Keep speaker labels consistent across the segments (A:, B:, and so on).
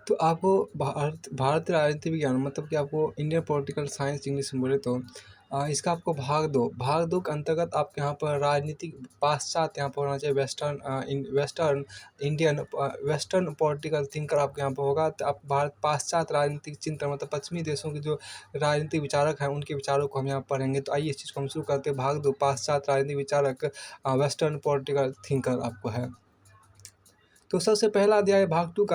A: तो आपको भारतीय राजनीति विज्ञान मतलब कि आपको इंडियन पॉलिटिकल साइंस इंग्लिश में बोले तो इसका आपको भाग दो के अंतर्गत आपके यहाँ पर राजनीतिक पाश्चात्य यहाँ पर होना चाहिए western Indian western political thinker आपके यहाँ पर होगा। तो आप भारत पाश्चात्य राजनीतिक चिंतन मतलब पश्चिमी देशों के जो राजनीतिक विचारक हैं उनके विचारों को हम यहाँ पढ़ेंगे। तो आइए इस चीज़ को हम शुरू करते हैं। भाग दो पाश्चात्य राजनीतिक विचारक वेस्टर्न पॉलिटिकल थिंकर आपको है। तो सबसे पहला अध्याय है भाग टू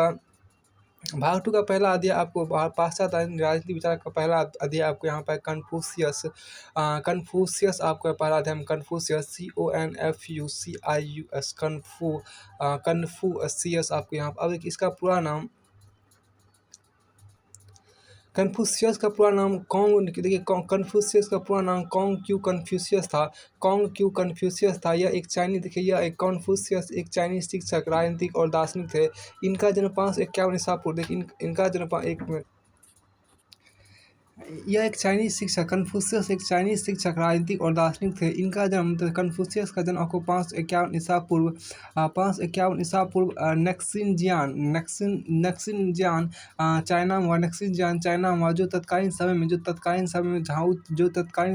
A: का पहला अध्याय आपको पाश्चात्य राजनीति विचार का पहला अध्याय आपको यहाँ पर कन्फ्यूशियस आपको पहला अध्याय में कन्फ्यूशियस CONFUCIUS कन्फ्यूशियस आपको यहाँ पर। अब इसका पूरा नाम कन्फ्यूशियस का पूरा नाम देखिए कन्फ्यूशियस का पूरा नाम कॉन्ग क्यू कन्फ्यूशियस था। यह एक चाइनीज देखिए यह एक कन्फ्यूशियस एक चाइनीज शिक्षक राजनीतिक और दार्शनिक थे। इनका जन्म 551 ईसा पूर्व देखिए इनका जन्म यह एक चाइनीज शिक्षक कन्फ्यूशियस एक चाइनीज शिक्षक राजनीतिक और दार्शनिक थे। इनका जन्म कन्फ्यूशियस का जन्म आपको 551 ईसा पूर्व 551 ईसा पूर्व नक्सिनजियान चाइना में हुआ। नक्सिनजियान चाइना में हुआ जो तत्कालीन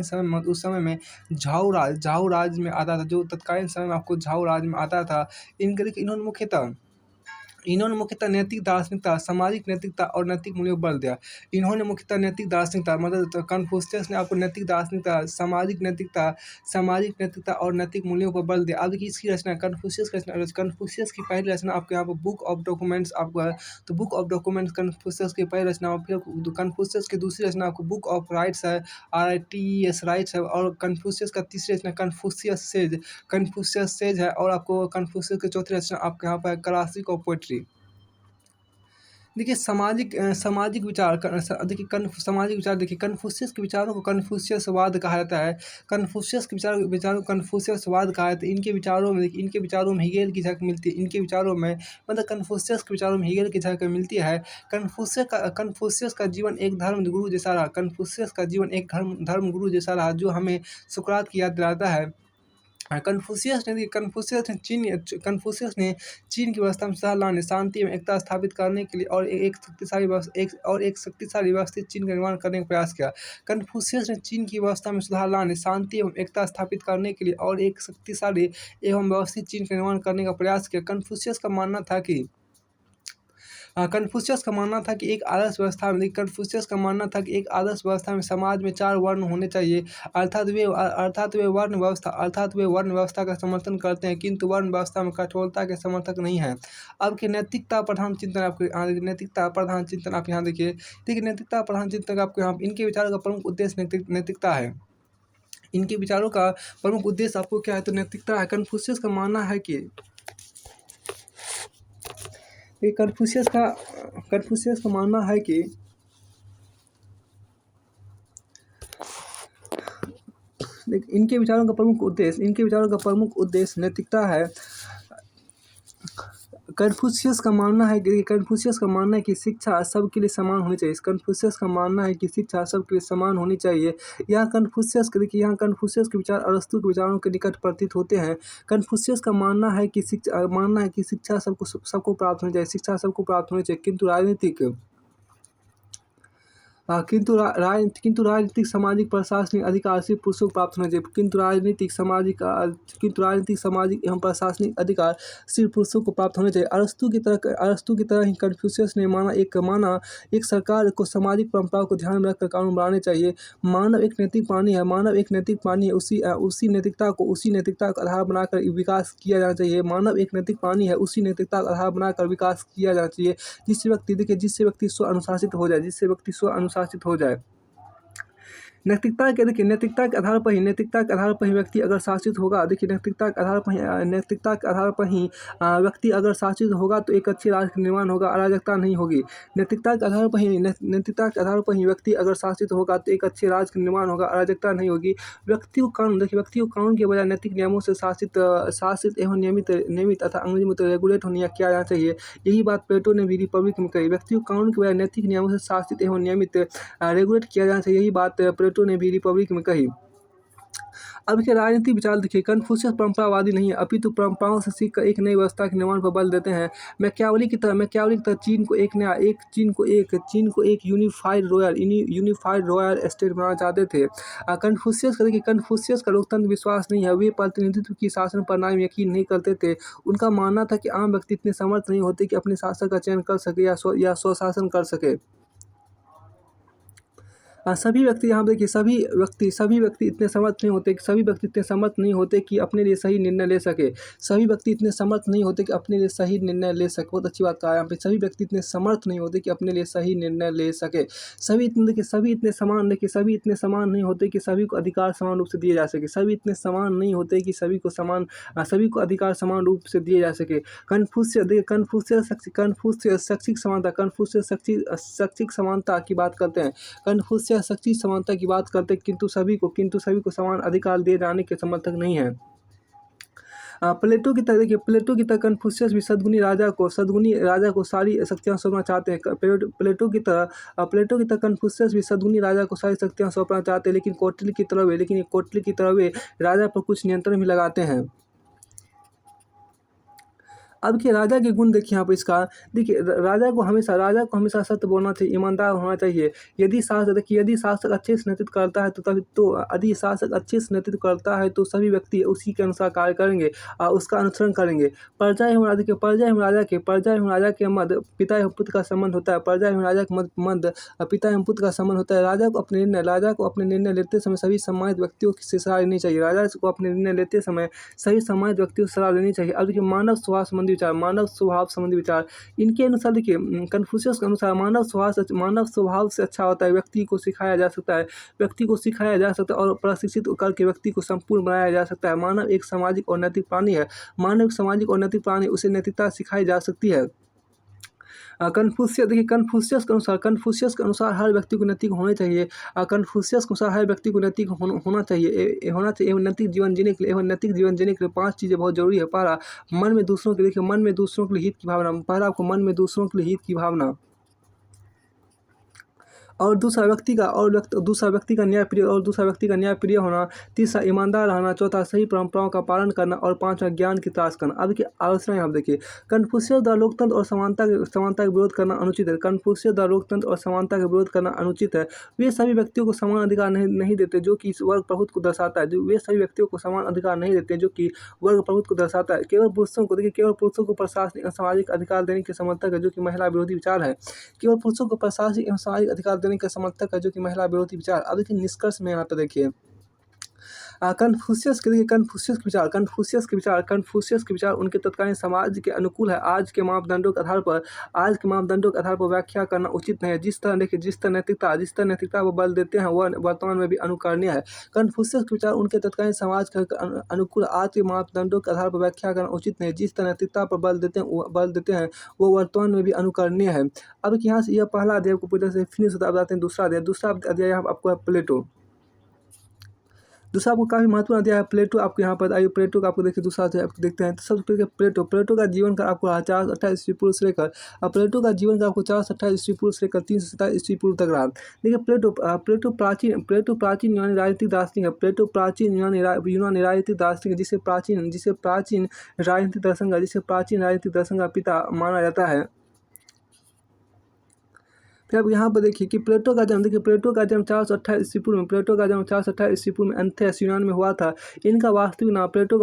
A: समय में उस समय में झाऊ राज में आता था। जो तत्कालीन समय में आपको झाऊ राज में आता था। इन्होंने मुख्यतः नैतिक दार्शनिकता सामाजिक नैतिकता और नैतिक मूल्यों पर बल दिया। इन्होंने मुख्यतः नैतिक दार्शनिकता मतलब कन्फ्यूशियस ने आपको नैतिक दार्शनिकता सामाजिक नैतिकता और नैतिक मूल्यों पर बल दिया। अब देखिए इसकी रचना कन्फ्यूशियस की पहली रचना आपके यहाँ पर बुक ऑफ डॉक्यूमेंट्स आपको है। तो बुक ऑफ डॉक्यूमेंट्स कन्फ्यूशियस की पहली रचना। फिर कन्फ्यूशियस की दूसरी रचना आपको बुक ऑफ राइट्स है RITES राइट्स है। और कन्फ्यूशियस का तीसरी रचना कन्फ्यूशियस सेज है। और आपको कन्फ्यूशियस की चौथी रचना आपके यहाँ पर क्लासिक ऑफ पोएट्री। देखिए सामाजिक विचार देखिए कन्फ्यूशियस के विचारों को कन्फ्यूशियसवाद कहा जाता है। कन्फ्यूशियस के विचारों को कन्फ्यूशियसवाद कहा जाता है। इनके विचारों में हेगेल की झलक मिलती है। इनके विचारों में मतलब कन्फ्यूशियस के विचारों में हेगेल की झलक मिलती है। कन्फ्यूशियस का जीवन एक धर्म गुरु जैसा रहा। कन्फ्यूशियस का जीवन एक धर्म गुरु जैसा रहा जो हमें सुकरात की याद दिलाता है। कन्फ्यूशियस ने चीन की व्यवस्था में सुधार लाने शांति एवं एकता स्थापित करने के लिए और एक शक्तिशाली व्यवस्थित चीन का निर्माण करने का प्रयास किया। कन्फ्यूशियस ने चीन की व्यवस्था में सुधार लाने शांति एवं एकता स्थापित करने के लिए और एक शक्तिशाली एवं व्यवस्थित चीन का निर्माण करने का प्रयास किया। कन्फ्यूशियस का मानना था कि एक आदर्श व्यवस्था में समाज में 4 वर्ण होने चाहिए। अर्थात वे वर्ण व्यवस्था का समर्थन करते हैं किंतु वर्ण व्यवस्था में कठोरता के समर्थक नहीं है। अब के नैतिकता प्रधान चिंतन आप यहाँ देखिए नैतिकता प्रधान चिंतन आपको यहाँ इनके विचारों का प्रमुख उद्देश्य नैतिकता है। इनके विचारों का प्रमुख उद्देश्य आपको क्या है तो नैतिकता है। कन्फ्यूशियस का मानना है कि कन्फ्यूशियस का मानना है कि इनके विचारों का प्रमुख उद्देश्य नैतिकता है। कन्फ्यूशियस का मानना है कि शिक्षा सबके लिए समान होनी चाहिए। कन्फ्यूशियस का मानना है कि शिक्षा सबके लिए समान होनी चाहिए। यहाँ कन्फ्यूशियस के विचार अरस्तु के विचारों के निकट प्रतीत होते हैं। कन्फ्यूशियस का मानना है कि शिक्षा सबको प्राप्त होनी चाहिए किंतु राजनीतिक सामाजिक प्रशासनिक अधिकार सिर्फ पुरुषों को प्राप्त होना चाहिए। किंतु राजनीतिक सामाजिक एवं प्रशासनिक अधिकार सिर्फ पुरुषों को प्राप्त होने चाहिए। अरस्तु की तरह ही कन्फ्यूशियस ने माना एक सरकार को सामाजिक परंपराओं को ध्यान में रखकर कानून बनाने चाहिए। मानव एक नैतिक प्राणी है। उसी नैतिकता को आधार बनाकर विकास किया जाना चाहिए। मानव एक नैतिक प्राणी है। उसी नैतिकता का आधार बनाकर विकास किया जाना चाहिए जिससे व्यक्ति स्व अनुशासित हो जाए। नैतिकता के आधार पर ही व्यक्ति अगर शासित होगा नैतिकता के आधार पर ही व्यक्ति अगर शासित होगा तो एक अच्छे राष्ट्र का निर्माण होगा, अराजकता नहीं होगी। नैतिकता के आधार पर ही व्यक्ति अगर शासित होगा तो एक अच्छे राज्य का निर्माण होगा, अराजकता नहीं होगी। व्यक्ति को कानून के बजाय नैतिक नियमों से शासित एवं नियमित तथा अंग्रेजी में रेगुलेट किया जाना चाहिए। यही बात प्लेटो ने भी रिपब्लिक में कही। व्यक्ति को कानून के बजाय नैतिक नियमों से शासित एवं नियमित रेगुलेट किया जाना चाहिए। यही बात प्लेटो ने भी रिपब्लिक में कही। अब के राजनीतिक विचार देखिए, कन्फ्यूशियस परंपरावादी नहीं है, अपितु परंपराओं से सीखकर एक नई व्यवस्था के निर्माण पर बल देते हैं। मैकियावेली की तरह चीन को एक यूनिफाइड रॉयल स्टेट बनाना चाहते थे। कन्फ्यूशियस का लोकतंत्र विश्वास नहीं है, वे प्रतिनिधित्व की शासन प्रणाली में यकीन नहीं करते थे। उनका मानना था कि आम व्यक्ति इतने समर्थ नहीं होते कि अपने शासक का चयन कर सके या स्वशासन कर सके। सभी व्यक्ति यहाँ पे देखिए, सभी व्यक्ति इतने समर्थ नहीं होते कि अपने लिए सही निर्णय ले सके। सभी व्यक्ति इतने समर्थ नहीं होते कि अपने लिए सही निर्णय ले सके। बहुत अच्छी बात कहा है यहाँ पे, सभी व्यक्ति इतने समर्थ नहीं होते कि अपने लिए सही निर्णय ले सके। सभी इतने समान नहीं होते कि सभी को अधिकार समान रूप से दिए जा सके। सभी इतने समान नहीं होते कि सभी को अधिकार समान रूप से दिए जा सके। कन्फ्यूशियस शैक्षिक समानता की बात करते हैं। कन्फ्यूशियस शैक्षिक समानता की बात करते हैं, किंतु सभी को समान अधिकार दिए जाने के समर्थक नहीं है। प्लेटो की तरह कन्फ्यूशियस भी सद्गुणी राजा को सारी शक्तियाँ सौंपना चाहते हैं। प्लेटो की तरह कन्फ्यूशियस भी सद्गुणी राजा को सारी शक्तियाँ सौंपना चाहते हैं, लेकिन कौटिल्य की तरह वे राजा पर कुछ नियंत्रण भी लगाते हैं। अब के राजा के गुण देखिए यहाँ पर इसका, देखिए राजा को हमेशा सत्य बोलना चाहिए, ईमानदार होना चाहिए। यदि शासक अच्छे से नेतृत्व करता है तो सभी व्यक्ति उसी के अनुसार कार्य करेंगे, उसका अनुसरण करेंगे। प्रजा एवं राजा के मध्य पिता एवं पुत्र का संबंध होता है। पिता एवं पुत्र का संबंध होता है। राजा को अपने निर्णय लेते समय सभी सम्मानित व्यक्तियों से सलाह लेनी चाहिए। अब देखिए, मानव स्वभाव संबंधी विचार इनके अनुसार, देखिए कन्फ्यूशियस के अनुसार मानव स्वभाव से अच्छा होता है। व्यक्ति को सिखाया जा सकता है और प्रशिक्षित करके व्यक्ति को संपूर्ण बनाया जा सकता है। मानव एक सामाजिक और नैतिक प्राणी है। उसे नैतिकता सिखाई जा सकती है। कन्फ्यूशियस के अनुसार हर व्यक्ति को नैतिक होना चाहिए। एवं नैतिक जीवन जीने के लिए 5 चीज़ें बहुत जरूरी है। पहला, मन में दूसरों के लिए हित की भावना। और दूसरा व्यक्ति का न्याय प्रिय होना। तीसरा, ईमानदार रहना। चौथा, सही परंपराओं का पालन करना। और पांचवा, ज्ञान की तलाश करना। अब की आलोचना यहाँ देखिए, कन्फ्यूशियस द्वारा लोकतंत्र और समानता का विरोध करना अनुचित है। वे सभी व्यक्तियों को समान अधिकार नहीं देते जो कि वर्ग प्रभुत्व को दर्शाता है। केवल पुरुषों को प्रशासनिक और सामाजिक अधिकार देने के समर्थक है, जो कि महिला विरोधी विचार है। अब देखिए निष्कर्ष में यहाँ पे देखिए, कन्फ्यूशियस के विचार उनके तत्कालीन समाज के अनुकूल है। आज के मापदंडों के आधार पर व्याख्या करना उचित नहीं है। जिस तरह नैतिकता पर बल देते हैं, वह वर्तमान में भी अनुकरणीय है। कन्फ्यूशियस के विचार उनके तत्कालीन समाज के अनुकूल, आज के मापदंडों के आधार पर व्याख्या करना उचित नहीं है। जिस तरह नैतिकता पर बल देते हैं, वो वर्तमान में भी अनुकरणीय है। अब यहाँ से यह पहला अध्याय को पूरी तरह से फिनिश होता है। अब आते हैं दूसरा अध्याय यहाँ आपको है प्लेटो। दूसरा आपको काफ़ी महत्वपूर्ण अध्याय है प्लेटो। आपको यहाँ पर आइए प्लेटो का आपको देखिए दूसरा अध्याय आपको देखते हैं। तो सबसे पहले प्लेटो का जीवन का आपको 428 ईस्वी पूर्व से लेकर 327 ईस्वी पूर्व तक रहा। देखिए प्लेटो प्राचीन यूनानी राजनीतिक दार्शनिक है। प्लेटो प्राचीन यूनानी राजनीतिक दार्शनिक है, जिसे प्राचीन राजनीतिक दर्शन का पिता माना जाता है। फिर आप यहाँ पर देखिए कि प्लेटो का जन्म 428 ईस्वी पूर्व में एथेंस यूनान में हुआ था। प्लेटो का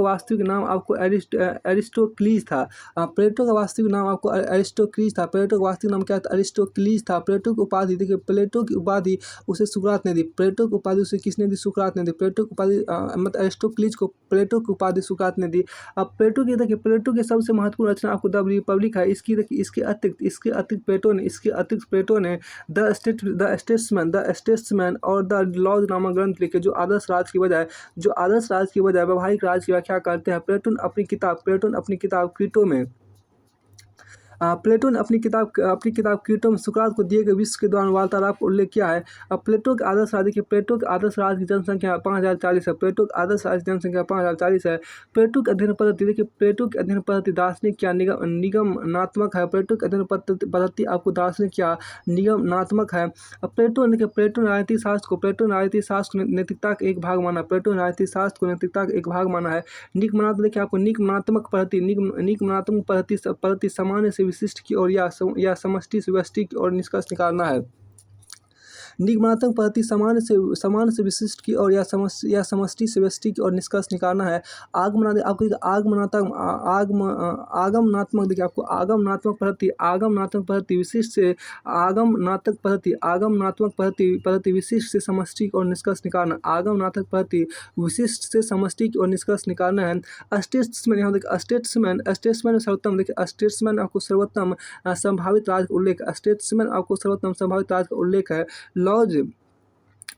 A: वास्तविक नाम आपको अरिस्टोक्लीज था। प्लेटो का वास्तविक नाम क्या था? अरिस्टोक्लीज था। प्लेटो की उपाधि उसे सुकरात ने दी। प्लेटो की उपाधि उसे किसने दी? सुकरात ने दी। प्लेटो की उपाधि मतलब अरिस्टोक्लीज को प्लेटो की उपाधि सुकरात ने दी। अब प्लेटो की सबसे महत्वपूर्ण रचना आपको द रिपब्लिक है। इसके अतिरिक्त प्लेटो ने द स्टेट्समैन और द लॉज नामक ग्रंथ लिखे, जो आदर्श राज की बजाय व्यावहारिक राज की व्याख्या करते हैं। प्लेटो अपनी किताब क्रीटो में प्लेटो ने अपनी किताब क्रीटो में सुकरात को दिए गए विश्व के दौरान वार्तालाप का उल्लेख किया है। अब प्लेटो के आदर्श राज्य की प्लेटो के आदर्श राज्य की जनसंख्या 5040 है। प्लेटो के आदर्श राज्य की जनसंख्या 5040 है। प्लेटो की अध्ययन पद्धति, देखिए प्लेटो की अध्ययन पद्धति दार्शनिक या निगमनात्मक है। प्लेटो की अध्ययन पद्धति आपको दार्शनिक या निगमनात्मक है। अब प्लेटो ने राजनीतिक शास्त्र को नैतिकता का एक भाग माना। प्लेटो ने राजनीतिक शास्त्र को नैतिकता का एक भाग माना है। निगमनात्मक, देखिए आपको निगमनात्मक पद्धति सामान्य से विशिष्ट की ओर या समष्टि से व्यष्टि की ओर निष्कर्ष निकालना है। निगमनात्मक पद्धति सामान्य से विशिष्ट की ओर या समष्टि से व्यष्टि की ओर निष्कर्ष निकालना है। आगमनात्मक, देखिए आपको आगमनात्मक पद्धति विशिष्ट से समष्टि की ओर निष्कर्ष निकालना। आगमनात्मक पद्धति विशिष्ट से समष्टि की ओर निष्कर्ष निकालना है। स्टेट्समैन, यहाँ देखिए स्टेट्समैन में सर्वोत्तम, देखिए स्टेट्समैन आपको सर्वोत्तम संभावित राज्य का उल्लेख, स्टेट्समैन आपको सर्वोत्तम संभावित राज्य का उल्लेख है। लॉज,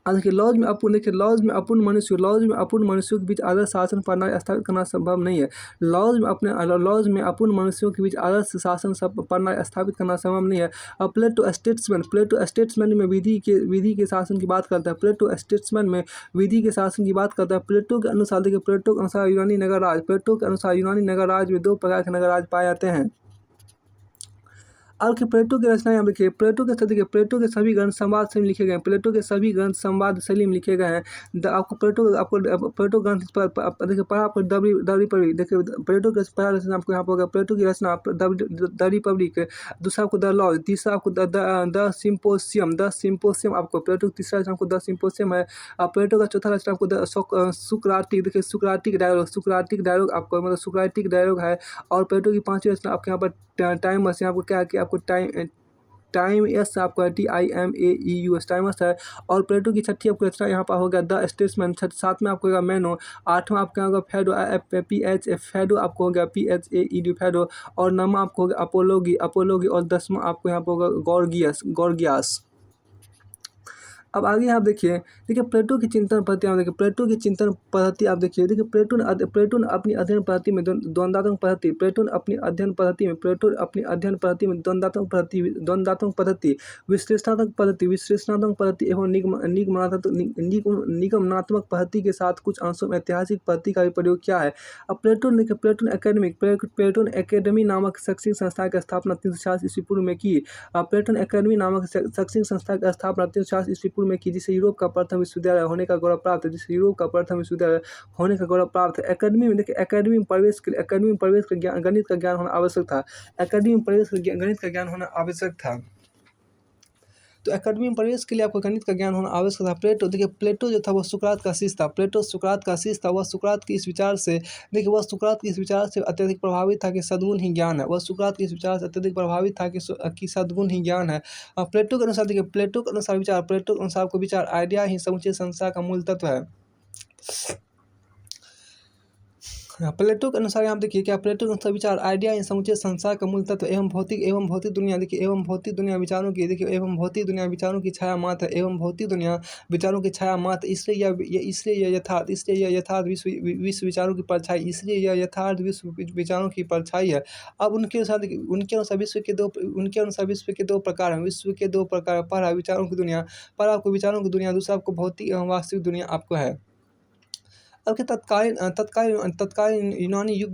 A: देखिए लॉज में अपूर्ण मनुष्यों के बीच आदर्श शासन प्रणाली स्थापित करना संभव नहीं है। लॉज में अपूर्ण मनुष्यों के बीच आदर्श शासन प्रणाली स्थापित करना संभव नहीं है। अब प्लेटो स्टेट्समैन में विधि के शासन की बात करता है। प्लेटो स्टेट्समैन में विधि के शासन की बात करता है। प्लेटो के अनुसार, देखिए प्लेटो के अनुसार यूनानी नगर राज में 2 प्रकार के नगर राज पाए जाते हैं। अब प्लेटो की रचनाएं आप देखिए, प्लेटो के सभी ग्रंथ संवाद शैली में लिखे गए हैं। प्लेटो के सभी ग्रंथ संवाद शैली में लिखे गए हैं। आपको प्लेटो ग्रंथ देखिए पढ़ा आपको द रिपब्लिक, देखिए प्लेटो की पहला रचना आपको यहाँ पर होगा प्लेटो की रचना द रिपब्लिक, दूसरा आपको द लॉज, तीसरा आपको द सिम्पोसियम आपको प्लेटो की तीसरा रचना आपको द सिम्पोसियम है। प्लेटो का चौथा रचना आपको द सुक्राटिक, देखिए सुक्राटिक डायलॉग आपको मतलब सुक्राटिक डायलॉग है। और प्लेटो की पांचवी रचना आपके यहाँ पर टाइमस, आपको क्या है कि आपको टाइमस आपको TIMAEUS टाइमस है। और प्लेटो की छठी आपको रचना यहाँ पर होगा द स्टेट्समैन, सातवें आपको होगा मैनो, आठवां आपका होगा फेडो फेडो आपको होगा PHAED फेडो, और नौवां आपको होगा अपोलोगी, और 10वां आपको यहाँ पर होगा गॉर्गियास। अब आगे आप देखिए प्लेटो की चिंतन पद्धति आप देखिए, प्लेटो की चिंतन पद्धति आप देखिए, प्लेटो ने अपनी अध्ययन पद्धति में द्वंद्वात्मक पद्धति, द्वंद्वात्मक पद्धति, विश्लेषणात्मक पद्धति एवं निगमनात्मक पद्धति के साथ कुछ अंशों में ऐतिहासिक पद्धति का भी प्रयोग किया है। अब प्लेटो ने एकेडमी नामक शैक्षणिक संस्था की स्थापना 366 ईस्वी पूर्व में की। प्लेटो ने एकेडमी नामक शैक्षणिक संस्था की स्थापना 366 ईस्वी पूर्व में की, जिसे यूरोप का प्रथम विश्वविद्यालय होने का गौरव प्राप्त है। एकेडमी में देखिए, एकेडमी में प्रवेश के गणित का ज्ञान होना आवश्यक था। तो एकेडमी में प्रवेश के लिए आपको गणित का ज्ञान होना आवश्यक था। प्लेटो जो था वो सुकरात का शिष्य था। वह सुकरात के इस विचार से अत्यधिक प्रभावित था कि सद्गुण ही ज्ञान है। कि सद्गुण ही ज्ञान है। प्लेटो के अनुसार आपको विचार आइडिया ही समुचे संसार का मूल तत्व है। प्लेटो के अनुसार आप देखिए क्या, प्लेटो के अनुसार विचार आइडिया इन समुचे संसार का मूल तत्व एवं भौतिक दुनिया, देखिए एवं भौतिक दुनिया विचारों की छाया मात्र, इसलिए यह यथार्थ विश्व विचारों की परछाई है। अब उनके अनुसार विश्व के दो प्रकार हैं। पहला विचारों की दुनिया, दूसरा आपको भौतिक एवं वास्तविक दुनिया आपको है। अब के तत्कालीन यूनानी युग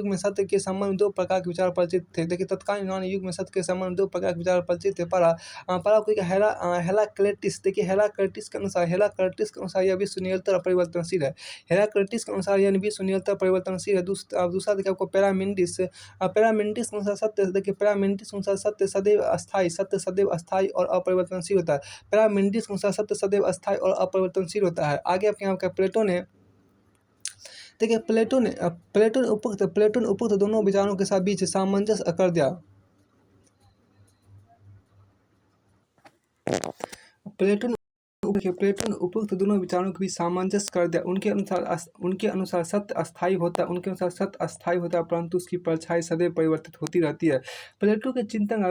A: में सत्य के संबंध में 2 प्रकार के विचार परिचित थे। देखिए तत्कालीन यूनानी युग में सत्य के संबंध में 2 प्रकार के विचार परिचित थे। पहला कोई हेराक्लिटस, देखिए हेराक्लिटस के अनुसार यह विश्व निरंतर और परिवर्तनशील है। हेराक्लिटस के अनुसार यह विश्व निरंतर परिवर्तनशील है। दूसरा देखिए आपको पैरामिडिस के अनुसार सत्य सदैव अस्थायी और अपरिवर्तनशील होता है। पैरामिडिस के अनुसार सत्य सदैव अस्थायी और अपरिवर्तनशील होता है। आगे आपके यहाँ का प्लेटो ने उपर्युक्त दोनों विचारों के साथ बीच सामंजस्य कर दिया। प्लेटो ने देखिए प्लेटो ने उपरोक्त दोनों विचारों के बीच सामंजस्य कर दिया। उनके अनुसार सत्य अस्थायी होता है, परंतु उसकी परछाई सदैव परिवर्तित होती रहती है। प्लेटो के चिंतन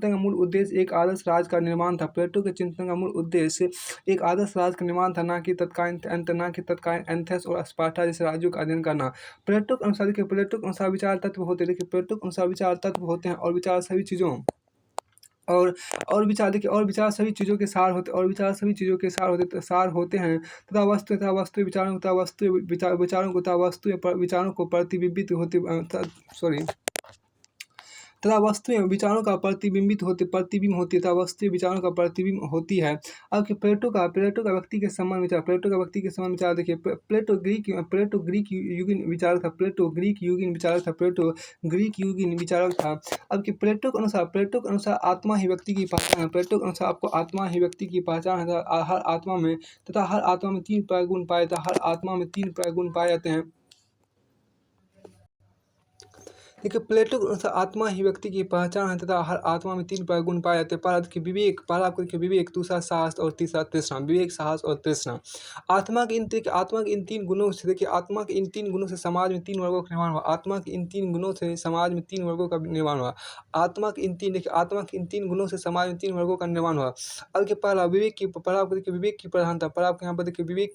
A: का मूल उद्देश्य एक आदर्श राज का निर्माण था। प्लेटो के चिंतन का मूल उद्देश्य एक आदर्श राज का निर्माण था, न कि तत्कालीन एथेंस और स्पार्टा जैसे राज्यों का अध्ययन करना। प्लेटो के अनुसार देखिए, विचार तत्व होते हैं। देखिए प्लेटो के अनुसार विचार तत्व होते हैं और विचार सभी चीज़ों और विचार देखिए और विचार सभी चीज़ों के सार होते हैं तथा विचारों को प्रतिबिंबित होते तथा वस्तुएं विचारों का प्रतिबिंब होती है तथा वस्तुएं विचारों का प्रतिबिंब होती है। अब कि प्लेटो का व्यक्ति के संबंध विचार देखिए, प्लेटो ग्रीक युगीन विचारक था। अब कि प्लेटो के अनुसार आत्मा ही व्यक्ति की पहचान है। प्लेटो के अनुसार आपको आत्मा ही व्यक्ति की पहचान है तथा हर आत्मा में तीन प्रगुण पाए जाते हैं। देखिए प्लेटो के अनुसार आत्मा ही व्यक्ति की पहचान है तथा हर आत्मा में तीन प्रगुण पाए जाते हैं। पहला आपको देखिए विवेक, दूसरा साहस और तीसरा तृष्णा। विवेक, साहस और तृष्णा। आत्मा के इन तीन गुणों से देखिए समाज में तीन वर्गों का निर्माण हुआ। आत्मा के इन तीन गुणों से समाज में तीन वर्गों का निर्माण हुआ। अब के पहला विवेक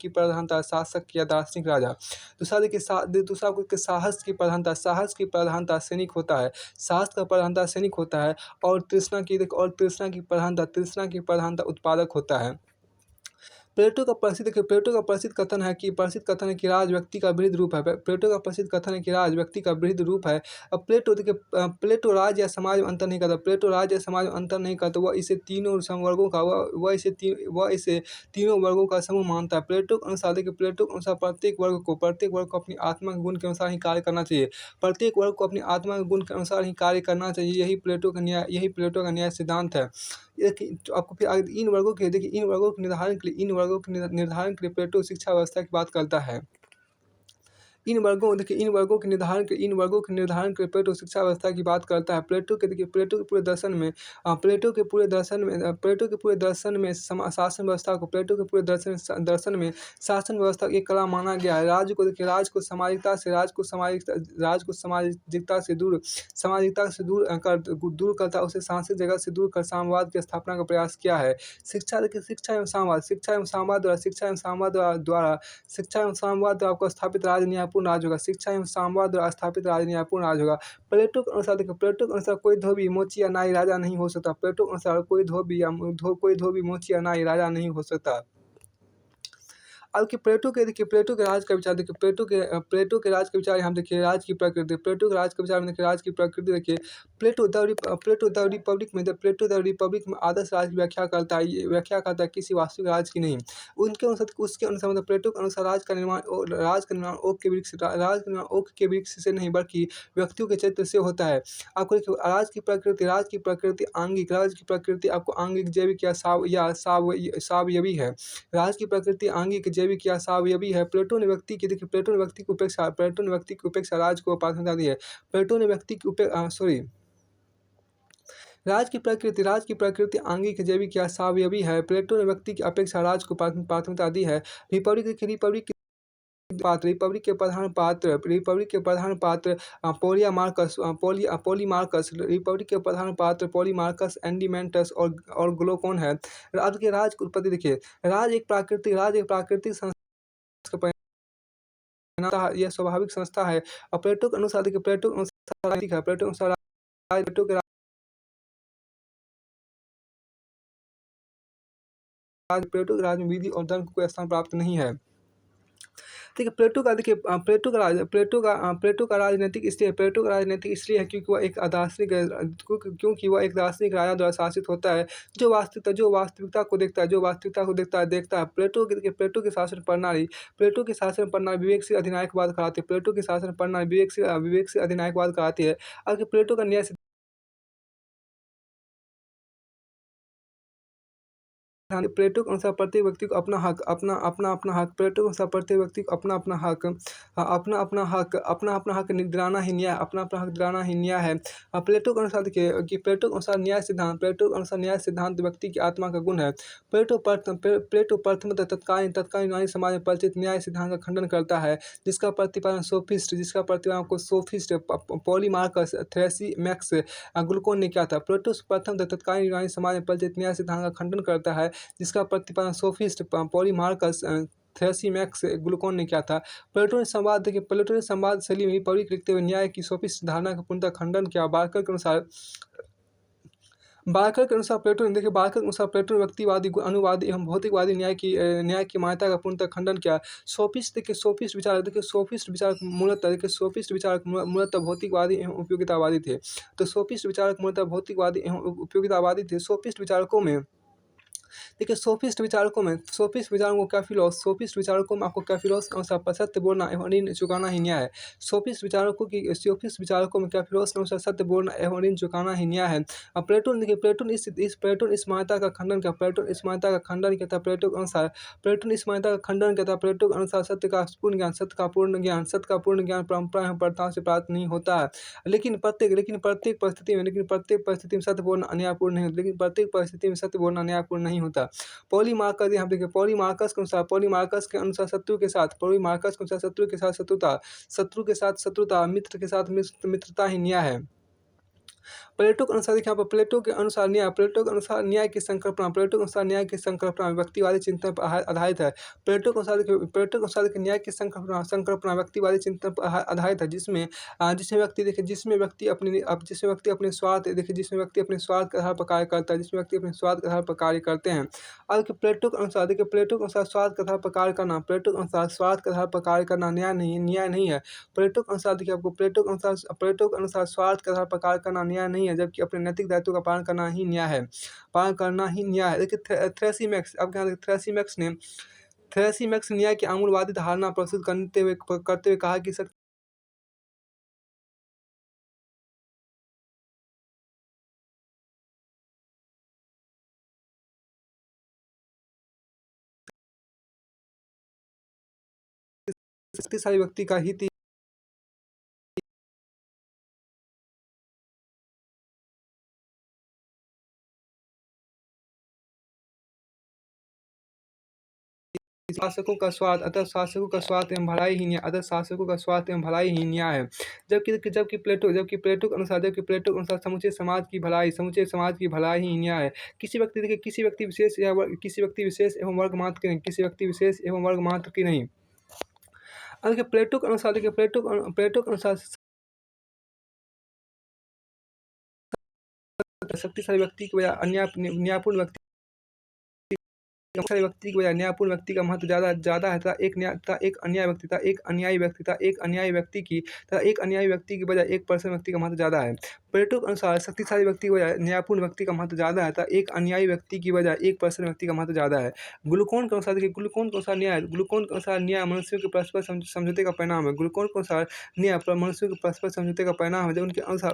A: की प्रधानता शासक या दार्शनिक राजा। दूसरा आपको साहस की प्रधानता सैनिक होता है। और तृष्णा की प्रधानता उत्पादक होता है। प्लेटो का प्रसिद्ध कथन है कि राज व्यक्ति का वृहद रूप है। अब प्लेटो राज्य या समाज में अंतर नहीं करता। वह इसे तीनों वर्गों का समूह मानता है। प्लेटो के अनुसार प्रत्येक वर्ग को अपनी आत्मा के गुण के अनुसार ही कार्य करना चाहिए। यही प्लेटो का न्याय सिद्धांत है। आपको फिर आगे इन वर्गों के निर्धारण के लिए प्लेटो शिक्षा व्यवस्था की बात करता है। इन वर्गों के निर्धारण के लिए प्लेटो शिक्षा व्यवस्था की बात करता है। प्लेटो के पूरे दर्शन में शासन व्यवस्था की कला माना गया है। राज को सामाजिकता से दूर करता, उसे सांस्कृतिक जगत से दूर कर साम्यवाद की स्थापना का प्रयास किया है। शिक्षा एवं साम्यवाद द्वारा आपको स्थापित राज न्यायपूर्ण राज होगा। प्लेटो के अनुसार कोई धोबी, मोची या नाई राजा नहीं हो सकता। अब कि प्लेटो के राज का विचार देखिए, प्लेटो के राज का विचार हम देखिए। राज की प्रकृति, प्लेटो के राज के विचार में देखिए राज की प्रकृति देखिए। प्लेटो द रिपब्लिक में आदर्श राज की व्याख्या करता है, किसी वास्तविक राज की नहीं। उसके अनुसार मतलब प्लेटो के अनुसार राज का निर्माण ओक के वृक्ष से नहीं बल्कि व्यक्तियों के चरित्र से होता है। आपको देखिए राज की प्रकृति आंगिक, आपको आंगिक, जैविक या सावयवी है। राज की प्रकृति आंगिक, जैविक या सावयवी है। प्लेटो ने व्यक्ति की उपेक्षा राज को प्राथमिकता दी है। राज की प्रकृति आंगिक, जैविक या सावयवी है। प्लेटो ने व्यक्ति की अपेक्षा राज को प्राथमिकता दी है। रिपब्लिक के प्रधान पात्र पॉलीमार्कस, एंडीमेंटस और ग्लूकोन है। राज की उत्पत्ति देखिए। राज एक प्राकृतिक संस्था, यह स्वाभाविक संस्था है। और प्लेटो के अनुसार राज में विधि और धर्म को कोई स्थान प्राप्त नहीं है। देखिए प्लेटो का राजनीतिक इसलिए है क्योंकि वह एक दार्शनिक राजा द्वारा शासित होता है, जो वास्तविकता को देखता है। प्लेटो की शासन प्रणाली विवेक से अधिनायकवाद कराती है। अब प्लेटो का न्याय प्लेटो के अनुसार प्रत्येक व्यक्ति को अपना हक अपना हक प्लेटो के अनुसार प्रत्येक व्यक्ति को अपना अपना हक दिलाना ही न्याय दिलाना ही न्याय है। प्लेटो के अनुसार देखिए कि प्लेटो के अनुसार प्लेटो के अनुसार न्याय सिद्धांत व्यक्ति की आत्मा का गुण है। प्लेटो प्रथमतः तत्कालीन यूनानी समाज में परिचित न्याय सिद्धांत का खंडन करता है, जिसका प्रतिपादन सोफिस्ट पॉलीमार्कस थ्रेसिमैक्स ग्लूकोन ने किया था। प्लेटो प्रथम तत्कालीन यूनानी समाज में परिचित न्याय सिद्धांत का खंडन करता है, जिसका प्रतिपादन सोफिस्ट पॉलीमार्कस थ्रेसिमैक्स ग्लूकोन ने किया था। प्लेटो ने संवाद शैली में पब्लिक लिखते हुए न्याय की सोफिस्ट धारणा का पूर्णतः खंडन किया। बार्कर के अनुसार प्लेटो ने व्यक्तिवादी अनुवादी एवं भौतिकवादी न्याय की मान्यता का पूर्णतः खंडन किया। सोफिस्ट विचारक मूलतः भौतिकवादी एवं उपयोगितावादी थे। तो सोफिस्ट विचारक मूलतः भौतिकवादी एवं उपयोगितावादी थे। सोफिस्ट विचारकों में आपको कैफिलोस के अनुसार सत्य बोलना एवं ऋण चुकाना ही न्याय है। सोफिस्ट विचारकों में कैफिलोस के अनुसार सत्य बोलना एवं ऋण चुकाना ही न्याय है। अब प्लेटो इस मान्यता का खंडन किया। प्लेटो इस मान्यता का खंडन किया था। प्लेटो के अनुसार सत्य का पूर्ण ज्ञान परंपरा एवं प्रथाओं से प्राप्त नहीं होता है। लेकिन प्रत्येक परिस्थिति में सत्य बोलना अन्यायपूर्ण नहीं होता। पॉलीमार्कस के अनुसार शत्रु के साथ शत्रुता, मित्र के साथ मित्रता ही न्याय है। प्लेटो के अनुसार न्याय की संकल्पना व्यक्तिवादी चिंतन पर आधारित है। प्लेटो के अनुसार न्याय की संकल्पना व्यक्तिवादी चिंतन पर आधारित है, जिसमें व्यक्ति अपने स्वार्थ के आधार पर कार्य करता है। अब प्लेटो के अनुसार स्वार्थ के आधार पर कार्य करना न्याय नहीं है। प्लेटो के अनुसार स्वार्थ के आधार पर कार्य करना न्याय नहीं है, जबकि अपने नैतिक दायित्व का पालन करना ही न्याय है। देखिए थ्रेसिमैक्स ने न्याय की आमूलवादी धारणा प्रस्तुत करते हुए कहा कि शक्तिशाली व्यक्ति का हित शासकों का स्वार्थ एवं भलाई ही न्याय है। जबकि प्लेटो के अनुसार समूचे समाज की भलाई ही न्याय है। किसी व्यक्ति विशेष एवं वर्ग मात्र की नहीं। अब देखिए प्लेटो के अनुसार शक्तिशाली व्यक्ति की बजाय न्यायपूर्ण व्यक्ति का महत्व ज़्यादा है तथा एक अन्यायी व्यक्ति की बजाय एक परसन व्यक्ति का महत्व ज़्यादा है। प्लेटो के अनुसार शक्तिशाली व्यक्ति की बजाय न्यायपूर्ण व्यक्ति का महत्व ज़्यादा है तथा एक अन्यायी व्यक्ति की बजाय एक परसन व्यक्ति का महत्व ज़्यादा है। ग्लूकोन के अनुसार न्याय मनुष्यों के परस्पर समझौते का परिणाम है। जब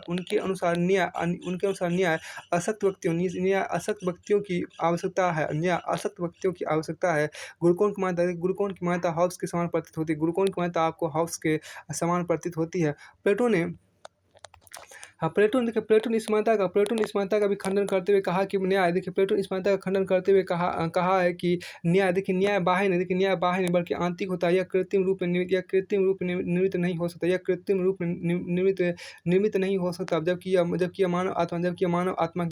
A: उनके अनुसार न्याय अशक्त व्यक्तियों की आवश्यकता है। गुरुकोण की मान्यता हॉब्स के समान प्रतीत होती है। प्लेटो ने इस मान्यता का भी खंडन करते हुए कहा कि न्याय बाह्य नहीं बल्कि आंतरिक होता है। यह कृत्रिम रूप में निर्मित नहीं हो सकता। जबकि यह मानव आत्मा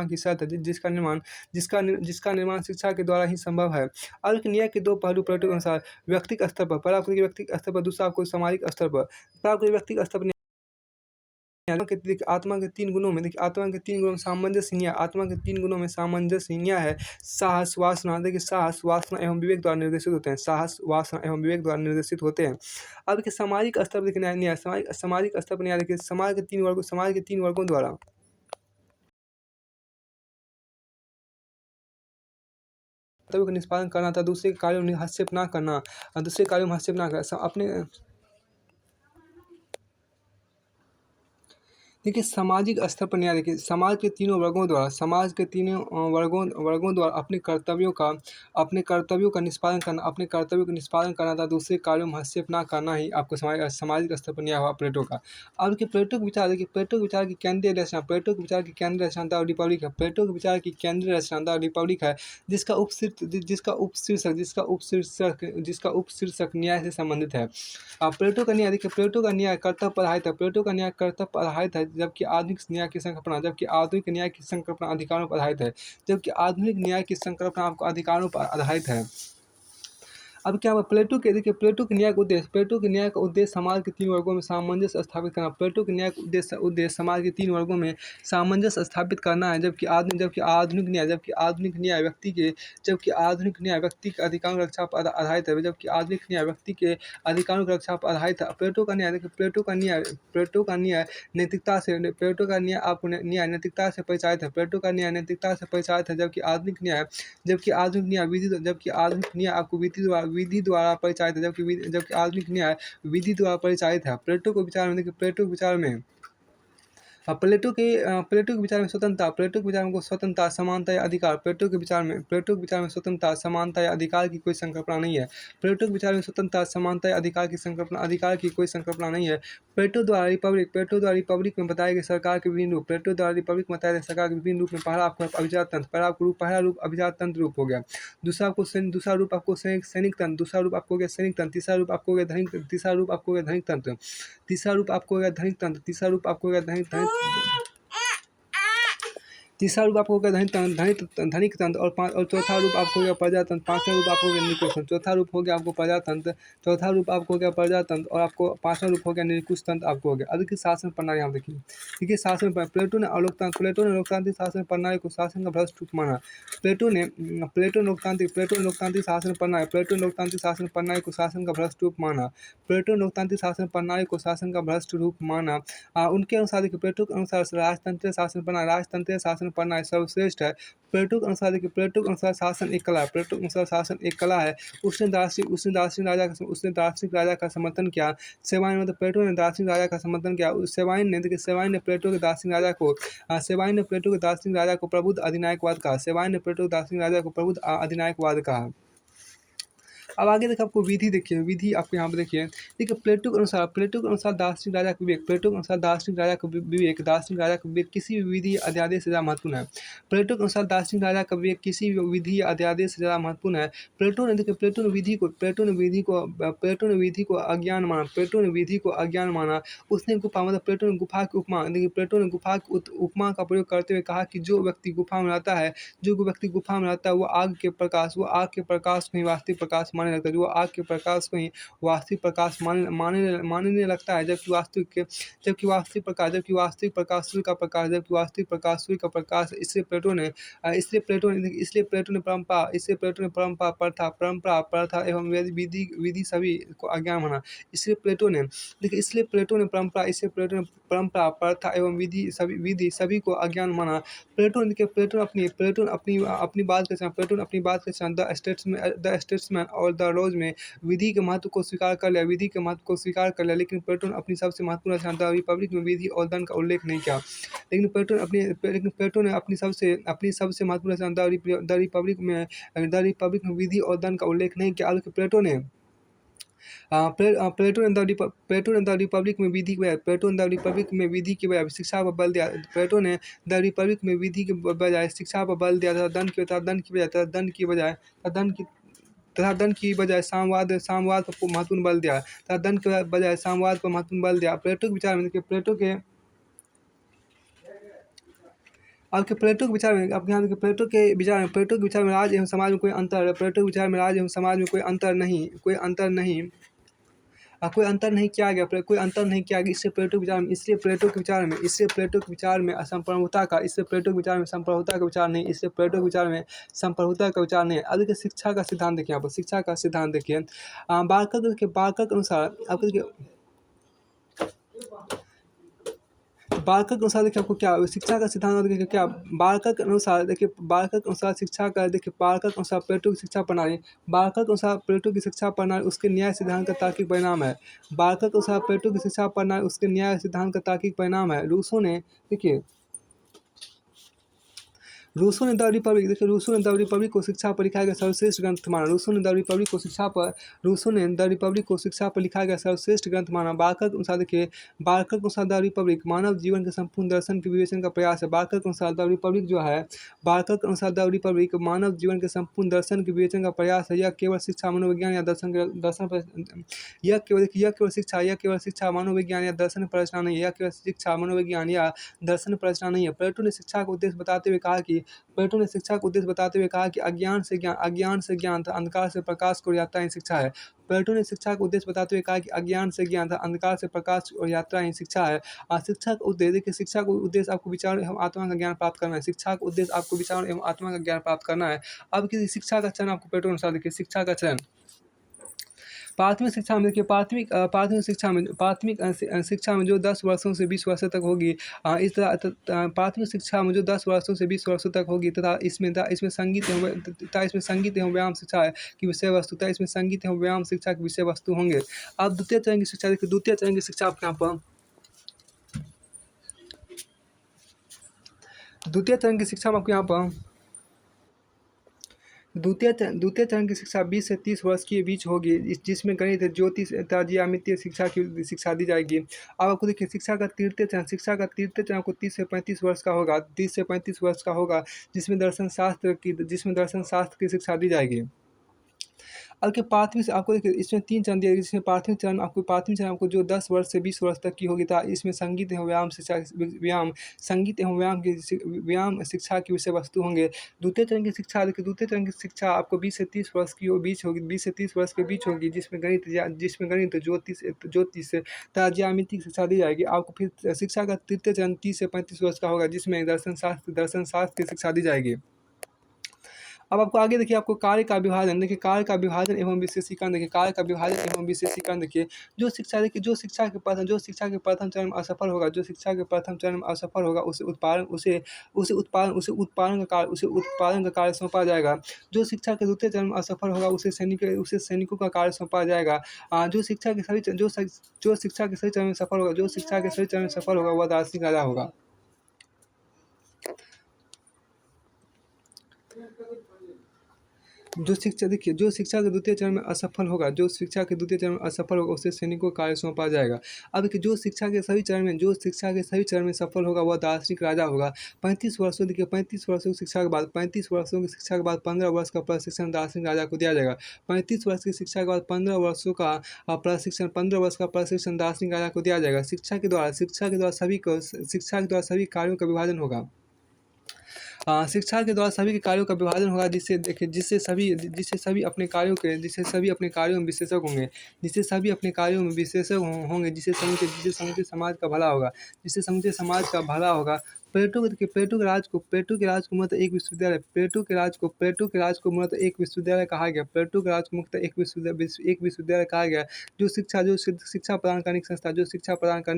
A: की शर्त है, जिसका निर्माण शिक्षा के द्वारा ही संभव है। अब न्याय के दो पहलू प्लेटो के अनुसार व्यक्तिगत स्तर पर, व्यक्तिगत स्तर पर, दूसरा आपको सामाजिक स्तर पर। व्यक्तिगत स्तर पर आत्मा के तीन गुणों में सामंजस्य न्याय है। साहस, वासना एवं विवेक द्वारा निर्देशित होते हैं। अब देखिए सामाजिक स्तर पर न्याय सामाजिक स्तर पर न्याय देखिए समाज के तीन वर्गों द्वारा कर्तव्य का निष्पादन करना था। दूसरे कार्यों में हस्तक्षेप ना करना, अपने देखिए सामाजिक स्तर पर न्याय, देखिए समाज के तीनों वर्गों द्वारा, समाज के तीनों वर्गों द्वारा अपने कर्तव्यों का निष्पादन करना, अपने कर्तव्यों का निष्पादन करना तथा दूसरे कार्यों में हस्तक्षेप ना करना ही आपको सामाजिक स्तर पर न्याय हुआ प्लेटो का। अब देखिए प्लेटो के विचार, देखिए प्लेटो के विचार की केंद्रीय रचना, प्लेटो के विचार की केंद्रीय रचना द रिपब्लिक है। प्लेटो के विचार की केंद्रीय रचना द रिपब्लिक है, जिसका उपशीर्षक न्याय से संबंधित है। प्लेटो का न्याय, देखिए प्लेटो का न्याय कर्तव्य पर आधारित है। प्लेटो का न्याय कर्तव्य पर आधारित है, जबकि आधुनिक न्याय की संकल्पना अधिकारों पर आधारित है। जबकि आधुनिक न्याय की संकल्पना आपको अधिकारों पर आधारित है। अब क्या हुआ प्लेटो के, देखिए प्लेटो के न्याय का उद्देश्य समाज के तीन वर्गों में सामंजस्य स्थापित करना। प्लेटो के न्याय का उद्देश्य समाज के तीन वर्गों में सामंजस्य स्थापित करना है। जबकि आधुनिक न्याय व्यक्ति के अधिकारों की रक्षा पर आधारित है। जबकि आधुनिक न्याय व्यक्ति के अधिकारों की रक्षा पर आधारित है। प्लेटो का न्याय, देखिए प्लेटो का न्याय नैतिकता से, प्लेटो का न्याय आपको न्याय नैतिकता से परिचालित है। प्लेटो का न्याय नैतिकता से परिचालित है। जबकि आधुनिक न्याय आपको विधि द्वारा परिचालित है। जबकि आधुनिक न्याय विधि द्वारा परिचालित है। प्लेटो के विचार में, देखिए प्लेटो के विचार में स्वतंत्रता, समानता या अधिकार। प्लेटो के विचार में स्वतंत्रता, समानता या अधिकार की कोई संकल्पना नहीं है। प्लेटो के विचार में स्वतंत्रता, समानता या अधिकार की कोई संकल्पना नहीं है। प्लेटो द्वारा रिपब्लिक में बताए गए सरकार के विभिन्न रूप। पहला रूप अभिजात तंत्र रूप हो गया। दूसरा रूप आपको सैनिक तंत्र, दूसरा रूप आपको हो गया सैनिक तंत्र, तीसरा रूप आपको हो गया धनिक तंत्र, तीसरा रूप आपको हो गया धनिक तंत्र, तीसरा रूप आपको हो गया धनिक तंत्र, तीसरा रूप आपको हो गया धनिक तंत्र, और चौथा रूप आपको हो गया प्रजातंत्र, पांचवा रूप आपको हो गया निरंकुश तंत्र। चौथा रूप हो गया आपको प्रजातंत्र, चौथा रूप आपको हो गया प्रजातंत्र, और आपको पांचवा रूप हो गया निरंकुश तंत्र आपको हो गया। अब देखिए शासन प्रणाली यहाँ देखिए शासन प्रणाली, प्लेटो ने लोकतांत्रिक शासन प्रणाली को शासन का भ्रष्ट रूप माना। प्लेटो ने लोकतांत्रिक शासन प्रणाली को शासन का भ्रष्ट रूप माना। प्लेटो ने लोकतांत्रिक शासन प्रणाली को शासन का भ्रष्ट रूप माना। उनके अनुसार, देखिए प्लेटो के अनुसार राजतंत्रीय शासन प्रणाली सर्वश्रेष्ठ है। प्लेटो के अनुसार शासन एक कला है। प्लेटो के अनुसार शासन एक कला है। उसने दार्शनिक राजा का समर्थन किया। सेवाइन, मतलब प्लेटो ने दार्शनिक राजा का समर्थन किया। सेवाइन ने प्लेटो के दार्शनिक राजा को प्रबुद्ध अधिनायकवाद कहा। अब आगे देखिए आपको विधि आपको यहाँ पे देखिए प्लेटो के अनुसार दार्शनिक राजा का विवेक किसी भी विधि अध्यादेश से ज़्यादा महत्वपूर्ण है। प्लेटो के अनुसार दार्शनिक राजा का विवेक किसी भी विधि अध्यादेश से ज़्यादा महत्वपूर्ण है। प्लेटो ने विधि को अज्ञान माना। उसने गुफा, मतलब प्लेटो ने गुफा की उपमा, देखिए प्लेटो ने गुफा की उपमा का प्रयोग करते हुए कहा कि जो व्यक्ति गुफा में रहता है वो आग के प्रकाश को ही वास्तविक प्रकाश मानने लगता है। जो आग के प्रकाश को ही वास्तविक प्रकाश मानने लगता है। जबकि वास्तविक प्रकाश सूर्य का प्रकाश। इसलिए प्लेटो ने परंपरा, प्रथा एवं विधि सभी को अज्ञान माना। इसलिए प्लेटो ने परंपरा, प्रथा एवं विधि सभी को अज्ञान माना। प्लेटो ने अपनी बात के साथ द स्टेट्समैन और द रोज में विधि के महत्व को स्वीकार कर लिया। लेकिन प्लेटो ने अपनी सबसे महत्वपूर्ण रचना द रिपब्लिक में विधि और दंड का उल्लेख नहीं किया। लेकिन प्लेटो ने अपनी सबसे महत्वपूर्ण रचना द रिपब्लिक में विधि और दंड का उल्लेख नहीं किया। प्लेटो ने द रिपब्लिक में विधि के बजाय शिक्षा पर बल दिया। प्लेटो ने द रिपब्लिक में विधि के बजाय शिक्षा पर बल दिया तथा दंड की बजाय सामवाद पर महत्वपूर्ण बल दिया। प्लेटो के विचार में, प्लेटो के विचार में राज्य एवं समाज में कोई अंतर है। प्लेटो के विचार में राज्य एवं समाज में कोई अंतर नहीं किया गया। इससे प्लेटो के विचार में संप्रभुता का विचार नहीं है। अब देखिए शिक्षा का सिद्धांत देखिए, यहाँ पर शिक्षा का सिद्धांत देखिए बार्कर के अनुसार। बारकर के अनुसार देखिए आपको क्या शिक्षा का सिद्धांत देखिए क्या बारकर के अनुसार देखिए बारकर के अनुसार शिक्षा का देखिए बारकर के अनुसार प्लेटो की शिक्षा प्रणाली बारकर के अनुसार प्लेटो की शिक्षा प्रणाली उसके न्याय सिद्धांत का तार्किक परिणाम है। बारकर के अनुसार प्लेटो की शिक्षा प्रणाली उसके न्याय सिद्धांत का तार्किक परिणाम है। रूसो ने देखिए रूसो ने द रिपब्लिक देखिए रूसो ने द रिपब्लिक को शिक्षा पर लिखा गया सर्वश्रेष्ठ ग्रंथ माना। रूसो ने द रिपब्लिक को शिक्षा पर रूसो ने द रिपब्लिक को शिक्षा पर लिखा गया सर्वश्रेष्ठ ग्रंथ माना। बारकर के अनुसार देखिए बारकर के अनुसार द रिपब्लिक मानव जीवन के संपूर्ण दर्शन के विवेचन का प्रयास है। बारकर के अनुसार द रिपब्लिक जो है बारकर के अनुसार द रिपब्लिक मानव जीवन के संपूर्ण दर्शन के विवेचन का प्रयास है। यह केवल शिक्षा मनोविज्ञान या दर्शन पर यह केवल शिक्षा मनोविज्ञान या दर्शन पर रचना नहीं है। यह केवल शिक्षा मनोविज्ञान या दर्शन पर रचना नहीं है। प्लेटो ने शिक्षा का उद्देश्य बताते हुए कहा कि प्लेटो ने शिक्षा का उद्देश्य बताते हुए कहा कि अज्ञान से ज्ञान तथा अंधकार से प्रकाश को यात्रा ही शिक्षा है। प्लेटो ने शिक्षा का उद्देश्य बताते हुए कहा कि अज्ञान से ज्ञान तथा अंधकार से प्रकाश और यात्रा ही शिक्षा है। शिक्षा का उद्देश्य देखिए शिक्षा का उद्देश्य आपको विचार एवं आत्मा का ज्ञान प्राप्त करना है। शिक्षा का उद्देश्य आपको विचार एवं आत्मा का ज्ञान प्राप्त करना है। अब किसी शिक्षा का चयन आपको प्लेटो के अनुसार देखिए शिक्षा का चयन प्राथमिक शिक्षा में देखिए प्राथमिक शिक्षा में जो 10 वर्षों से 20 वर्षों तक होगी इस तरह प्राथमिक शिक्षा में जो 10 वर्षों से 20 वर्षों तक होगी इसमें संगीत एवं व्यायाम शिक्षा की विषय वस्तु तथा इसमें संगीत एवं व्यायाम शिक्षा की विषय वस्तु होंगे। अब द्वितीय चरण की शिक्षा देखिए द्वितीय चरण की शिक्षा आपके यहाँ पर द्वितीय चरण की शिक्षा में आपके यहाँ पर द्वितीय चरण की शिक्षा 20 से 30 वर्ष के बीच होगी जिसमें गणित ज्योतिष तथा ज्यामितीय शिक्षा की शिक्षा दी जाएगी। अब आपको देखिए शिक्षा का तृतीय चरण आपको 30 से 35 वर्ष का होगा 30 से 35 वर्ष का होगा जिसमें दर्शन शास्त्र की शिक्षा दी जाएगी। अब के प्राथमिक से आपको देखिए इसमें 3 चरण दिए गए जिसमें प्राथमिक चरण आपको जो 10 वर्ष से 20 वर्ष तक की होगी था इसमें संगीत एवं व्यायाम शिक्षा की विषय वस्तु होंगे। द्वितीय चरण की शिक्षा देखिए द्वितीय चरण की शिक्षा आपको 20 से 30 वर्ष की बीच होगी 20 से 30 वर्ष के बीच होगी जिसमें गणित ज्योतिष तथा ज्यामिति की शिक्षा दी जाएगी। आपको फिर शिक्षा का तृतीय चरण 30 से 35 वर्ष का होगा जिसमें दर्शन शास्त्र की शिक्षा दी जाएगी। अब आपको आगे देखिए आपको कार्य का विभाजन देखिए कार्य का विभाजन एवं विशेषीकरण देखिए जो शिक्षा के प्रथम चरण में असफल होगा उसे उत्पादन का कार्य सौंपा जाएगा। जो शिक्षा के द्वितीय चरण में असफल होगा उसे सैनिकों का कार्य सौंपा जाएगा। जो शिक्षा के सभी चरण में सफल होगा वह दार्शनिक राजा होगा। जो शिक्षा के द्वितीय चरण में असफल होगा उसे सैनिकों का कार्य सौंपा जाएगा। अब देखिए जो शिक्षा के सभी चरण में सफल होगा वह दार्शनिक राजा होगा। 35 वर्षों की शिक्षा के बाद 15 वर्ष का प्रशिक्षण दार्शनिक राजा को दिया जाएगा। 35 वर्ष की शिक्षा के बाद 15 वर्ष का प्रशिक्षण दार्शनिक राजा को दिया जाएगा। शिक्षा के द्वारा सभी कार्यों का विभाजन होगा। शिक्षा के द्वारा सभी के कार्यों का विभाजन होगा जिससे सभी अपने कार्यों में जिससे समूचे समाज का भला होगा। प्लेटो के राज को मूलतः एक विश्वविद्यालय कहा गया। जो शिक्षा प्रदान करने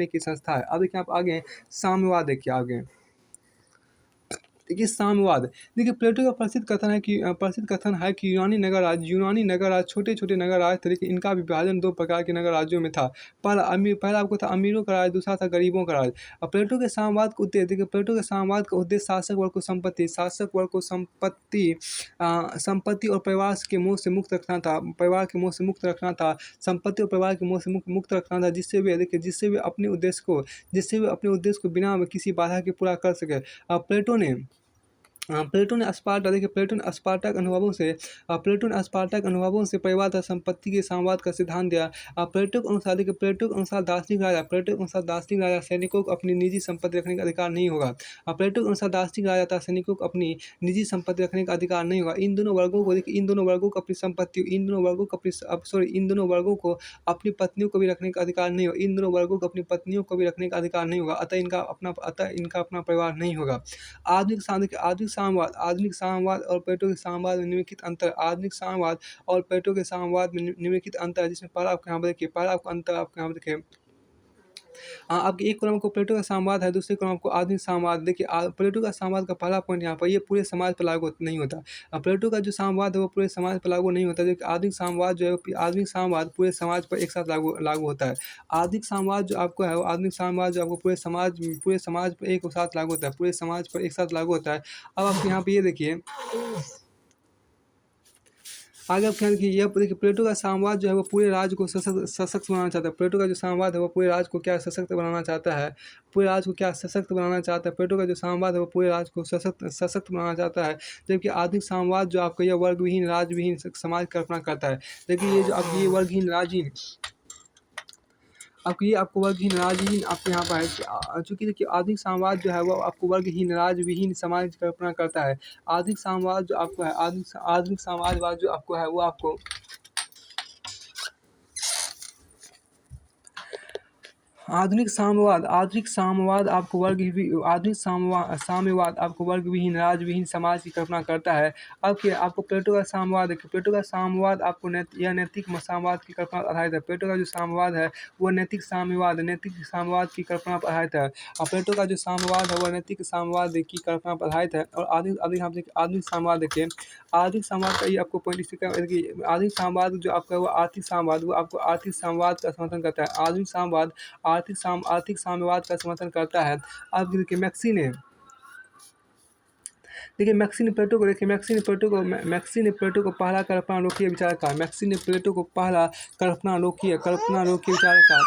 A: की संस्था है। अब देखिए आप आगे साम्यवाद देखिए आगे देखिए साम्यवाद देखिए प्लेटो का प्रसिद्ध कथन है कि यूनानी नगर राज छोटे नगर राज थे लेकिन इनका विभाजन 2 प्रकार के नगर राज्यों में था। पहला आपको था अमीरों का राज, दूसरा था गरीबों का राज। प्लेटो के साम्यवाद का उद्देश्य शासक वर्ग को संपत्ति और परिवार के मोह से मुक्त रखना था। संपत्ति और परिवार के मोह से मुक्त रखना था जिससे वे अपने उद्देश्य को बिना किसी बाधा के पूरा कर सके। प्लेटो ने स्पार्टक अनुभवों से परिवार तथा संपत्ति के साम्यवाद का सिद्धांत दिया। प्लेटो के अनुसार दार्शनिक राजा सैनिकों को अपनी निजी संपत्ति रखने का अधिकार नहीं होगा। प्लेटो के अनुसार दार्शनिक राजा तथा सैनिकों को अपनी निजी संपत्ति रखने का अधिकार नहीं होगा। इन दोनों वर्गों को अपनी पत्नियों को भी रखने का अधिकार नहीं होगा। अतः इनका अपना परिवार नहीं होगा। आधुनिक साम्यवाद और प्लेटो के साम्यवाद में निम्नलिखित अंतर है जिसमें पहला आपको यहाँ पर देखिए आपके एक कॉलम को प्लेटो का साम्यवाद है, दूसरे कॉलम को आधुनिक साम्यवाद। देखिए प्लेटो का साम्यवाद का पहला पॉइंट यहाँ पर, ये पूरे समाज पर लागू नहीं होता। प्लेटो का जो साम्यवाद है वो पूरे समाज पर लागू नहीं होता, जबकि आधुनिक साम्यवाद जो है, आधुनिक साम्यवाद पूरे समाज पर एक साथ लागू लागू होता है। आधुनिक साम्यवाद जो आपको है, वो आधुनिक साम्यवाद जो आपको पूरे समाज पर एक साथ लागू होता है, पूरे समाज पर एक साथ लागू होता है। अब आप यहाँ पे ये देखिए, आगे आप ख्याल देखिए, यह देखिए प्लेटो का साम्यवाद जो है वो पूरे राज्य को सशक्त बनाना चाहता है। प्लेटो का जो साम्यवाद है वो पूरे राज्य को क्या सशक्त बनाना चाहता है, पूरे राज्य को क्या सशक्त बनाना चाहता है। प्लेटो का जो साम्यवाद है वो पूरे राज्य को सशक्त बनाना चाहता है, जबकि आधुनिक साम्यवाद जो आपका यह वर्गविहीन राज्यविहीन समाज की कल्पना करता है। देखिए ये जो आपकी ये वर्गहीन राज्यहीन आपको ये आपको वर्गहीन राज्यहीन आपको यहाँ पर है कि चूँकि देखिए आधुनिक साम्यवाद जो है वो आपको वर्गहीन राज्यविहीन समाज की कल्पना करता है। आधुनिक साम्यवाद जो आपको है, आधुनिक साम्यवाद जो आपको है वो आपको आधुनिक साम्यवाद आपको साम्यवाद आपको वर्गविहीन राज्यविहीन समाज की कल्पना करता है। अब क्या आपको प्लेटो का साम्यवाद देखिए, प्लेटो का साम्यवाद आपको यह नैतिक साम्यवाद की कल्पना पर आधारित है। प्लेटो का जो साम्यवाद है वो नैतिक साम्यवाद की कल्पना पर आधारित है, और प्लेटो का जो साम्यवाद है वह नैतिक साम्यवाद की कल्पना पर आधारित है। और आधुनिक साम्यवाद देखिए, आधुनिक साम्यवाद का ये आपको पॉइंट इससे देखिए, आधुनिक साम्यवाद जो आपका वो आर्थिक साम्यवाद, वो आपको आर्थिक साम्यवाद का समर्थन करता है। आधुनिक साम्यवाद आर्थिक साम्यवाद का समर्थन करता है। अब देखिए मैक्सी ने प्लेटो को पहला कल्पनालोकीय विचार कहा। मैक्सी ने प्लेटो को पहला कल्पनालोकीय विचार कहा।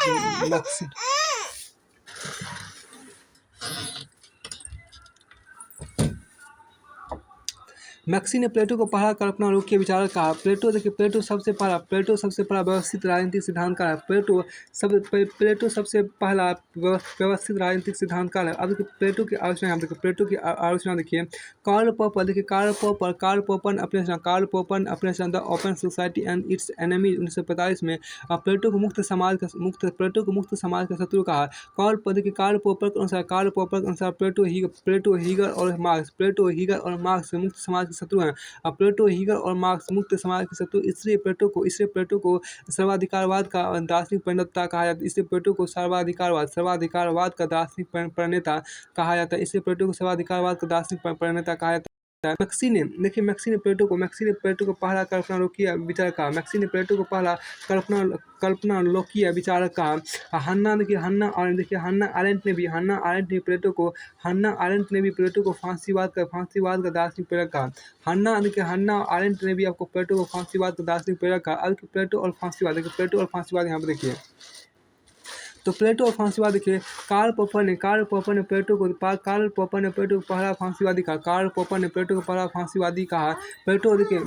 A: मैक्सी ने प्लेटो को पहला कल्पनालोकीय विचारक कहा। प्लेटो सबसे पहला व्यवस्थित राजनीतिक सिद्धांतकार है। प्लेटो सबसे पहला व्यवस्थित राजनीतिक सिद्धांतकार है। अब देखिए प्लेटो की आलोचना, हम देखिए प्लेटो की आलोचना देखिए, कार्ल पॉपर अपने रचना the open society and its enemies 1945 में प्लेटो को मुक्त समाज का शत्रु कहा। कार्ल पॉपर के अनुसार प्लेटो, हीगल और मार्क्स मुक्त समाज के शत्रु हैं। प्लेटो, हीगल और मार्क्स मुक्त समाज के शत्रु, इसलिए प्लेटो को सर्वाधिकारवाद का दार्शनिक प्रणेता कहा जाता है। इसलिए प्लेटो को सर्वाधिकारवाद का दार्शनिक प्रणेता कहा जाता है। इसलिए प्लेटो को सर्वाधिकारवाद का दार्शनिक प्रणेता कहा जाता है। मैक्सी ने प्लेटो को पहला कल्पनालोकीय विचारक कहा। मैक्सी ने प्लेटो को पहला कल्पनालोकीय विचारक कहा। हन्ना आरेंट ने भी प्लेटो को फांसीवाद का दार्शनिक प्रेरक कहा। हन्ना आरेंट ने भी आपको प्लेटो को फांसीवाद का दार्शनिक प्रेरक कहा। अब प्लेटो और फांसीवाद यहाँ पर देखिए, तो प्लेटो और फांसीवाद देखिए, कार्ल पॉपर ने प्लेटो को पहला फांसीवादी कहा। प्लेटो देखिए,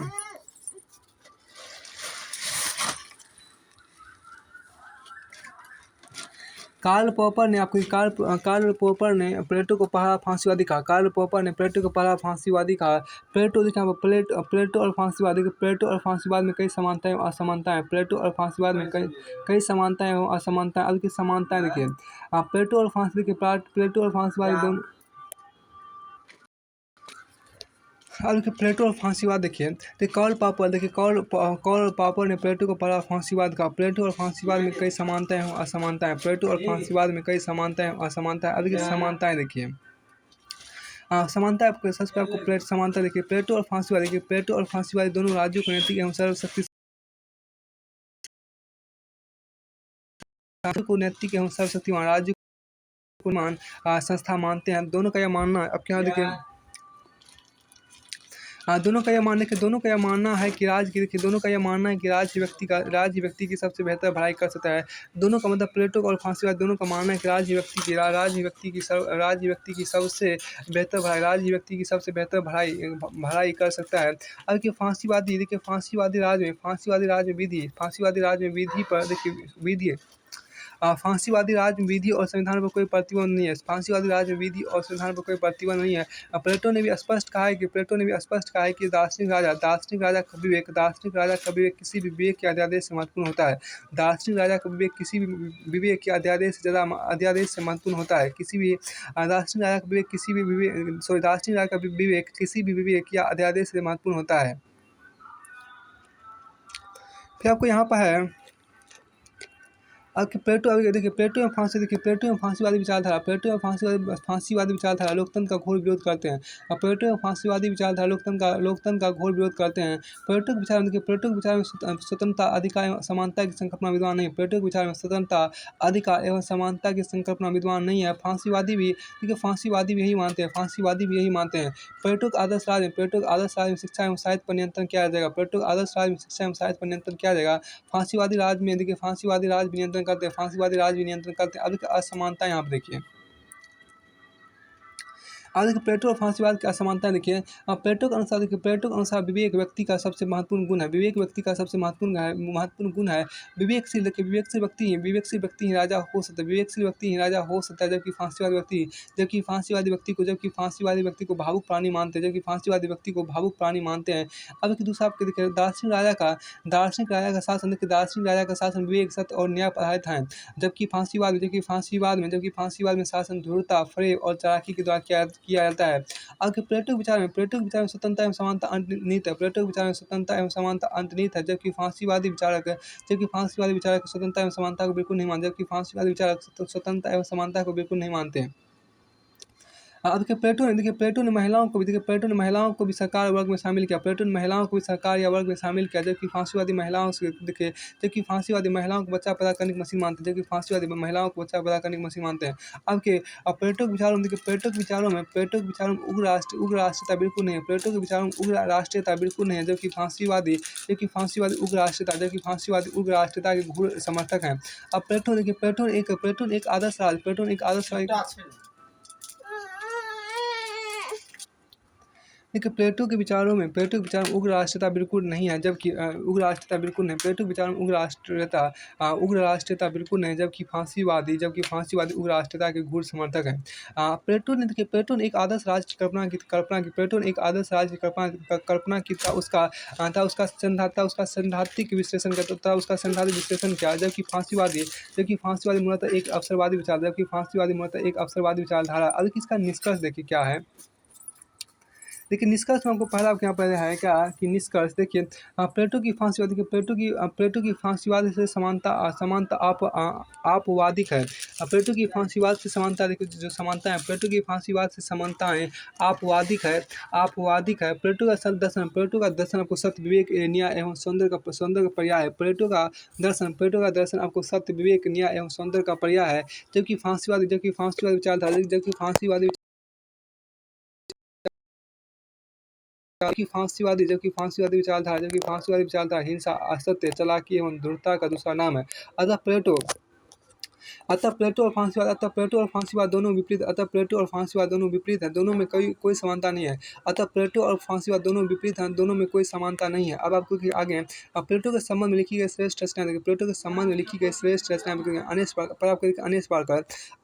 A: कार्ल पॉपर ने प्लेटो को पहला फांसीवादी कहा। प्लेटो देखिए यहाँ पर प्लेटो और फांसीवाद देखिए, प्लेटो और फांसीवाद में कई समानताएं और असमानताएं। प्लेटो और फांसीवाद में कई समानताएं और असमानताएं। अब की समानताएं देखिए, प्लेटो और फांसीवाद दोनों, प्लेटो और फांसीवाद देखिए, तो कार्ल पॉपर ने प्लेटो को पहला फांसीवाद कहा। प्लेटो और फांसीवाद में कई समानताएं और असमानताएं। प्लेटो और फांसीवाद में कई समानताएं और असमानताएं। अब की समानताएं देखिए, समानता आपको सबसे आपको समानता देखिए, प्लेटो और फांसीवाद देखिए, प्लेटो और फांसीवाद दोनों राज्यों को नैतिक एवं सर्वशक्तिमान राज्य को संस्था मानते हैं। दोनों का यह मानना है, अब क्या देखिए, दोनों का यह मानना है कि राज्य व्यक्ति की सबसे बेहतर भलाई कर सकता है। दोनों का मतलब प्लेटो और फांसीवाद दोनों का मानना है कि राज्य व्यक्ति की सबसे बेहतर भलाई कर सकता है। अब कि फांसीवादी राज में विधि पर देखिए, फांसीवादी राज में विधि और संविधान पर कोई प्रतिबंध नहीं है। प्लेटो ने भी स्पष्ट कहा है कि दार्शनिक राजा का विवेक किसी भी विवेक के अध्यादेश से महत्वपूर्ण होता है। दार्शनिक राजा का विवेक किसी भी विवेक के अध्यादेश से महत्वपूर्ण होता है। दार्शनिक राजा का विवेक किसी भी विवेक या अध्यादेश से महत्वपूर्ण होता है। फिर आपको यहाँ पर है, आपके प्लेटो अभी देखिए प्लेटो में फांसी देखिए प्लेटो में फांसीवादी विचारधारा प्लेटो में फांसीवादी विचारधारा लोकतंत्र का घोर विरोध करते हैं। और प्लेटो में फांसीवादी विचारधारा लोकतंत्र का घोर विरोध करते हैं। प्लेटो के विचार में देखिए प्लेटो के विचार में स्वतंत्रता अधिकार एवं समानता की संकल्पना विद्वान नहीं। प्लेटो के विचार में स्वतंत्रता अधिकार एवं समानता की संकल्पना विद्वान नहीं है। फांसीवादी भी देखिए फांसीवादी भी यही मानते हैं। फांसीवादी भी यही मानते हैं। प्लेटो के आदर्श राज में शिक्षा एवं साहित्य पर नियंत्रण किया जाएगा। प्लेटो के आदर्श राज में शिक्षा एवं साहित्य पर नियंत्रण किया जाएगा। फांसीवादी राज में देखिए फांसीवादी राज भी नियंत्रण करते हैं। फांसीवादी राज भी नियंत्रण करते हैं। अब असमानता यहाँ पर देखिए आज देखिए प्लेटो और फांसीवाद की असमानता देखिए। प्लेटो के अनुसार देखिए प्लेटो के अनुसार विवेक व्यक्ति का सबसे महत्वपूर्ण गुण है। विवेक व्यक्ति का सबसे महत्वपूर्ण गुण है। विवेकशील देखिए विवेकशील व्यक्ति ही राजा हो सकता है। विवेकशील व्यक्ति ही राजा हो सकता है। जबकि फांसीवादी व्यक्ति को भावुक प्राणी मानते हैं। जबकि फांसीवादी व्यक्ति को भावुक प्राणी मानते हैं। अब एक दूसरा आपके देखिए दार्शनिक राजा का शासन देखिए दार्शनिक राजा का शासन विवेक सत्य और न्याय पर आधारित है। जबकि फांसीवाद में शासन धूर्तता फरेब और चालाकी के द्वारा किया जाता है। आगे प्लेटो के विचार में स्वतंत्रता एवं समानता अंतर्निहित है। प्लेटो के विचार में स्वतंत्रता एवं समानता अंतर्निहित है। जबकि फांसीवादी विचारक स्वतंत्रता एवं समानता को बिल्कुल नहीं मानते। जबकि फांसीवादी विचारक स्वतंत्रता एवं समानता को बिल्कुल नहीं मानते हैं। अब देखिए प्लेटो ने महिलाओं को भी सरकार वर्ग में शामिल किया। प्लेटो ने महिलाओं को भी सरकार या वर्ग में शामिल किया। जबकि फांसीवादी महिलाओं को बच्चा पैदा करने की मशीन मानते हैं। जबकि फांसीवादी महिलाओं को बच्चा पैदा करने की मशीन मानते हैं। अब प्लेटो के विचारों में उग्र राष्ट्रीयता बिल्कुल नहीं है। प्लेटो के विचारों में उग्र राष्ट्रीयता बिल्कुल नहीं है। जबकि फांसीवादी उग्र राष्ट्रीयता के घोर समर्थक हैं। अब प्लेटो एक आदर्श राज देखिए प्लेटो के विचारों में उग्र राष्ट्रीयता बिल्कुल नहीं है। जबकि उग्र राष्ट्रीयता बिल्कुल नहीं। प्लेटो के विचारों में उग्र राष्ट्रीयता बिल्कुल नहीं। जबकि फांसीवादी उग्र राष्ट्रीयता के घोर समर्थक हैं। प्लेटो ने एक आदर्श राज्य की कल्पना की। प्लेटो ने एक आदर्श राज्य की कल्पना की था। उसका सैद्धांतिक विश्लेषण किया। जबकि फांसीवादी मूलतः एक अवसरवादी विचारधारा। अब इसका निष्कर्ष देखिए क्या है। देखिए निष्कर्ष में आपको पहला यहाँ पर है क्या कि निष्कर्ष देखिए प्लेटो की फांसीवाद से समानता आपवादिक है। प्लेटो की फांसीवाद से समानता देखिए जो समानता है प्लेटो की फांसीवाद से समानताएं आपवादिक है। प्लेटो का दर्शन आपको सत्य विवेक न्याय एवं सौंदर्य का पर्याय है। प्लेटो का दर्शन आपको सत्य विवेक न्याय एवं सौंदर्य का पर्याय है। जबकि फांसीवादी विचारधारा जबकि फांसीवादी विचारधारा हिंसा असत्य चालाकी एवं धूर्तता का दूसरा नाम है। अतः प्लेटो और फांसीवाद दोनों विपरीत हैं। दोनों में कोई समानता नहीं है। अतः प्लेटो और फांसीवाद दोनों विपरीत हैं। दोनों में कोई समानता नहीं है। अब आपको आगे प्लेटो के संबंध में लिखी गई श्रेष्ठ रचना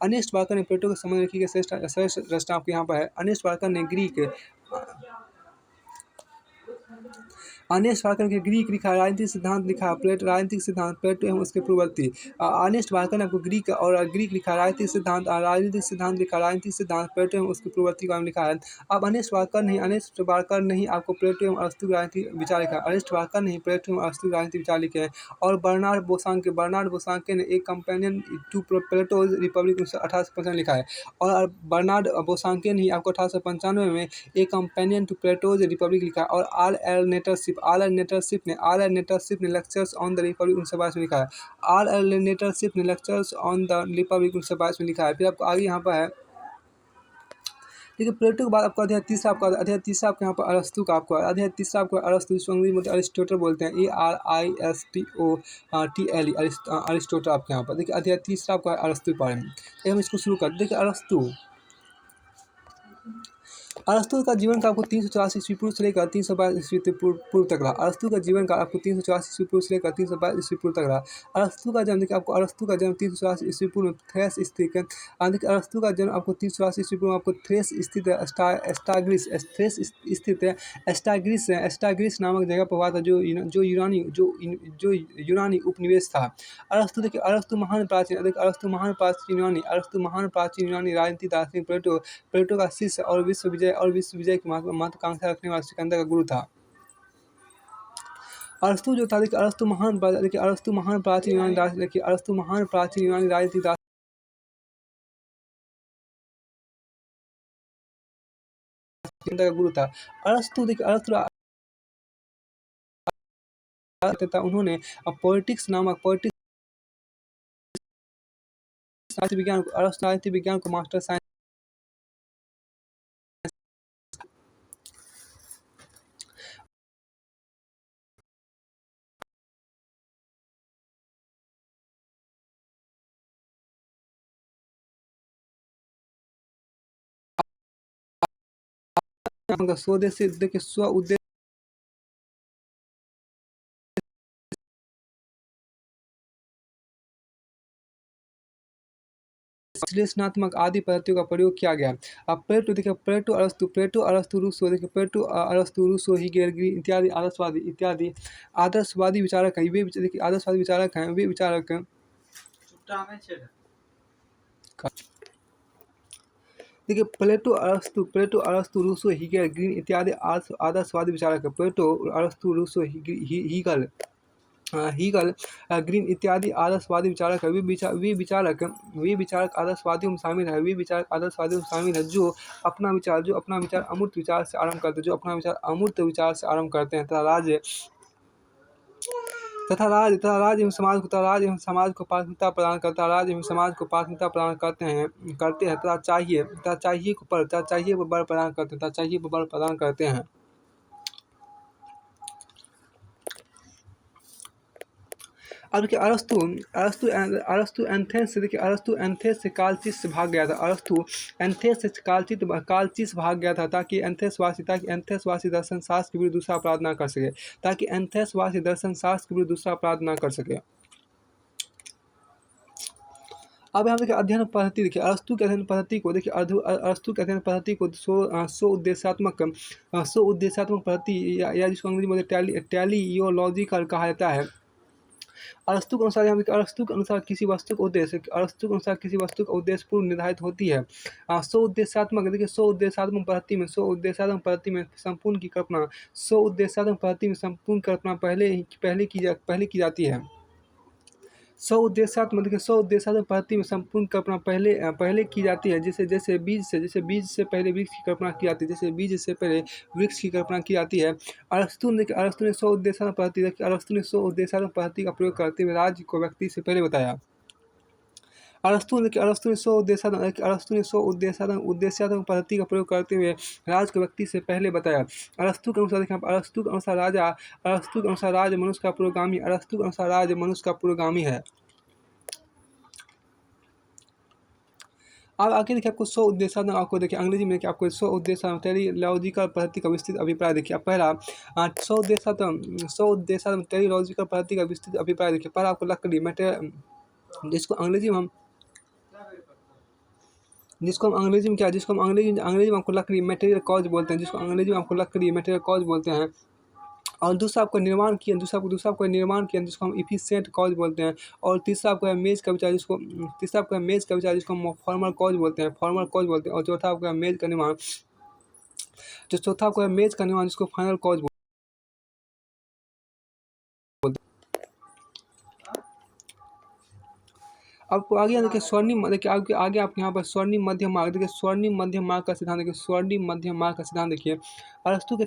A: अनेस्ट बार्कर ने प्लेटो के संबंध में लिखी गई श्रेष्ठ रचना आपके यहाँ पर है। अनेस्ट बार्कर ने ग्रीक लिखा राजनीतिक सिद्धांत प्लेटो एवं उसके पूर्ववर्ती। अर्नेस्ट बार्कर ने आपको ग्रीक लिखा राजनीतिक सिद्धांत प्लेटो एवं उसके पूर्ववर्ती का लिखा है। अब अर्नेस्ट बार्कर नहीं आपको प्लेटो एवं अरस्तू के राजनीतिक विचार लिखा है। अर्नेस्ट बार्कर नहीं प्लेटो एवं अरस्तू के राजनीतिक विचार लिखे हैं। और बर्नार्ड बोसांके ने एक कंपेनियन टू प्लेटोज रिपब्लिक 1855 लिखा है। और बर्नार्ड बोसांके ने आपको 1895 में एक कंपेनियन टू प्लेटोज रिपब्लिक लिखा है। और आर एल नेटरशिप ने लेक्चर्स ऑन द रिपब्लिक 1922 में लिखा है। में लिखा है। फिर आपको आगे यहाँ पर है देखिए प्लेटो के बाद आपका अध्याय तीसरा आपको यहाँ पर अरस्तु का आपको अध्याय तीसरा आपको अरस्तु जिसको अंग्रेजी में अरिस्टोटल बोलते हैं ARISTOTLE अरिस्टोटल आपके यहाँ पर देखिए अध्याय तीसरा आपका अरस्तु के बारे में। हम इसको शुरू कर देखिए अरस्तु का जीवन का आपको 384 ईस्वी पूर्व से लेकर 322 ईस्वी पूर्व तक रहा। अरस्तु का जीवन का आपको 384 ईस्वी पूर्व से लेकर 322 ईस्वी पूर्व तक रहा। अरस्तु का जन्म देखिए आपको 384 ईस्वी पूर्व में थ्रेस स्थित है। अरस्तु का जन्म आपको 384 ईस्वी पूर्व में आपको थ्रेस स्थित है एस्टाग्रिस नामक जगह पर हुआ था जो यूनानी उपनिवेश था। अरस्तु महान प्राचीन यूनानी राजनीति दार्शनिक प्लेटो का शिष्य और विश्व विजय की महत्वाकांक्षा रखने वाला सिकंदर का गुरु था। अरस्तु जो था, देखिए अरस्तु महान प्राचीन यूनानी देखिए अरस्तु महान प्राचीन यूनानी राजनीतिक चिंता का गुरु था। अरस्तु देखिए अरस्तु तथा उन्होंने पॉलिटिक्स अरस्तु राजनीति विज्ञान को मास्टर साइंस का स्वदेशी देखिए स्व उद्देश्य विश्लेषणात्मक आदि पद्धतियों का प्रयोग किया गया। अब प्लेटो अरस्तु रूसो देखिए अरस्तु रूसो हीगेल इत्यादि आदर्शवादी विचारक हैं। देखिए आदर्शवादी विचारक हैं, वे विचारक देखिए प्लेटो अरस्तु रूसो हीगेल ग्रीन इत्यादि आदर्शवादी विचारक हैं। प्लेटो अरस्तु रूसो हीगल ग्रीन इत्यादि आदर्शवादी विचारक है। वे विचारक आदर्शवादियों में शामिल है जो अपना विचार अमूर्त विचार से आरंभ करते हैं तथा राज्य एवं समाज को प्राथमिकता प्रदान करते हैं तथा चाहिए को बल प्रदान करते हैं। अब देखिए अरस्तु एथेंस से देखिए अरस्तु एथेंस से कालचिस से भाग गया था। अरस्तु एथेंस से कालचिस भाग गया था ताकि एथेंस वासी दर्शन शास्त्र के विरुद्ध दूसरा अपराध ना कर सके। अब यहाँ देखिए अध्ययन पद्धति देखिए अरस्तु के अध्ययन पद्धति को सो उद्देश्यात्मक पद्धति या जिसको अंग्रेजी में टेलियोलॉजिकल कहा जाता है। अरस्तु के अनुसार किसी वस्तु का उद्देश्य पूर्व निर्धारित होती है। स्व उद्देश्यात्मक पद्धति में संपूर्ण कल्पना पहले की जाती है। स्व उद्देश्यात्मक पद्धति में संपूर्ण कल्पना पहले की जाती है। जैसे बीज से पहले वृक्ष की कल्पना की जाती है। अरस्तु ने स्व उद्देश्यात्मक पद्धति का प्रयोग करते हुए राज्य को व्यक्ति से पहले बताया। अरस्तु ने स्व उद्देश्यात्मक पद्धति का प्रयोग करते हुए राज को व्यक्ति से पहले बताया। अरस्तु के अनुसार राज मनुष्य का पुरोगामी है। अब आगे देखिए आपको स्व उद्देश्यात्मक आपको देखिए अंग्रेजी में आपको स्व उद्देश्यात्मक टेलिलॉजिकल पद्धति का विस्तृत अभिप्राय देखिए। पहला स्व उद्देश्यात्मक टेलिलॉजिकल पद्धति का विस्तृत अभिप्राय देखिए। पहला आपको लकड़ी मटेरियल जिसको अंग्रेजी में आपको लकड़ी मटेरियल कॉज बोलते हैं। और दूसरा आपको निर्माण किया जिसको हम इफिशिएंट कॉज बोलते हैं। और तीसरा आपको है मेज का विचार जिसको फॉर्मल कॉज बोलते हैं। और चौथा आपको है मेज का निर्माण जिसको फाइनल कॉज बोलते हैं। आपको आगे देखिए स्वर्णिम देखिए आगे आप यहाँ पर स्वर्णिम मध्य मार्ग देखिए। स्वर्णिम मध्य मार्ग का सिद्धांत देखिए। अरस्तु के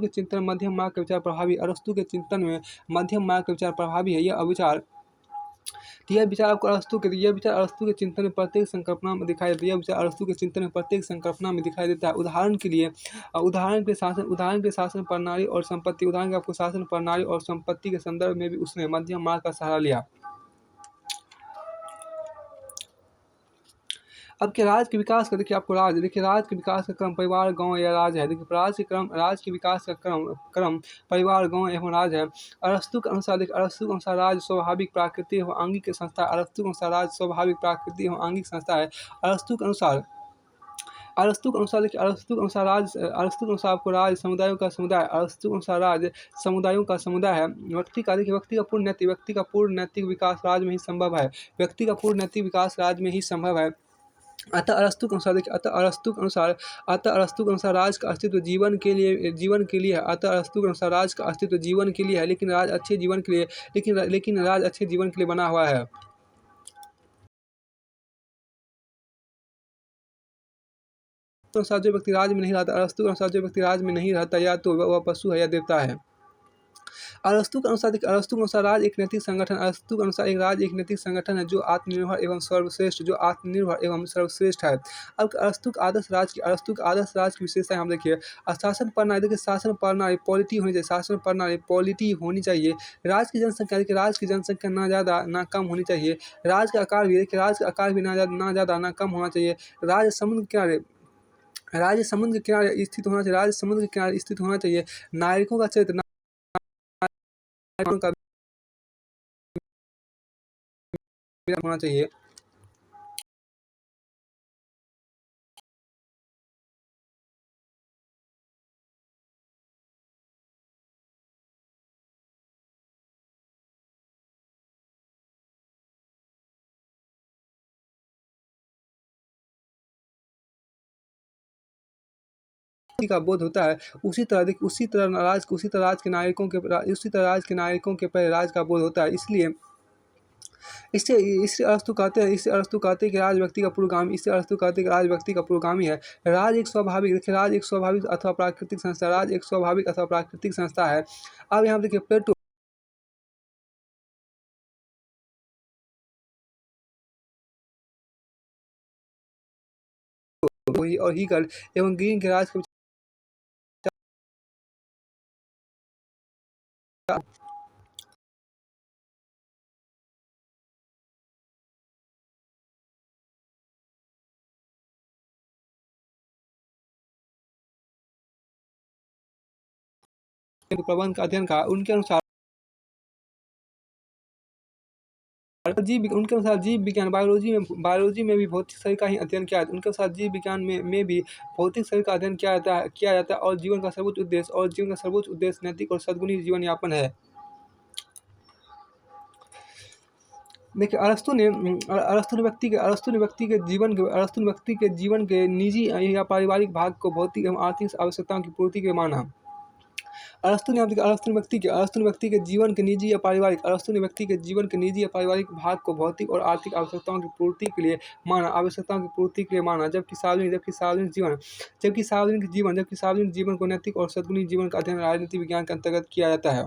A: चिंतन मध्य मार्ग का विचार प्रभावी। अरस्तु के चिंतन में मध्यम मार्ग का विचार प्रभावी है। यह विचार आपको अरस्तु के चिंतन में प्रत्येक संकल्पना में दिखाई देता है। उदाहरण के शासन प्रणाली और संपत्ति के संदर्भ में भी उसने मध्यम मार्ग का सहारा लिया। अब के राज के विकास का देखिए आपको राज के विकास का क्रम परिवार, गांव या राज है। देखिए राज के विकास का क्रम परिवार, गांव एवं राज है। अरस्तु के अनुसार राज स्वाभाविक प्राकृतिक एवं आंगिक संस्था है। अरस्तु के अनुसार आपको राज समुदायों का समुदाय है। व्यक्ति का पूर्ण नैतिक विकास राज में ही संभव है। अतः अरस्तु के अनुसार राज का अस्तित्व जीवन के लिए है। अतः अरस्तु के अनुसार राज का अस्तित्व जीवन के लिए है, लेकिन राज अच्छे जीवन के लिए बना हुआ है। अनुसार जो व्यक्ति राज में नहीं रहता अरस्तु के अनुसार जो व्यक्ति राज में नहीं रहता या तो वह पशु है या देवता है। अरस्तु के अनुसार राज एक नैतिक संगठन अरस्तु के अनुसार एक राज एक नैतिक संगठन है जो आत्मनिर्भर एवं सर्वश्रेष्ठ है। अब अरस्तु के आदर्श राज की विशेषताएं हम देखिए। शासन प्रणाली पॉलिटी होनी चाहिए। राज की जनसंख्या ना ज़्यादा ना कम होनी चाहिए। राज का आकार भी ना ज़्यादा ना कम होना चाहिए। राज्य समुद्र के किनारे स्थित होना चाहिए। नागरिकों का चरित्र का होना चाहिए। का बोध होता है उसी तरह राज के नागरिकों के पहले राज का बोध होता है। इससे अरस्तु कहते हैं कि राज व्यक्ति का पुरोगामी है। राज एक स्वाभाविक अथवा प्राकृतिक संस्था है। अब यहाँ देखिए प्लेटो और हीगल एवं ग्रीन के राज के प्रबंध का अध्ययन कहा। उनके अनुसार जीव विज्ञान बायोलॉजी में भी भौतिक शरीर का ही अध्ययन किया जाता है। उनके अनुसार जीव विज्ञान में भी भौतिक शरीर का अध्ययन किया जाता है और जीवन का सर्वोच्च उद्देश्य नैतिक और सद्गुणी जीवन यापन है। देखिए अरस्तु ने व्यक्ति के जीवन के निजी या पारिवारिक भाग को भौतिक एवं आर्थिक आवश्यकताओं की पूर्ति के लिए माना। अरस्तु ने व्यक्ति के जीवन के निजी या पारिवारिक भाग को भौतिक और आर्थिक आवश्यकताओं की पूर्ति के लिए माना। जबकि सार्वजनिक जीवन को नैतिक और सद्गुणी जीवन का अध्ययन राजनीति विज्ञान के अंतर्गत किया जाता है।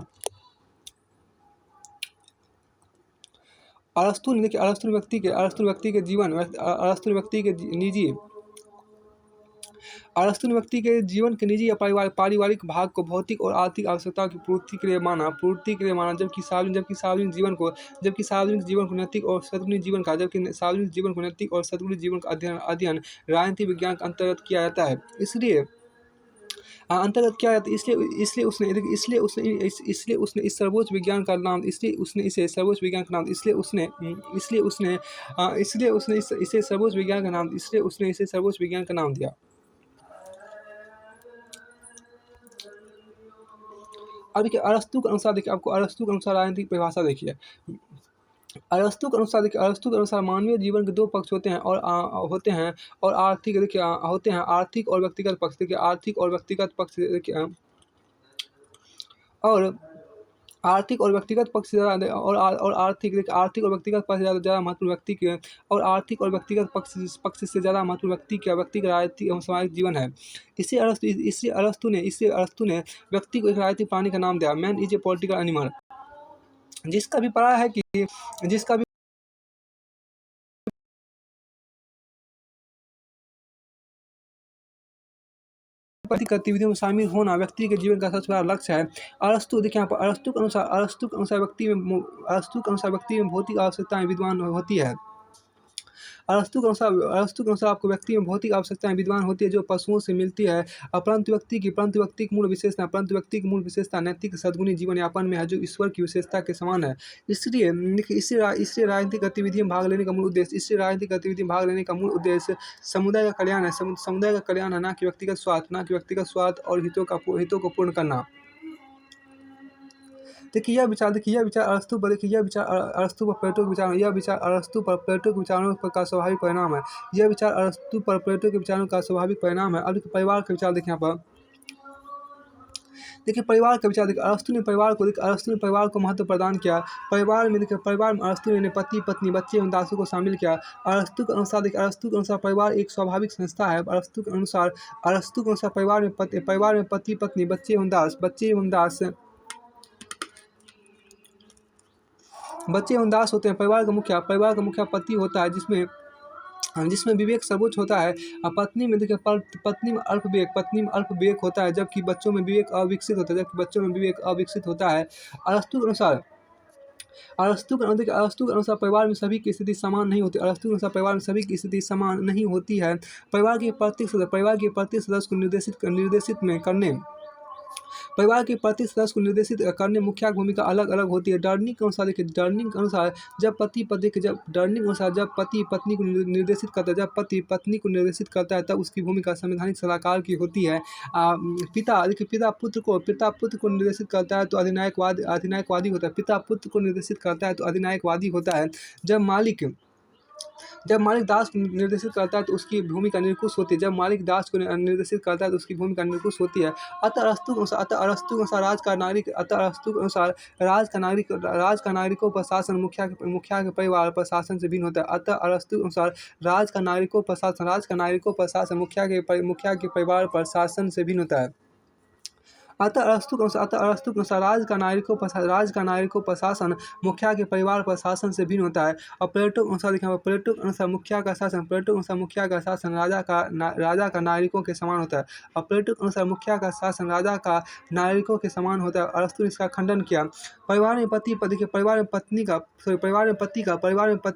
A: अरस्तु ने व्यक्ति के जीवन के निजी या पारिवारिक भाग को भौतिक और आर्थिक आवश्यकताओं की पूर्ति के लिए माना। जबकि सार्वजनिक जीवन को नैतिक और सद्गुणी जीवन का अध्ययन राजनीति विज्ञान के अंतर्गत किया जाता है। इसलिए उसने इसे सर्वोच्च विज्ञान का नाम दिया। अब देखिए अरस्तु के अनुसार राजनीतिक परिभाषा देखिए। अरस्तु के अनुसार मानवीय जीवन के दो पक्ष होते हैं और आर्थिक और व्यक्तिगत पक्ष। देखिए आर्थिक और व्यक्तिगत पक्ष से ज़्यादा महत्व व्यक्ति का व्यक्तिगत राजनीतिक एवं सामाजिक जीवन है। इससे अरस्तु ने व्यक्ति को एक राजनीतिक प्राणी का नाम दिया। Man is a political animal. जिसका भी पढ़ा है कि गतिविधियों में शामिल होना व्यक्ति के जीवन का सबसे बड़ा लक्ष्य है। अरस्तु के अनुसार व्यक्ति में भौतिक आवश्यकताएं विद्यमान होती है। अरस्तु के अनुसार आपको व्यक्ति में भौतिक आवश्यकताएं विद्यमान होती है जो पशुओं से मिलती है। परंतु व्यक्ति की मूल विशेषता नैतिक सद्गुणी जीवन यापन में है जो ईश्वर की विशेषता के समान है। इसलिए राजनीतिक गतिविधि में भाग लेने का मूल उद्देश्य समुदाय का कल्याण है। न कि व्यक्तिगत स्वार्थ और हितों को पूर्ण करना। देखिए यह विचार अरस्तु पर प्लेटो के विचारों यह विचार अरस्तु पर प्लेटो के विचारों का स्वाभाविक परिणाम है। यह विचार अरस्तु पर प्लेटो के विचारों का स्वाभाविक परिणाम है। अब देखिए परिवार का विचार देखिए यहाँ पर। देखिए परिवार का विचार देखिए अरस्तु ने परिवार को महत्व प्रदान किया। परिवार में अरस्तु ने पति पत्नी बच्चे एवं दासों को शामिल किया। अरस्तु के अनुसार परिवार एक स्वाभाविक संस्था है। अरस्तु के अनुसार परिवार में पति पत्नी बच्चे एवं दास होते हैं। परिवार का मुखिया पति होता है जिसमें विवेक सर्वोच्च होता है। पत्नी में देखिए पत्नी में अल्प विवेक होता है, जबकि बच्चों में विवेक अविकसित होता है। अरस्तु के अनुसार परिवार में सभी की स्थिति समान नहीं होती। परिवार के प्रत्येक सदस्य को निर्देशित करने मुखिया की भूमिका अलग अलग होती है। डर्निंग के अनुसार जब पति पत्नी को निर्देशित करता है तब उसकी भूमिका संवैधानिक सलाहकार की होती है। पिता पुत्र को निर्देशित करता है तो अधिनायकवादी होता है। पिता पुत्र को निर्देशित करता है तो अधिनायकवादी होता है। जब मालिक दास को निर्देशित करता है तो उसकी भूमिका निरंकुश होती है। अतः अरस्तु के अनुसार राज का नागरिकों पर शासन मुखिया के परिवार पर शासन से भिन्न होता है। अतः अरस्तु के अनुसार राज का नागरिकों पर शासन मुखिया के परिवार पर शासन से भिन्न होता है। अतः अरस्तु के अनुसार राज का नागरिकों पर शासन मुखिया के परिवार पर शासन से भिन्न होता है। और प्लेटो के अनुसार मुखिया का शासन राजा का नागरिकों के समान होता है। और प्लेटो के अनुसार मुखिया का शासन राजा का नागरिकों के समान होता है। अरस्तु ने इसका खंडन किया। परिवार में पति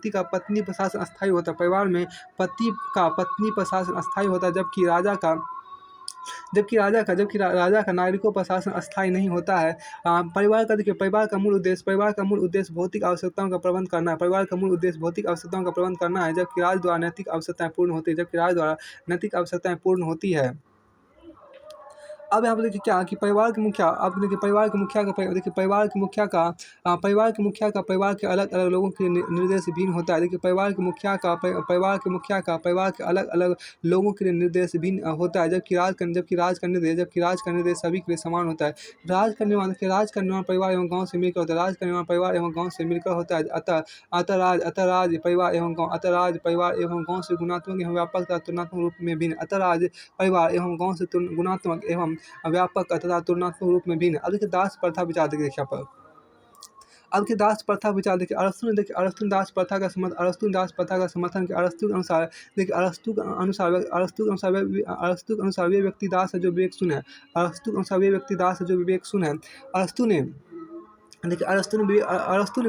A: का पत्नी पर शासन अस्थायी होता है। परिवार में पति का पत्नी पर शासन अस्थायी होता है, जबकि राजा का नागरिकों पर शासन अस्थायी नहीं होता है। परिवार का मूल उद्देश्य भौतिक आवश्यकताओं का प्रबंध करना है। जबकि राज द्वारा नैतिक आवश्यकताएं पूर्ण होती है। अब यहाँ पर देखिए क्या कि परिवार के मुखिया का परिवार के अलग अलग लोगों के निर्देश भिन्न होता है। देखिए परिवार के मुखिया का परिवार के अलग अलग लोगों के लिए निर्देश भिन्न होता है, जबकि राज का निर्देश सभी के लिए समान होता है। राज का निर्माण परिवार एवं गाँव से मिलकर होता है। अतः राज परिवार एवं गाँव से गुणात्मक एवं व्यापक तथा तुलनात्मक रूप में भिन्न। व्यापक तथा तुलनात्मक रूप में भिन्न। अब देखिए दास प्रथा विचार देखिए यहाँ पर। अब के दास प्रथा विचार देखिए अरस्तु ने दास प्रथा का समर्थन किया। अरस्तु के अनुसार वे व्यक्ति दास है जो विवेकशून्य है। अरस्तु ने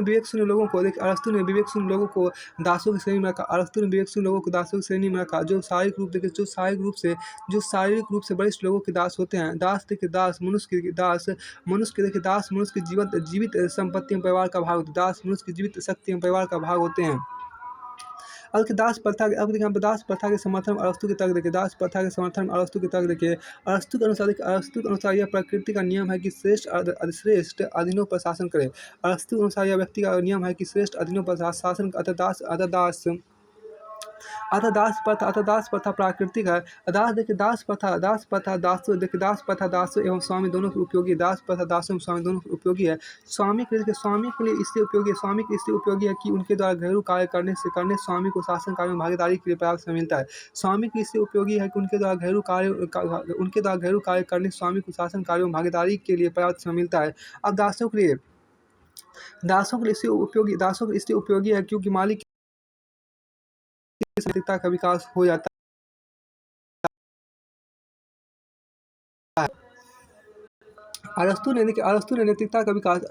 A: विवेकशून्य लोगों को दासों की श्रेणी में रखा। जो शारीरिक रूप से वरिष्ठ लोगों के दास होते हैं। मनुष्य की जीवित संपत्ति में परिवार का भाग होते हैं। मनुष्य की जीवित शक्ति में परिवार का भाग होते हैं। अब दास प्रथा के समर्थन में अरस्तु के तर्क देखिए। अरस्तु के अनुसार यह प्रकृति का नियम है कि श्रेष्ठ अधीनों पर शासन करे। अरस्तु के अनुसार यह व्यक्ति का नियम है कि श्रेष्ठ अधीनों पर शासन। अतः दास प्रथा प्राकृतिक है। दास प्रथा दासों एवं स्वामी दोनों के उपयोगी है। स्वामी के लिए इसलिए उपयोगी है कि उनके द्वारा घरेलू कार्य करने स्वामी को शासन कार्य में भागीदारी के लिए पर्याप्त समय मिलता है। स्वामी के लिए इसलिए उपयोगी है कि उनके द्वारा घरेलू कार्य करने स्वामी को शासन कार्यों में भागीदारी के लिए पर्याप्त समय मिलता है। अब दासों के लिए इसलिए उपयोगी है क्योंकि मालिक नैतिकता का विकास हो जाता है। अरस्तु ने नैतिकता का विकास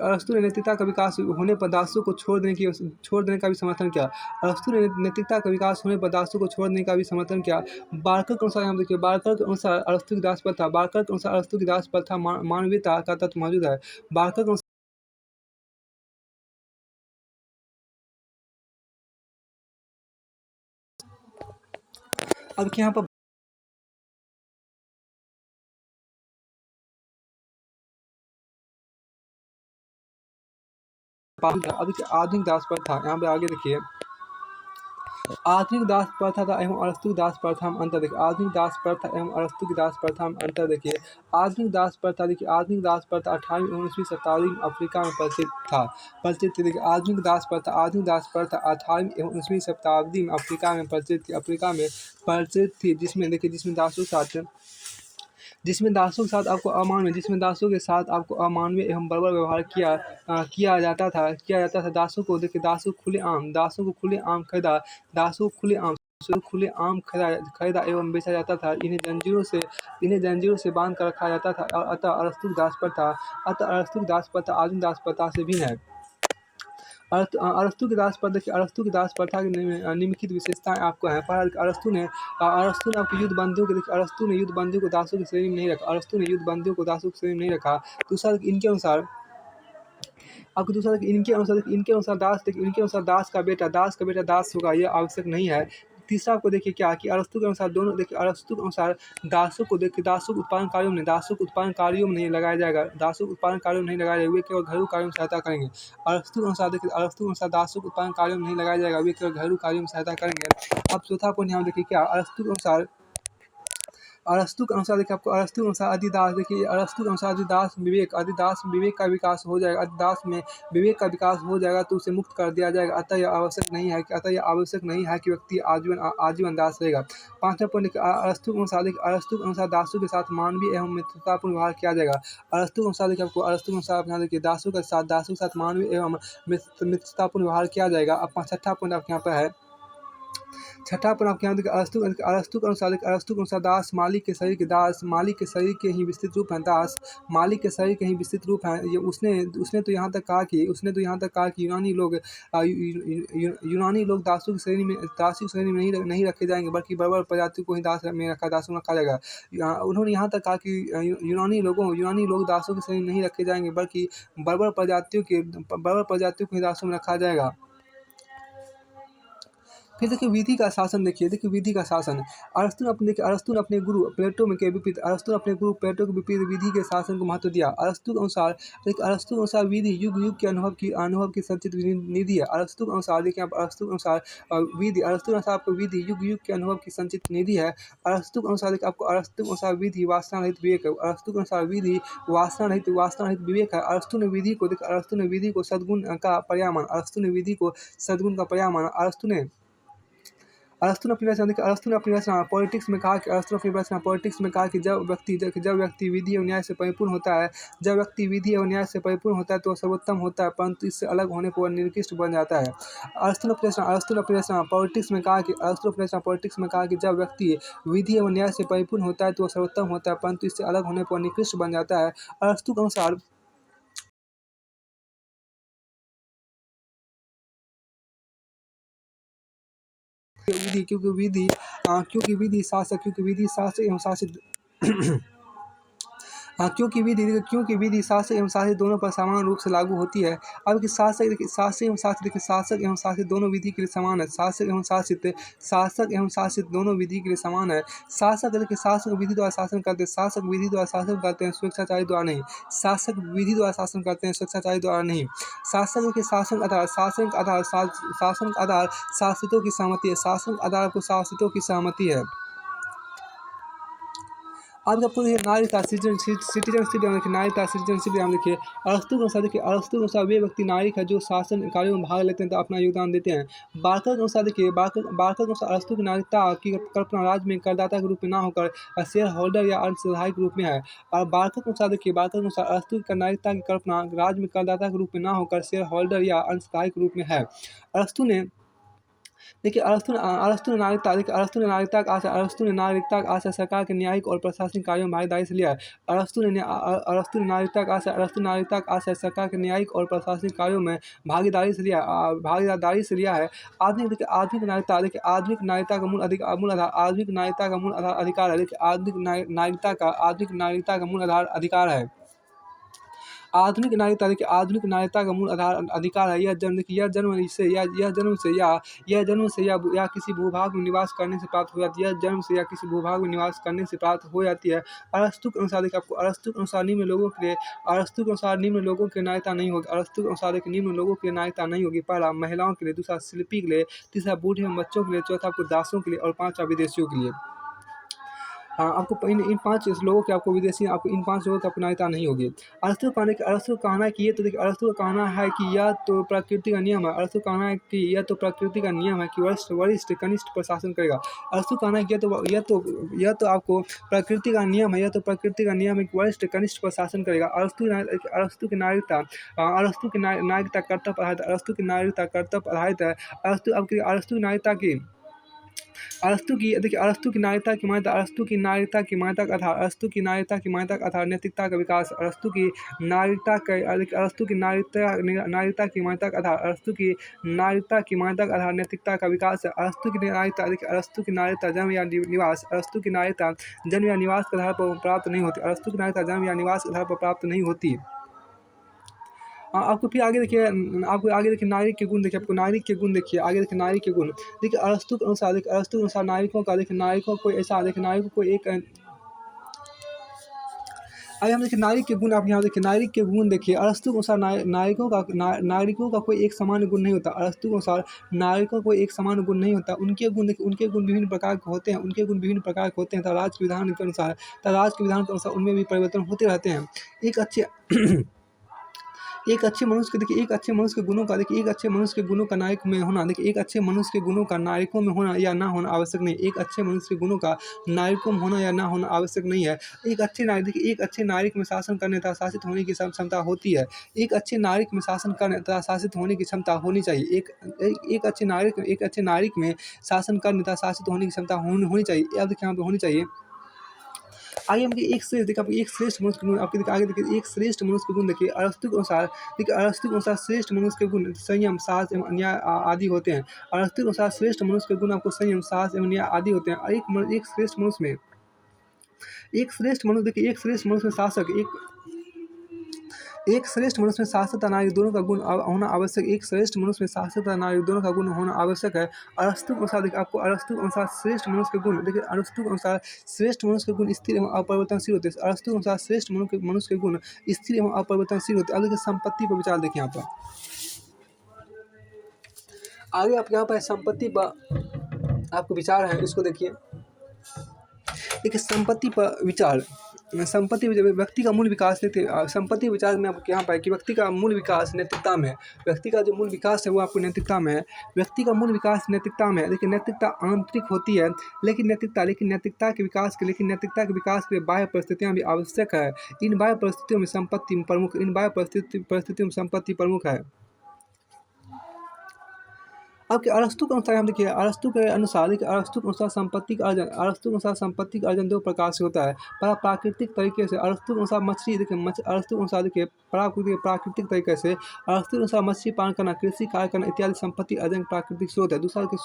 A: होने पर दासों को छोड़ देने का भी समर्थन किया। बार्कर के अनुसार अरस्तु की दास प्रथा मानवीयता का तत्व मौजूद है। बार्कर के अब यहाँ पर अब देखिए आधुनिक दास प्रथा, यहाँ पे आगे देखिए आधुनिक दास प्रथा था एवं अरस्तु की दास प्रथा में अंतर देखिए। आधुनिक दास प्रथा एवं अरस्तु की दास प्रथा में अंतर देखिए। आधुनिक दास प्रथा देखिए, आधुनिक दास प्रथा 18वीं 19वीं शताब्दी में अफ्रीका में प्रचलित थी देखिए। आधुनिक दास प्रथा 18वीं एवं 19वीं शताब्दी में अफ्रीका में प्रचलित थी, जिसमें देखिए जिसमें दासों के साथ आपको अमानवीय एवं बर्बर व्यवहार किया जाता था। दासों को खुलेआम खरीदा एवं बेचा जाता था। इन्हें जंजीरों से बांध कर रखा जाता था। अतः अरस्तु की दास प्रथा आधुनिक दास प्रथा से भिन्न है। अरस्तु की दास प्रथा की निम्नलिखित विशेषताएं आपको हैं। पहला, अरस्तु ने आपके अरस्तु ने युद्ध बंदियों को दासों की श्रेणी में नहीं रखा। दूसरा, इनके अनुसार दास का बेटा दास होगा, यह आवश्यक नहीं है। तीसरा, आपको देखिए क्या कि अरस्तु के अनुसार दासों को उत्पादन कार्यों में नहीं लगाया जाएगा। वे केवल घरेलू कार्यों में सहायता करेंगे। अरस्तु के अनुसार दासों को उत्पादन कार्यों में नहीं लगाया जाएगा, वे केवल घरेलू कार्यों में सहायता करेंगे। अब चौथा पॉइंट यहाँ देखिए क्या, अरस्तु के अनुसार देखिए आपको अधिदास में विवेक का विकास हो जाएगा। अधिदास में विवेक का विकास हो जाएगा तो उसे मुक्त कर दिया जाएगा। अतः यह आवश्यक नहीं है कि व्यक्ति आजीवन दास रहेगा। पांचवा पॉइंट, अरस्तु के अनुसार दासों के साथ मानवीय एवं मित्रतापूर्ण व्यवहार किया जाएगा। अरस्तु के अनुसार देखिए दासों के साथ मानवीय एवं मित्रतापूर्ण व्यवहार किया जाएगा। अब छठा पॉइंट आपके यहाँ पर है। अरस्तु के अनुसार दास मालिक के शरीर के ही विस्तृत रूप हैं। ये उसने तो यहाँ तक कहा कि यूनानी लोग दासों की श्रेणी में नहीं रखे जाएंगे, बल्कि बर्बर प्रजातियों को ही दासों में रखा जाएगा। उन्होंने यहाँ तक कहा कि यूनानी लोग दासों की श्रेणी में नहीं रखे जाएंगे, बल्कि बर्बर प्रजातियों को ही दासों में रखा जाएगा। फिर देखिए विधि का शासन अरस्तु ने अपने गुरु प्लेटो के विपरीत विधि के शासन को महत्व दिया। अरस्तु के अनुसार विधि युग के अनुभव की संचित निधि है। अरस्तु के अनुसार आपको विधि युग के अनुभव की संचित निधि है। अरस्तु के अनुसार विधि वासना रहित विवेक है। अरस्तु के अनुसार विधि वासना रहित विवेक है। अरस्तु ने विधि को सद्गुण का पर्याय माना। अरस्तु ने अपनी रचना पॉलिटिक्स में कहा कि जब व्यक्ति विधि एवं न्याय से परिपूर्ण होता है तो वह सर्वोत्तम होता है, परंतु इससे अलग होने पर वह निकृष्ट बन जाता है। अरस्तु ने अपनी रचना पॉलिटिक्स में कहा कि जब व्यक्ति विधि एवं न्याय से परिपूर्ण होता है तो वह सर्वोत्तम होता है, परंतु इससे अलग होने पर वह निकृष्ट बन जाता है। अरस्तु के अनुसार क्योंकि विधि शासक एवं शासित क्योंकि विधि शासक एवं शासित दोनों पर समान रूप से लागू होती है। अब कि शासक एवं शासित दोनों विधि के लिए समान है। शासक एवं शासित दोनों विधि के लिए समान है। शासक विधि द्वारा शासन करते हैं, स्वेच्छाचारी द्वारा नहीं। शासन का आधार शासितों की सहमति है। आज आपको देखिए नागरिकता सिटीजनशिप लिखिए। अरस्तु के अनुसार वे व्यक्ति नागरिक है जो शासन कार्यों में भाग लेते हैं तो अपना योगदान देते हैं। बार्कर के अनुसार अरस्तु की नागरिकता की कल्पना राज्य में करदाता के रूप में न होकर शेयर होल्डर या अंशधारक के रूप में है। और बार्कर के अनुसार अरस्तु की नागरिकता की कल्पना राज्य में करदाता के रूप में न होकर शेयर होल्डर या अंशधारक के रूप में है। अरस्तु ने नागरिकता का आशय सरकार के न्यायिक और प्रशासनिक कार्यों में भागीदारी से लिया है। अरस्तु ने नागरिकता का आशय सरकार के न्यायिक और प्रशासनिक कार्यों में भागीदारी से लिया है। आधुनिक नागरिकता का मूल आधार अधिकार है। आधुनिक नागरिकता का मूल आधार अधिकार है। आधुनिक नागरिकता, देखिए आधुनिक नागरिकता का मूल आधार अधिकार है यह जन्म, देखिए यह जन्म से या किसी भूभाग में निवास करने से प्राप्त हो जाती है, यह जन्म से या किसी भूभाग में निवास करने से प्राप्त हो जाती है। अरस्तु के अनुसार देखिए आपको अरस्तु के अनुसार निम्न लोगों के लिए नागरिकता नहीं होगी। अरस्तु के अनुसार देखिए निम्न लोगों के लिए नागरिकता नहीं होगी। पहला महिलाओं के लिए, दूसरा शिल्पी के लिए, तीसरा बूढ़े एवं बच्चों के लिए, चौथा आपको दासों के लिए और पांचवा विदेशियों के लिए। हाँ, आपको इन 5 लोगों के आपको विदेशी आपको इन 5 लोगों की आपको नागरिकता नहीं होगी। अरस्तु का कहना है कि ये तो देखिए अरस्तु का कहना है कि यह तो प्रकृति का नियम है। अरस्तु का कहना है कि यह तो प्रकृति का नियम है कि वरिष्ठ कनिष्ठ पर शासन करेगा। अरस्तु का कहना है कि यह तो आपको प्रकृति का नियम है, यह तो प्रकृति का नियम है कि वरिष्ठ कनिष्ठ पर शासन करेगा। अरस्तु की नागरिकता कर्तव्य आधारित है। अरस्तु की नागरिकता कर्तव्य आधारित है। अरस्तु की नागरिकता की देखिए अरस्तु की नागरिकता की मान्यता का आधार नैतिकता का विकास। अरस्तु की नागरिकता की मान्यता का आधार नैतिकता का विकास है। अरस्तु की नागरिकता जन्म या निवास के आधार पर प्राप्त नहीं होती। अरस्तु की नागरिकता जन्म या निवास के आधार पर प्राप्त नहीं होती। आपको फिर आगे देखिए नागरिक के गुण देखिए, आपको नागरिक के गुण देखिए, आगे देखिए नागरिक के गुण। देखिए अरस्तु के अनुसार नागरिकों को एक आइए हम देखिए नागरिक के गुण। आप यहाँ देखिए नागरिक के गुण देखिए। अरस्तु के अनुसार नागरिकों का कोई एक समान गुण नहीं होता। अरस्तु के अनुसार नागरिकों को एक समान गुण नहीं होता। उनके गुण विभिन्न प्रकार के होते हैं। तथा राज्य के विधान के अनुसार उनमें भी परिवर्तन होते रहते हैं। एक अच्छे मनुष्य के गुणों का नागरिक में होना, देखिए एक अच्छे मनुष्य के गुणों का नागरिकों में होना या ना होना आवश्यक नहीं। एक अच्छे मनुष्य के गुणों का नागरिकों में होना या ना होना आवश्यक नहीं है। एक अच्छे नागरिक में शासन करने तथा शासित होने की क्षमता होती है। एक अच्छे नागरिक में शासन करने तथा शासित होने की क्षमता होनी चाहिए। एक अच्छे नागरिक में शासन करने तथा शासित होने की क्षमता होनी चाहिए। अब देखिए यहाँ पे होनी चाहिए। आगे हम एक श्रेष्ठ मनुष्य के गुण आपके देखिए, आगे देखिए एक श्रेष्ठ मनुष्य के गुण देखिए। अरस्तु के अनुसार श्रेष्ठ मनुष्य के गुण संयम, साहस एवं न्याय आदि होते हैं। अरस्तु के अनुसार श्रेष्ठ मनुष्य के गुण आपको संयम, साहस एवं न्याय आदि होते हैं। एक श्रेष्ठ मनुष्य में शासक एक श्रेष्ठ मनुष्य में शासक तथा नागरिक दोनों का गुण होना आवश्यक। एक श्रेष्ठ मनुष्य में शासक तथा नागरिक दोनों का गुण होना आवश्यक है। अरस्तु के अनुसार देखिए आपको अरस्तु के अनुसार श्रेष्ठ मनुष्य के गुण देखिए। अरस्तु के अनुसार श्रेष्ठ मनुष्य के गुण स्थिर एवं अपरिवर्तनशील होते हैं। अरस्तु के अनुसार श्रेष्ठ मनुष्य के गुण स्थिर एवं अपरिवर्तनशील होते हैं। अब देखिए संपत्ति पर विचार देखिए यहाँ पर। आगे आप यहाँ पर संपत्ति पर आपको विचार है, इसको देखिए। देखिए संपत्ति पर विचार, व्यक्ति का मूल विकास संपत्ति विचार में आपको यहाँ पर कि व्यक्ति का मूल विकास नैतिकता में है। व्यक्ति का जो मूल विकास है वो आपको नैतिकता में है। व्यक्ति का मूल विकास नैतिकता में है। लेकिन नैतिकता आंतरिक होती है, लेकिन नैतिकता के विकास के लिए बाह्य परिस्थितियाँ भी आवश्यक है। इन बाह्य परिस्थितियों में संपत्ति प्रमुख है। आपके अरस्तु के अनुसार हम देखिए, अरस्तु के अनुसार संपत्ति का अर्जन दो प्रकार से होता है। पहला प्राकृतिक तरीके से। अरस्तु के अनुसार प्राकृतिक तरीके से। अरस्तु के अनुसार मछली पालन करना, कृषि कार्य करना इत्यादि संपत्ति अर्जन प्राकृतिक स्रोत है। दूसरा को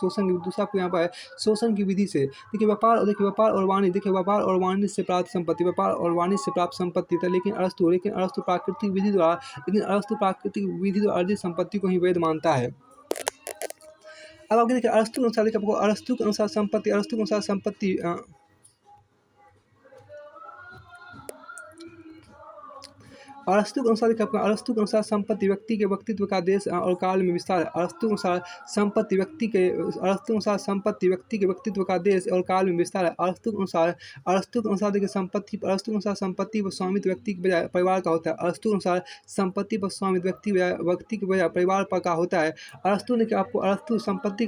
A: यहाँ पर शोषण की विधि से। देखिए व्यापार और वाणिज्य से प्राप्त संपत्ति था। लेकिन अरस्तु प्राकृतिक विधि द्वारा अर्जित संपत्ति को ही वैध मानता है। अब आगे देखिए अरस्तु के अनुसार संपत्ति अरस्तु के अनुसार संपत्ति व्यक्ति के व्यक्तित्व का देश और काल में विस्तार है। अरस्तु के अनुसार संपत्ति व्यक्ति के व्यक्तित्व का देश और काल में विस्तार है। अरस्तु के अनुसार देखिए संपत्ति पर स्वामित्व व्यक्ति के बजाय परिवार का होता है। अरस्तु के अनुसार संपत्ति पर स्वामित्व व्यक्ति के बजाय परिवार पर का होता है। अरस्तु संपत्ति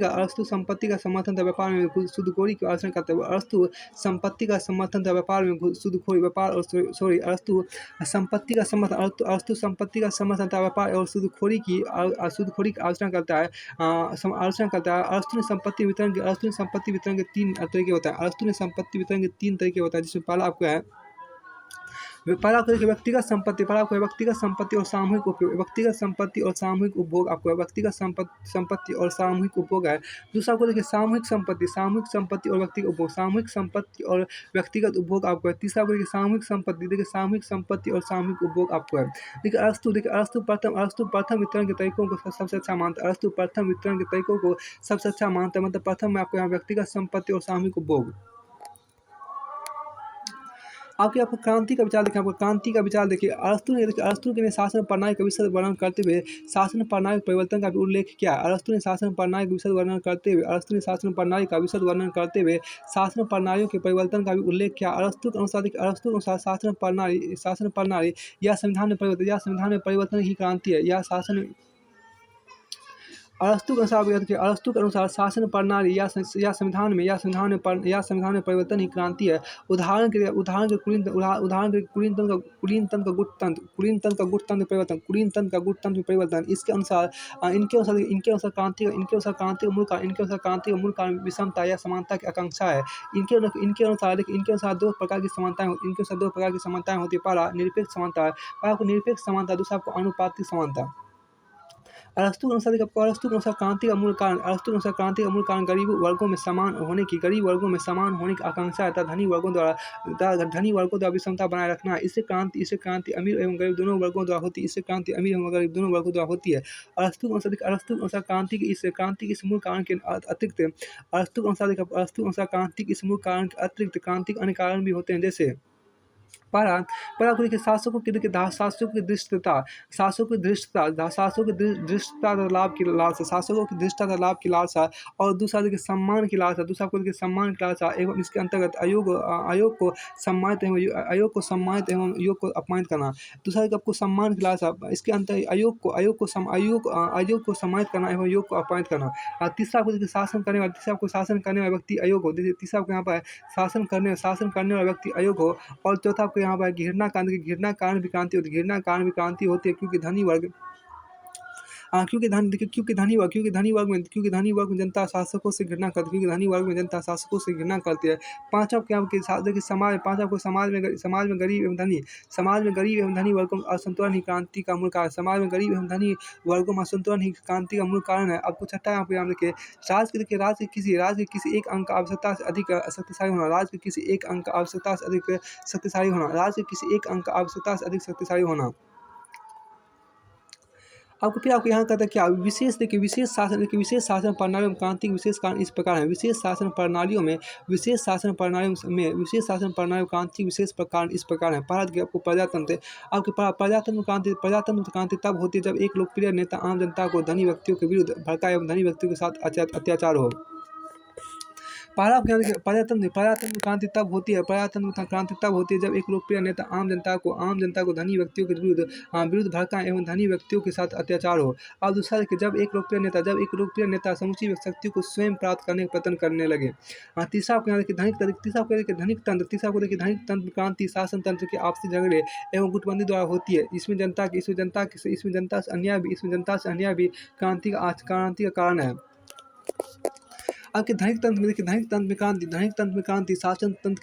A: का समर्थन तथा व्यापार में घूसखोरी की आलोचना करता है। अरस्तु संपत्ति का समर्थन तथा व्यापार में अरस्तु संपत्ति का समर्थन तथा व्यापार और सूदखोरी की आलोचना करता है। अरस्तु ने संपत्ति वितरण के तीन तरीके होता है। जिसमें पहला आपका है पहला आपको देखिए व्यक्तिगत संपत्ति, पहला आपको व्यक्तिगत संपत्ति और सामूहिक उपयोग, व्यक्तिगत संपत्ति और सामूहिक उपभोग, आपको व्यक्तिगत संपत्ति और सामूहिक उपभोग है। दूसरा आपको देखिए सामूहिक संपत्ति, सामूहिक संपत्ति और व्यक्तिगत उपभोग, सामूहिक संपत्ति और व्यक्तिगत उपभोग आपको है। तीसरा आपको देखिए सामूहिक संपत्ति, देखिए सामूहिक संपत्ति और सामूहिक उपभोग आपको है। देखिए अरस्तु प्रथम वितरण के तरीकों को सबसे अच्छा मानता है। अरस्तु प्रथम वितरण के तरीकों को सबसे अच्छा मानता है, मतलब प्रथम में आपको यहाँ व्यक्तिगत संपत्ति और सामूहिक उपभोग। आपको क्रांति का विचार देखें, आपको क्रांति का विचार देखिए। अरस्तु ने शासन प्रणाली का विशद वर्णन करते हुए शासन प्रणाली परिवर्तन का भी उल्लेख किया। अरस्तु ने शासन प्रणाली का विशद वर्णन करते हुए शासन प्रणाली का विशद वर्णन करते हुए शासन प्रणालियों के परिवर्तन का भी उल्लेख किया। अरस्तु के अनुसार शासन प्रणाली या संविधान में परिवर्तन ही क्रांति है। या शासन अरस्तु के अनुसार शासन प्रणाली या संविधान में परिवर्तन ही क्रांति है। उदाहरण के कुलीन तंत्र का गुटतंत्र में परिवर्तन। इनके अनुसार क्रांति का मूल कारण विषमता या समानता की आकांक्षा है। इनके अनुसार दो प्रकार की समानताएं होती है। पहला निरपेक्ष समानता है, निरपेक्ष समानता, दूसरा आपको आनुपातिक समानता। अरस्तु के अनुसार क्रांति का मूल कारण गरीब वर्गों में समान होने की आकांक्षा तथा धनी वर्गों द्वारा विषमता बनाए रखना है। इससे क्रांति अमीर एवं गरीब दोनों वर्गों द्वारा होती है। अरस्तु के अनुसार क्रांति के इस मूल कारण के अतिरिक्त क्रांति के अन्य कारण भी होते हैं। जैसे पर आपको देखिए शासकों की दृष्टता तथा लाभ की लालसा, और दूसरा देखिए सम्मान की लालसा, एवं इसके अंतर्गत आयोग को सम्मानित एवं योग को अपमानित करना। दूसरा आपको सम्मान की लालसा, इसके अंतर आयोग को सम्मानित करना एवं योग को अपमानित करना। तीसरा आपको देखिए शासन करने वाला व्यक्ति अयोग हो। तीसरा आपको यहाँ पर शासन करने वाला व्यक्ति अयोग हो। और चौथा आपको यहाँ पर घृणा कारण भी क्रांति होती है, क्योंकि धनी वर्ग में जनता शासकों से घृणा करती है। पांचवा क्या देखिए समाज में गरीब एवं धनी वर्गों में असंतुलन ही क्रांति का मूल कारण। समाज में गरीब एवं धनी वर्गों में असंतुलन ही क्रांति का मूल कारण है। आपको छठा यहाँ पे देखिए राज के किसी एक अंग का आवश्यकता से अधिक शक्तिशाली होना। राज के किसी एक अंग का आवश्यकता से अधिक शक्तिशाली होना। आपको यहाँ कहता है क्या विशेष शासन प्रणालियों में क्रांति के विशेष कारण इस प्रकार है। विशेष शासन प्रणालियों में क्रांति विशेष कारण इस प्रकार है। पहला देखिए आपको प्रजातंत्र। प्रजातंत्र क्रांति तब होती है जब एक लोकप्रिय नेता आम जनता को धनी व्यक्तियों के विरुद्ध भड़काए एवं धनी व्यक्तियों के साथ अत्याचार हो। पहला प्रजातंत्र क्रांति तब होती है जब एक लोकप्रिय नेता आम जनता को धनी व्यक्तियों के विरुद्ध भड़काए एवं धनी व्यक्तियों के साथ अत्याचार हो। और दूसरा देखिए जब एक लोकप्रिय नेता समूची शक्ति को स्वयं प्राप्त करने का प्रयत्न करने लगे। तीसरा आपको यहाँ देखिए धनिक तंत्र क्रांति शासन तंत्र के आपसी झगड़े एवं गुटबंदी द्वारा होती है। इसमें जनता से अन्याय भी क्रांति का कारण है। आपके धनिक तंत्र में क्रांति शासन तंत्र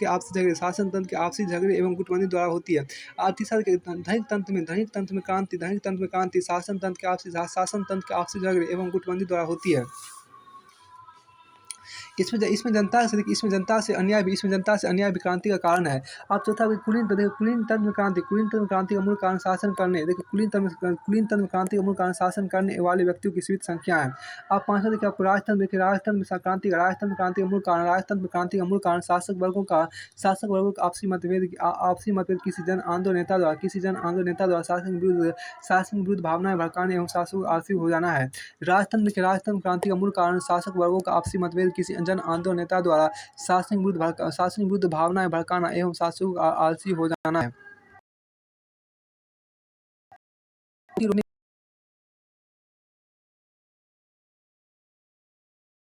A: के आपसी झगड़े एवं गुटबंदी द्वारा होती है। तीसरा धनिक तंत्र में क्रांति शासन तंत्र के आपसी झगड़े एवं गुटबंदी द्वारा होती है। इसमें जनता से अन्याय भी क्रांति का कारण है। आप चौथा कुलीन तंत्र में क्रांति का मूल कारण शासन करने। देखिए कुलीन तंत्र में क्रांति का मूल कारण शासन करने वाले व्यक्तियों की सीमित संख्या है। आप पांचवा देखिए आपको राजतंत्र में क्रांति का मूल कारण शासक वर्गों का आपसी मतभेद किसी जन आंदोलन नेता द्वारा शासन विरुद्ध भावनाएं भड़काने एवं शासक को आलसी हो जाना है। राजतंत्र क्रांति का मूल कारण शासक वर्गों का आपसी मतभेद किसी जन आंदोलन नेता द्वारा शासन विरुद्ध भावनाएं भड़काना एवं शासकों का आलसी हो जाना है।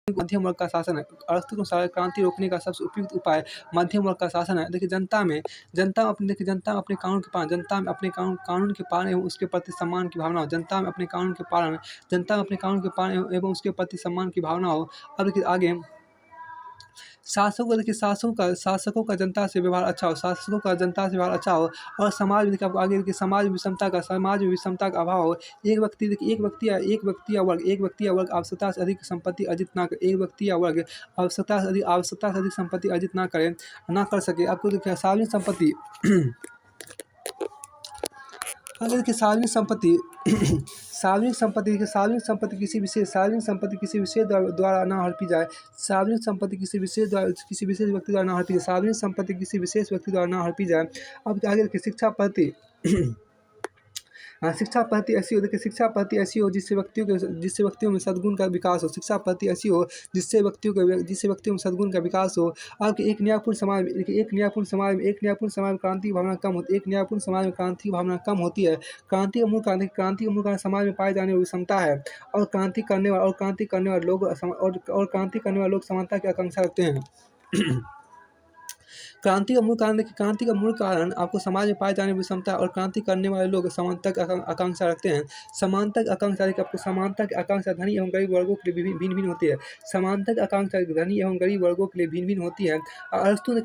A: मध्यम वर्ग का शासन है। अरस्तु के अनुसार क्रांति रोकने का सबसे उपयुक्त उपाय मध्यम वर्ग का शासन है। देखिए जनता अपने कानून के पालन एवं उसके प्रति सम्मान की भावना हो। जनता में अपने कानून के पालन एवं उसके प्रति सम्मान की भावना हो। अब देखिए आगे शासकों का जनता से व्यवहार अच्छा हो, शासकों का जनता से व्यवहार अच्छा हो, और समाज में देखिए आपको आगे देखिए समाज में विषमता का अभाव हो। एक व्यक्ति या वर्ग आवश्यकता से अधिक संपत्ति अर्जित ना करे, एक व्यक्ति या वर्ग आवश्यकता से अधिक संपत्ति अर्जित ना कर सके। आपको देखिए सार्वजनिक संपत्ति सार्वजनिक संपत्ति किसी विशेष द्वारा ना हड़पी जाए। सार्वजनिक संपत्ति किसी विशेष व्यक्ति द्वारा ना हड़पी जाए। सार्वजनिक संपत्ति किसी विशेष व्यक्ति द्वारा ना हड़पी जाए। अब आगे देखिए शिक्षा पद्धति शिक्षा पद्धति ऐसी हो जिससे व्यक्तियों में सद्गुण का विकास हो। शिक्षा पद्धति ऐसी हो जिससे व्यक्तियों में सद्गुण का विकास हो। आपके एक न्यायपूर्ण समाज में क्रांति की भावना कम होती है। क्रांति का मूल कारण समाज में पाए जाने वाली विषमता है, और क्रांति करने वाले लोग समानता की आकांक्षा रखते हैं। क्रांति का मूल कारण आपको समाज में पाए जाने वाली विषमता, और क्रांति करने वाले लोग समानता की आकांक्षा रखते हैं। समानता की आकांक्षा देखिए आपको समानता की आकांक्षा धनी एवं गरीब वर्गों के लिए भिन्न होती है। समानता की आकांक्षा धनी एवं गरीब वर्गों के लिए भिन्न होती है। अरस्तु ने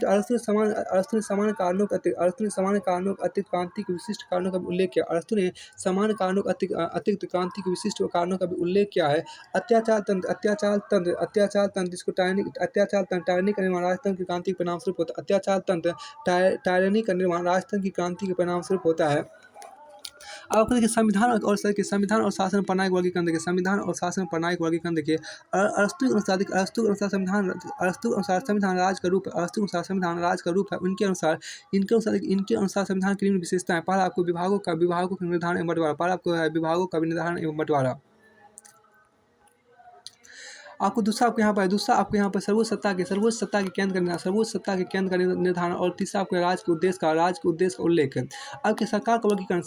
A: समान कारणों के अतिरिक्त क्रांति के विशिष्ट कारणों का भी उल्लेख किया। अरस्तु ने समान कारणों के अतिरिक्त क्रांति के विशिष्ट कारणों का भी उल्लेख किया है। अत्याचार तंत्र जिसको टायरनी का निर्माण राजतंत्र की क्रांति के परिणाम स्वरूप होता है। अत्याचार तंत्र टायरनी का निर्माण राजतंत्र की क्रांति के परिणाम स्वरूप होता है। अब आपको देखिए संविधान और शासन प्रणाली का वर्गीकरण देखिए। संविधान और शासन प्रणाली का वर्गीकरण देखिए। अरस्तु के अनुसार संविधान राज का रूप है। संविधान राज का रूप है। इनके अनुसार संविधान की निम्न विशेषताएं। पहला आपको विभागों का निर्धारण एवं बंटवारा। दूसरा आपको यहाँ पर सर्वोच्च सत्ता के केंद्र का निर्धारण, और तीसरा आपको राज्य के उद्देश्य का उल्लेख है। आपके सरकार का वर्गीकरण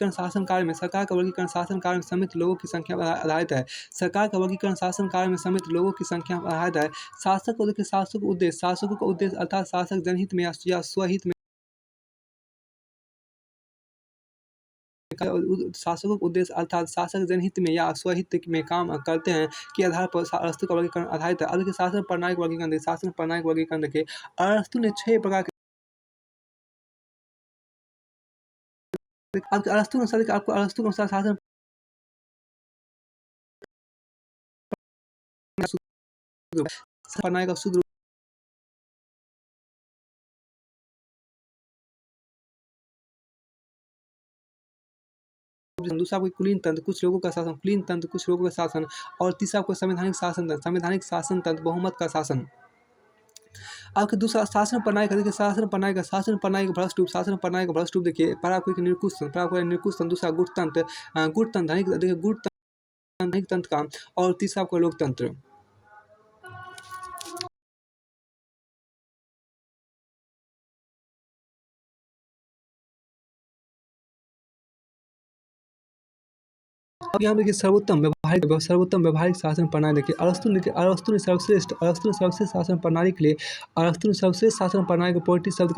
A: शासन कार्य में समित लोगों की संख्या पर आधारित है। शासकों का उद्देश्य अर्थात शासक जनहित में या स्वहित में काम करते हैं के आधार पर अरस्तु का वर्गीकरण आधारित है। अब शासन प्रणाली का वर्गीकरण देखिए। अरस्तु ने 6 प्रकार के अरस्तु के अनुसार शासन प्रणाली का शुद्ध दूसरा कोई कुलीन तंत्र, कुछ लोगों का शासन, और तीसरा कोई संवैधानिक शासन तंत्र, बहुमत का शासन। आपके दूसरा शासन प्रणाली का भ्रष्ट रूप देखिए। पहला कोई निरकुश तंत्र, दूसरा धनिक तंत्र का, और तीसरा आपको लोकतंत्र। अब यहाँ देखिए सर्वोत्तम व्यवहारिक शासन प्रणाली देखिए। अरस्तु ने सर्वश्रेष्ठ शासन प्रणाली के लिए पोलिटी शब्द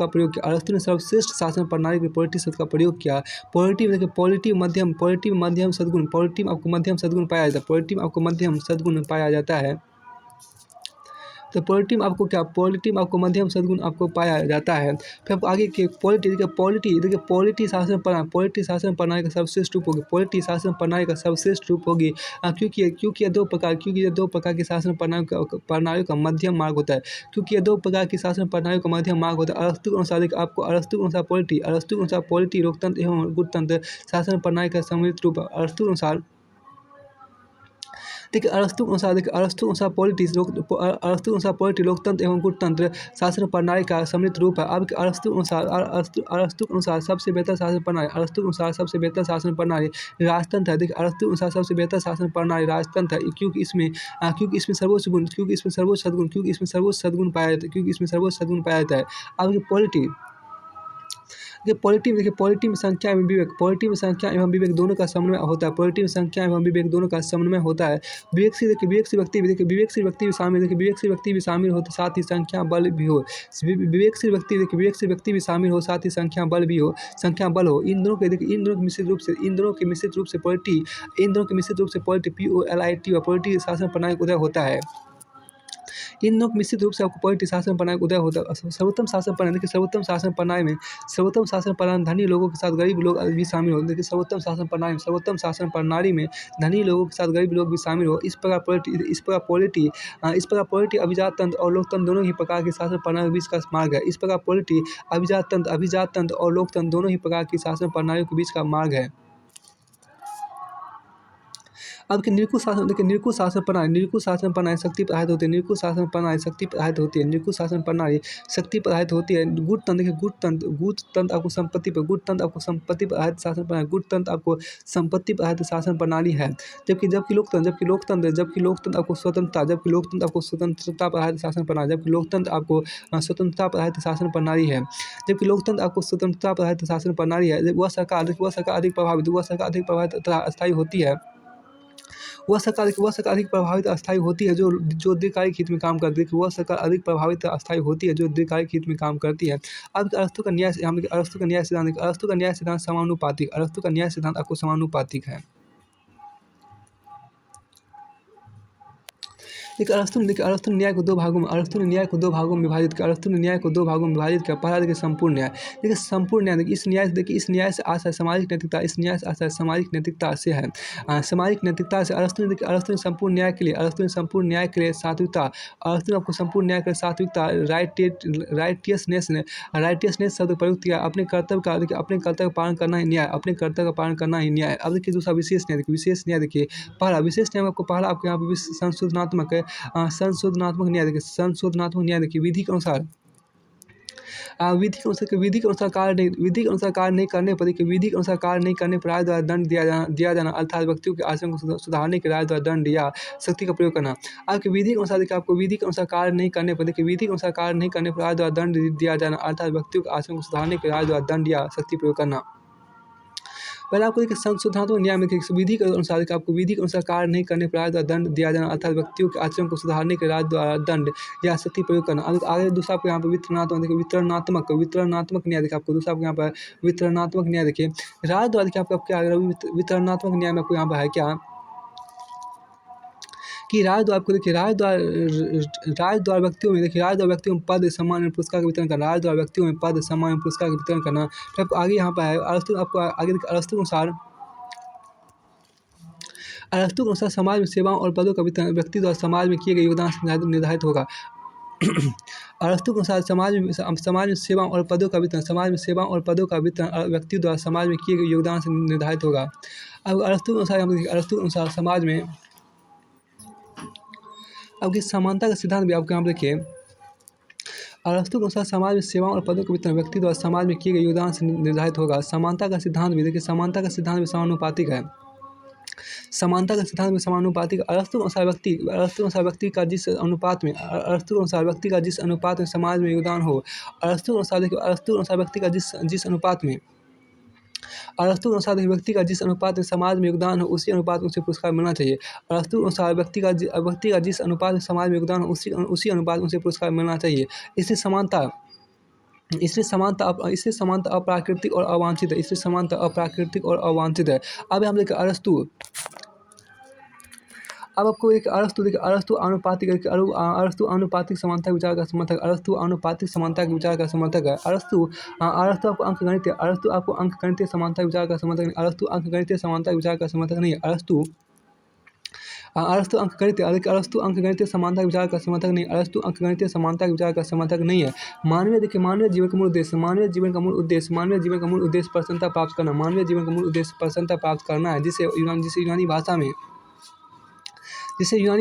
A: का प्रयोग किया। पोलिटी में देखिए पॉलिटी मध्यम सद्गुण, पॉलिटी में आपको मध्यम सद्गुण पाया जाता है। तो पॉलिटी में आपको मध्यम सद्गुण आपको पाया जाता है। फिर आप आगे के पॉलिटी शासन प्रणाली का सर्वश्रेष्ठ रूप होगी। क्योंकि ये दो प्रकार की शासन प्रणालियों का मध्यम मार्ग होता है। अरस्तु के अनुसार पॉलिटी लोकतंत्र एवं गुणतंत्र शासन प्रणाली का सम्मिलित रूप है। अरस्तु के अनुसार पॉलिटी लोकतंत्र एवं गुणतंत्र शासन प्रणाली का सम्मिलित रूप है। अब अरस्तु के अनुसार सबसे बेहतर शासन प्रणाली राजतंत्र है। देखिए अरस्तु के अनुसार सबसे बेहतर शासन प्रणाली राजतंत्र है, क्योंकि इसमें सर्वोच्च सद्गुण पाया जाता है। अब पॉलिटी में संख्या एवं विवेक दोनों का समन्वय होता है। विवेकशील व्यक्ति भी शामिल हो, साथ ही संख्या बल भी हो। विवेकशील व्यक्ति भी शामिल हो, साथ ही संख्या बल हो। इन दोनों के मिश्रित रूप से पॉलिटी POLIT व पॉलिटी शासन प्रणाली का उदय होता है। इन लोग निश्चित रूप से आपको पॉलिटी शासन प्रणाली उदय होता है। सर्वोत्तम शासन प्रणाली, देखिए सर्वोत्तम शासन प्रणाली में सर्वोत्तम शासन प्रणाली धनी लोगों के साथ गरीब लोग भी शामिल हो। देखिए सर्वोत्तम शासन प्रणाली में धनी लोगों के साथ गरीब लोग भी शामिल हो। इस प्रकार पॉलिटी अभिजात तंत्र और लोकतंत्र दोनों ही प्रकार के शासन प्रणाली के बीच का मार्ग है। इस प्रकार पॉलिटी अभिजात तंत्र और लोकतंत्र दोनों ही प्रकार की शासन प्रणालियों के बीच का मार्ग है। अब कि निरंकुश शासन, देखिए निरंकुश शासन प्रणाली शक्ति पर आधारित होती है। निरंकुश शासन प्रणाली शक्ति पर आधारित होती है। निरंकुश शासन प्रणाली शक्ति पर आधारित होती है। गुटतंत्र, देखिए गुटतंत्र आपको संपत्ति पर आधारित शासन प्रणाली, गुटतंत्र आपको संपत्ति पर आधारित शासन प्रणाली है। जबकि लोकतंत्र आपको स्वतंत्रता पर आधारित शासन प्रणाली, जबकि लोकतंत्र आपको स्वतंत्रता पर आधारित शासन प्रणाली है। जबकि लोकतंत्र आपको स्वतंत्रता पर आधारित शासन प्रणाली है। वह सरकार अधिक प्रभावित तथा अस्थायी होती है। वह सरकार अधिक प्रभावित अस्थायी होती है जो दीर्घकालिक हित में काम करती है। वह सरकार अधिक प्रभावित अस्थायी होती है जो दीर्घकालिक हित में काम करती है। अब अरस्तू का न्याय सिद्धांत समानुपातिक आपको समानुपातिक है। देखिए अरस्तू ने न्याय को दो भागों में विभाजित किया। पहला देखिए संपूर्ण न्याय। देखिए संपूर्ण न्याय, इस न्याय से आशा सामाजिक नैतिकता से है। सामाजिक नैतिकता से अरस्तू ने संपूर्ण न्याय के लिए सात्विकता, अरस्तू ने आपको संपूर्ण न्याय के लिए सात्विकता, राइटियसनेस शब्द प्रयुक्त किया। अपने कर्तव्य का पालन करना ही न्याय। अब देखिए दूसरा विशेष न्याय देखिए। पहला आपको यहाँ पे संशोधनात्मक न्याय देखिए। विधि के अनुसार कार्य नहीं करने पर राय द्वारा दंड दिया जाना अर्थात व्यक्तियों के आचरण को सुधारने के राय द्वारा दंड या शक्ति का प्रयोग करना। आपकी विधि के अनुसार कार्य नहीं करने पर राय द्वारा दंड दिया जाना अर्थात व्यक्तियों के आचरण को सुधारने के राय द्वारा दंड या शक्ति प्रयोग करना। पहले आपको देखिए संशोधनात्मक न्याय में विधि के अनुसार कार्य नहीं करने पर राय द्वारा दंड दिया जाना अर्थात व्यक्तियों के आचरण को सुधारने के राय द्वारा दंड या शक्ति प्रयोग करना। अब आगे दूसरा आपको यहाँ पर वितरणात्मक न्याय देखिए। आपको दूसरा आपको यहाँ पर वितरणात्मक न्याय देखिए। राय द्वारा देखिए आपको क्या वितरणात्मक न्याय में आपको यहाँ पर है क्या कि राय द्वारा व्यक्तियों में पद सम्मान एवं पुरस्कार का वितरण करना। फिर आपको आगे यहाँ पर है अरस्तू के अनुसार समाज में सेवाओं और पदों का वितरण व्यक्ति द्वारा समाज में किए गए योगदान से निर्धारित होगा। अरस्तू के अनुसार समाज में सेवाओं और पदों का वितरण व्यक्ति द्वारा समाज में किए गए योगदान से निर्धारित होगा। अब अरस्तू के अनुसार समाज में अब की समानता का सिद्धांत भी आपको यहाँ पर देखिए। अरस्तू के अनुसार समाज में सेवाओं और पदों का वितरण व्यक्ति द्वारा समाज में किए गए योगदान से निर्धारित होगा। समानता का सिद्धांत भी देखिए। समानता का सिद्धांत भी समानुपातिक है। अरस्तू के अनुसार व्यक्ति का जिस अनुपात में समाज में योगदान हो, अरस्तू के अनुसार व्यक्ति का जिस अनुपात में समाज में योगदान हो उसी अनुपात में उसे पुरस्कार मिलना चाहिए। अरस्तू के अनुसार व्यक्ति का जिस अनुपात में समाज में योगदान हो उसी अनुपात में उसे पुरस्कार मिलना चाहिए। इसलिए समानता अप्राकृतिक और अवांछित है। अब हम देखिए अरस्तू। अब आपको एक अरस्तू आनुपातिक समानता के विचार का समर्थक है। अरस्तू आपको अंकगणितीय समानता के विचार का समर्थक नहीं। अरस्तू अंकगणितीय समानता के विचार का समर्थक नहीं है। अरस्तू अंकगणितीय समानता के विचार का समर्थक नहीं है। मानवीय जीवन का मूल उद्देश्य प्रसन्नता प्राप्त करना है जिसे यूनानी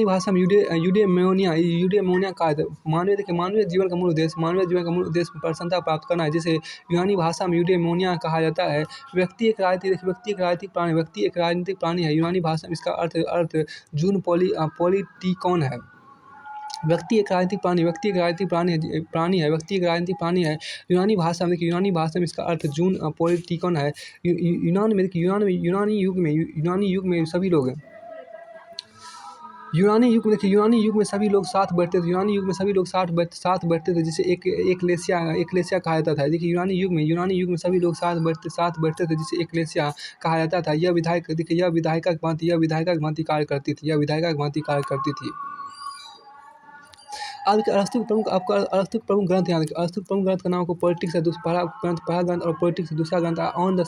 A: भाषा में यूडेमोनिया कहा जाता है। मानवीय जीवन का मूल उद्देश्य प्रसन्नता प्राप्त करना है जिसे यूनानी भाषा में यूडेमोनिया कहा जाता है। व्यक्ति एक राजनीतिक प्राणी है। यूनानी भाषा में इसका अर्थ जून पॉलिटिकॉन है। व्यक्ति एक राजनीतिक प्राणी है। यूनानी भाषा में इसका अर्थ जून पॉलिटिकॉन है। यूनानी युग में सभी लोग सभी लोग साथ बैठते थे जिसे एकलेसिया कहा जाता था। देखिए यूनानी युग में सभी लोग साथ बैठते थे जिसे एकलेसिया कहा जाता था। यह विधायिका की भांति कार्य करती थी। आज के अरस्तु के प्रमुख आपका अरस्तु के प्रमुख ग्रंथ यहाँ देखिए। अरस्तु के प्रमुख ग्रंथ का नाम आपको पॉलिटिक्स है। पहला ग्रंथ और पॉलिटिक्स दूसरा ग्रंथ है on the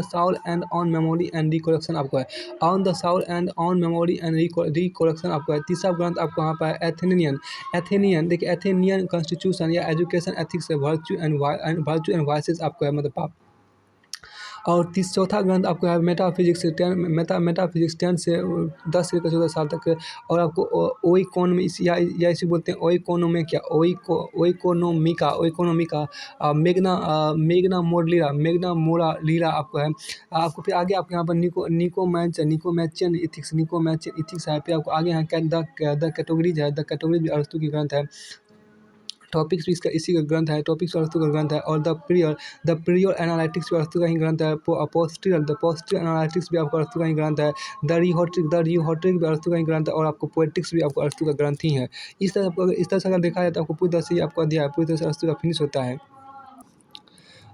A: Saul and on memory and recollection आपको है। On the Saul and on memory and recollection आपको है। तीसरा ग्रंथ आपको यहाँ पर है एथेनियन देखिए, एथेनियन कॉन्स्टिट्यूशन या education ethics virtue and vices आपको है, मतलब आप। और चौथा ग्रंथ आपको है मेटाफिजिक्स 10 से 10 से लेकर 14 साल तक। और आपको ओइकोन में या इसे बोलते हैं ओइकोनोमिका मेग्ना मोरा लीला आपको है। आपको फिर आगे आपको यहाँ पर निकोमैचियन इथिक्स है। फिर आपको आगे यहाँ द कैटेगरीज है। द कैटेगरीज भी अरस्तु की ग्रंथ है। टॉपिक्स भी इसका इसी का ग्रंथ है। टॉपिक्स अरस्तु का ग्रंथ है। और द प्रियर एनालिटिक्स भी अरस्तु का ही ग्रंथ है। पोस्टीरियर एनालिटिक्स भी आपका अरस्तु का ही ग्रंथ है। द रिहोट्रिक भी अरस्तु का ही ग्रंथ है। और आपको पोएटिक्स भी आपको अरस्तु का ग्रंथ ही है। इस तरह से अगर देखा जाए तो आपको पूरी तरह से आपको अध्याय पूरी तरह से अरस्तु का फिनिश होता है।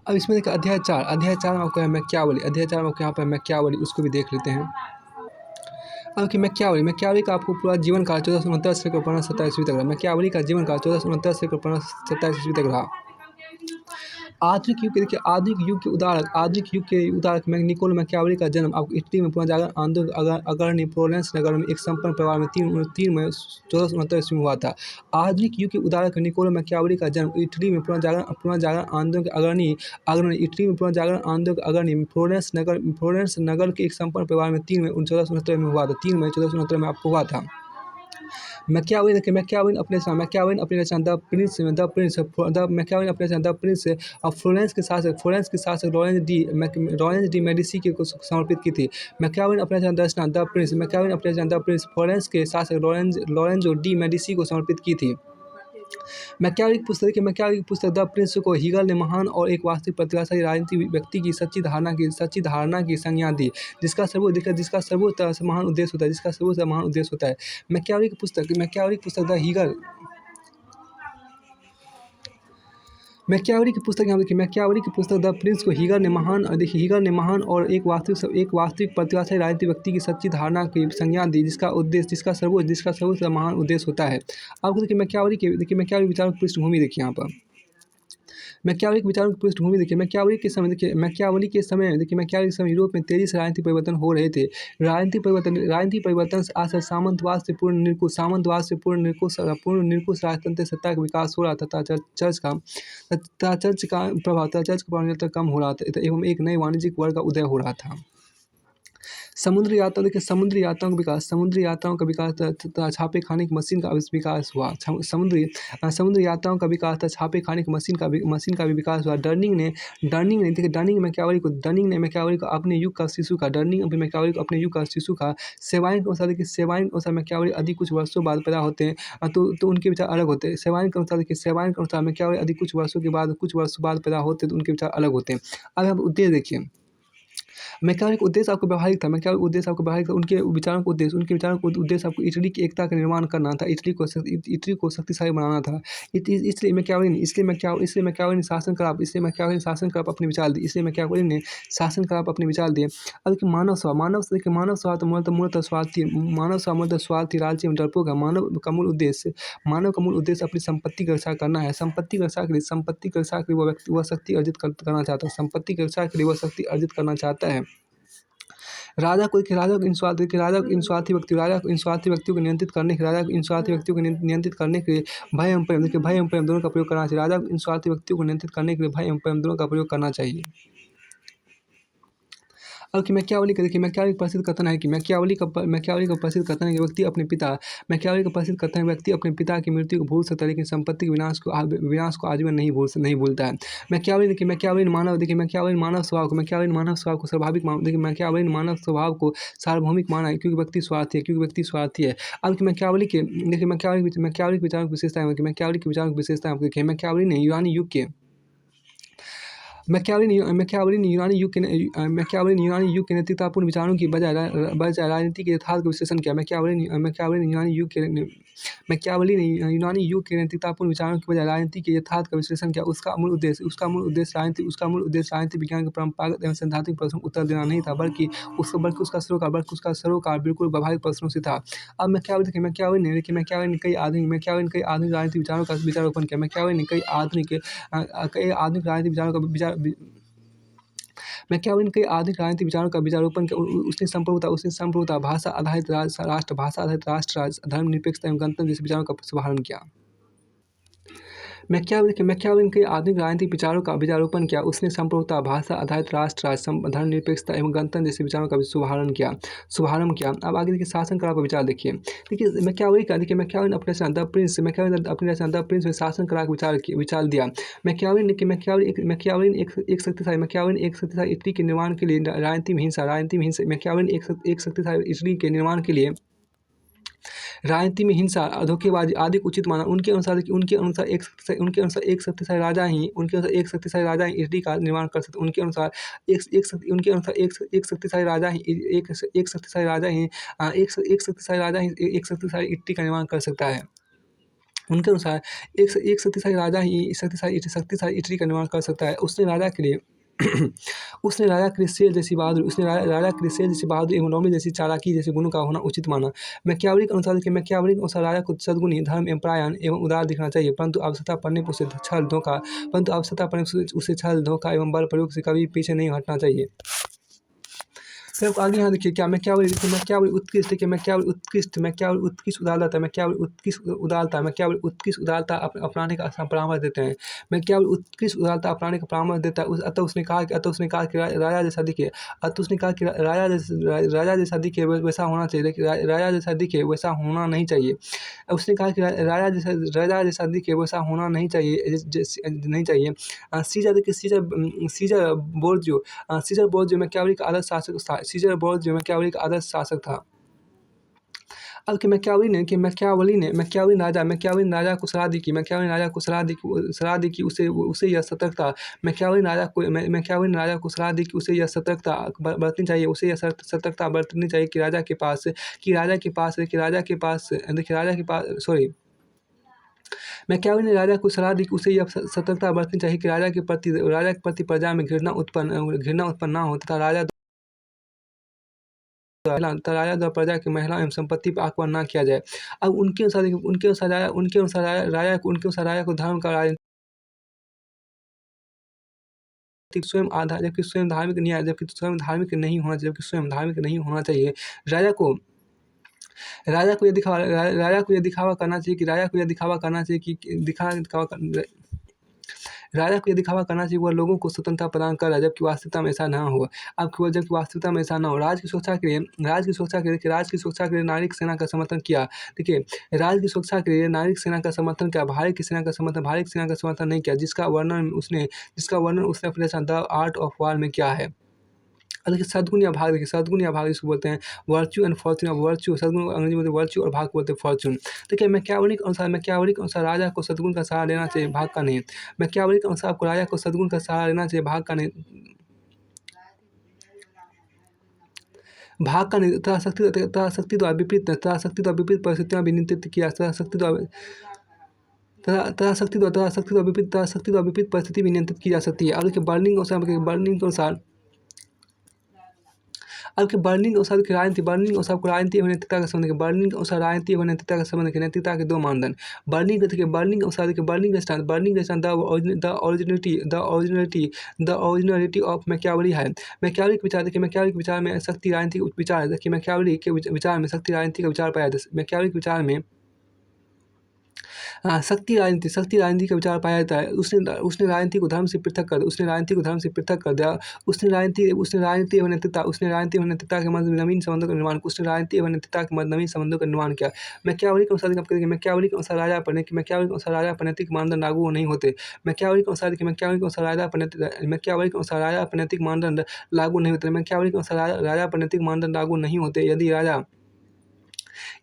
A: अब इसमें देखिए अध्याय 4 में आपको है मैकियावेली। अध्याय 4 में आपको यहाँ पर मैकियावेली, उसको भी देख लेते हैं। अब कि मैकियावेली का आपको पूरा जीवन काल 1469 से लेकर 1527 ईस्वी तक रहा। मैकियावेली का जीवन काल 1469 से लेकर 1527 ईस्वी तक रहा। आधुनिक युग के देखिए, आधुनिक युग के उदारक निकोलो मैकियावेली का जन्म आपको इटली में पुनर्जागरण आंदोलन अग्रणी फ्लोरेंस नगर में एक संपन्न परिवार में 3 मई 1469 ईस्वी में हुआ था। आधुनिक युग के उदारक निकोलो मैकियावेली का जन्म इटली में पुनर्जागरण आंदोलन के अग्रणी इटली में पुनर्जागरण आंदोलन के अग्रणी फ्लोरेंस नगर के एक संपन्न परिवार में 3 मई 1469 में हुआ था। 3 मई 1469 में आपको हुआ था। मैकियावेली देखिए, मैकियावेली अपनी रचना द प्रिंस और फ्लोरेंस के शासक लॉरेंस डी मेडिसी को समर्पित की थी। मैकियावेली अपनी रचना द प्रिंस फ्लोरेंस के शासक लॉरेंजो डी मेडिसी को समर्पित की थी। मैकियावेली की पुस्तक द प्रिंस को हीगल ने महान और एक वास्तविक प्रतिभाशाली राजनीतिक व्यक्ति की सच्ची धारणा की संज्ञा दी, जिसका सर्वोच्च महान उद्देश्य होता है। मैकियावेली की पुस्तक द प्रिंस को हीगल ने महान और एक वास्तविक प्रतिभाशाली राजनीतिक व्यक्ति की सच्ची धारणा की संज्ञा दी, जिसका सर्वोच्च महान उद्देश्य होता है। आपको देखिए मैकियावेली विचारों की पृष्ठभूमि देखिए यहाँ पर। मैकियावेली के विचारों की पृष्ठभूमि देखिए। मैकियावेली के समय यूरोप में तेजी से राजनीतिक परिवर्तन हो रहे थे। राजनीतिक परिवर्तन से आशय सामंतवाद से पूर्ण निरंकुश राजतंत्र सत्ता का विकास हो रहा था तथा चर्च का प्रभाव निरंतर कम हो रहा था एवं एक नए वाणिज्यिक वर्ग का उदय हो रहा था। समुद्री यात्राओं का विकास तथा छापे खाने की मशीन का विकास हुआ। समुद्री यात्राओं का विकास तथा छापे खाने की मशीन का भी विकास हुआ। डर्निंग ने मैकियावेली को अपने युग का शिशु का सेवाइन के अनुसार मैकियावेली अधिक कुछ वर्षों बाद पैदा होते हैं तो उनके विचार अलग होते हैं। सेवाइन के अनुसार मैकियावेली अधिक कुछ वर्षों बाद पैदा होते हैं तो उनके विचार अलग होते हैं। अब आप उद्देश्य देखिए। मैकियावेली का उद्देश्य आपको व्यवहारिक था। उनके विचारों का उद्देश्य आपको इटली की एकता का निर्माण करना था। इटली को शक्तिशाली बनाना था। इसलिए मैकियावेली ने शासन कर अपने विचार दिए। अब देखिए मानव स्वभाव तो मूलतः स्वार्थी लालची एवं डरपोक है। मानव का मूल उद्देश्य अपनी संपत्ति की रक्षा करना है। संपत्ति की रक्षा के लिए वह शक्ति अर्जित करना चाहता है। राजा को इन स्वार्थी व्यक्तियों को नियंत्रित करने के लिए भय एवं प्रेम दोनों का प्रयोग करना चाहिए। राजा को इन स्वार्थी व्यक्तियों को नियंत्रित करने के लिए भय एवं प्रेम दोनों का प्रयोग करना चाहिए। अब कि मैकियावेली का प्रसिद्ध कथन है कि व्यक्ति अपने पिता की मृत्यु को भूल सकता है लेकिन संपत्ति के विनाश को आजीवन नहीं भूलता है। मैकियावेली ने मानव स्वभाव को स्वाभाविक मानव स्वभाव को सार्वभौमिक माना है क्योंकि व्यक्ति स्वार्थी है। अब कि मैकियावेली के विचारों की विशेषता है। मैकियावेली ने यूनानी युग के मैकियावेली ने यूनानी युग के नेतृत्वपूर्ण विचारों की बजाय राजनीति के यथार्थ का विश्लेषण किया। मैकियावेली ने यूनानी युग के नेतृत्वपूर्ण विचारों की बजाय राजनीति के यथार्थ का विश्लेषण किया। उसका मूल उद्देश्य राजनीति विज्ञान के परंपरागत एवं सैद्धांतिक प्रश्नों का उत्तर देना नहीं था, बल्कि उसका सरोकार बिल्कुल व्यावहारिक प्रश्नों से था। अब मैकियावेली ने कई आधुनिक राजनीतिक विचारों का विचारोपण किया। मैकियावेली ने कई आधुनिक राजनीतिक विचारों का विचारोपण किया। उसने संप्रभुता, भाषा आधारित राष्ट्र, धर्मनिरपेक्षता एवं गणतंत्र जैसे विचारों का शुभारंभ किया। मैकियावेली ने कई आधुनिक राजनीतिक विचारों का विचारोपण किया। उसने संप्रभुता, भाषा आधारित राष्ट्र, धर्मनिरपेक्षता एवं गणतंत्र जैसे विचारों का शुभारंभ किया। अब आगे देखिए शासन कला पर विचार देखिए। मैकियावेली ने अपनी रचना द प्रिंस में शासन कला का विचार दिया। मैकियावेली ने एक शक्तिशाली इटली के निर्माण के लिए राजनीति में हिंसा, धोखेबाजी आदि को उचित माना। उनके अनुसार एक शक्तिशाली राजा ही इटली का निर्माण कर सकते। उनके अनुसार एक शक्तिशाली इटली का निर्माण कर सकता है। उनके अनुसार एक शक्तिशाली राजा ही इटली का निर्माण कर सकता है। उसने राजा के लिए शेर जैसी बहादुरी एवं नौमी जैसी चालाकी जैसे गुणों का होना उचित माना। मैकियावेली के अनुसार राजा को सद्गुणी, धर्म एवं परायण एवं उदार दिखना चाहिए, परंतु आवश्यकता पड़ने पर उसे छल, धोखा एवं बल प्रयोग से कभी पीछे नहीं हटना चाहिए। फिर आगे यहाँ देखिए क्या मैकियावेली उत्कृष्ट उदारता अपनाने का परामर्श देते हैं। मैकियावेली उत्कृष्ट उदारता अपनाने का परामर्श देता है। अतः उसने कहा कि राजा जैसा दिखे वैसा होना चाहिए, लेकिन राजा जैसा दिखे वैसा होना नहीं चाहिए। उसने कहा कि राजा जैसा दिखे वैसा होना नहीं चाहिए। सीजर बोर्जियो मैकियावेली का आदर्श शासक था। अब कि मैकियावेली ने राजा को सलाह दी कि उसे यह सतर्कता बरतनी चाहिए कि राजा के प्रति प्रजा में घृणा उत्पन्न ना हो तथा राजा द्वारा प्रजा की महिला एवं संपत्ति पर आक्रमण न किया जाए। अब उनके अनुसार राजा को धर्म का राजनीतिक जबकि स्वयं धार्मिक नहीं होना चाहिए। राजा को यह दिखावा करना चाहिए वह लोगों को स्वतंत्रता प्रदान कर रहा है, जबकि वास्तविकता में ऐसा ना हो। राज की सुरक्षा के लिए नागरिक सेना का समर्थन किया। देखिए, राज्य की सुरक्षा के लिए नागरिक सेना का समर्थन किया, भारत सेना का समर्थन नहीं किया, जिसका वर्णन उसने अपने द आर्ट ऑफ वॉर में किया है। देखिए सद्गुण या भाग इसको बोलते हैं, वर्च्यू एंड फॉर्च्यून। सद्गुण अंग्रेजी में वर्च्यू और भाग को बोलते हैं फॉर्च्यून। देखिए मैकियावेली के अनुसार राजा को सद्गुण का सहारा लेना चाहिए, भाग का नहीं। मैकियावेली के अनुसार आपको राजा को सद्गुण का सहारा लेना चाहिए, भाग का नहीं तथा शक्ति द्वारा विपरीत परिस्थितियां भी नियंत्रित किया। शक्ति द्वारा विपरीत परिस्थिति भी नियंत्रित की जा सकती है। और बर्निंग के अनुसार राजनीति एवं नैतिकता का संबंध है। नैतिकता के दो मानदंड। बर्निंग के द ओरिजिनलिटी ऑफ मैकियावेली है। मैकियावेली के विचार में शक्ति राजनीति का विचार है। देखिए मैकियावेली के विचार में शक्ति राजनीति का विचार पाया जाता है। मैकियावेली के विचार में शक्ति राजनीति का विचार पाया जाता है। उसने राजनीति को धर्म से पृथक कर दिया। उसने राजनीति एवं नैतिकता के मध्य नवीन संबंधों का निर्माण किया। मैकियावेली के अनुसार राजा पर नैतिक मानदंड लागू नहीं होते। मैकियावेली के अनुसार राजा पर नैतिक मानदंड लागू नहीं होते। यदि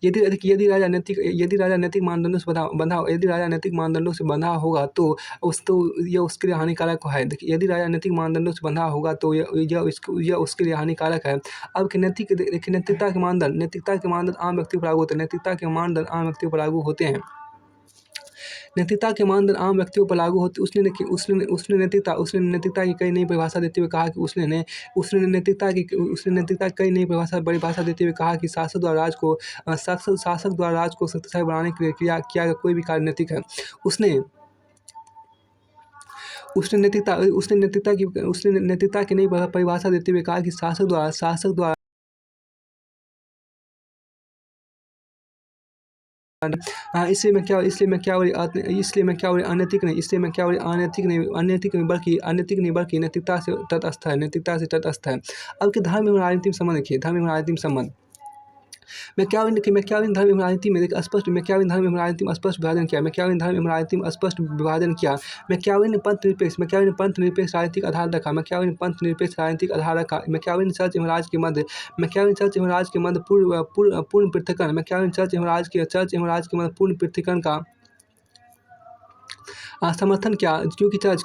A: यदि राजा नैतिक मानदंडों से बंधा होगा तो यह उसके लिए हानिकारक है। देखिए, यदि राजा नैतिक मानदंडों से बंधा होगा तो यह उसके लिए हानिकारक है। अब कि नैतिकता के मानदंड आम व्यक्तियों पर लागू होते हैं। नैतिकता के मानदंड आम व्यक्तियों पर लागू होते हैं। नैतिकता के मानदंड आम व्यक्तियों पर लागू होते। उसने नैतिकता की कई नई परिभाषा देते हुए कहा कि उसने नैतिकता की कई नई परिभाषा देते हुए कहा कि शासक द्वारा राज को शक्तिशाली बनाने के लिए किया गया कोई भी कार्य नैतिक है। उसने नैतिकता की नई परिभाषा देते हुए कहा कि शासक द्वारा इसलिए मैं क्या अनैतिक नहीं बल्कि नैतिकता से तटस्थ है। अब कि धर्म एवं राजनीति में संबंध देखिए, धर्म एवं राजनीति में संबंध। मैकियावेली धर्म एवं राजनीति में स्पष्ट विभाजन किया। मैकियावेली ने पंथ निरपेक्ष राजनीतिक आधार रखा। मैकियावेली ने चर्च एवं राज के मध्य पूर्ण पृथक्करण का समर्थन किया, क्योंकि चर्च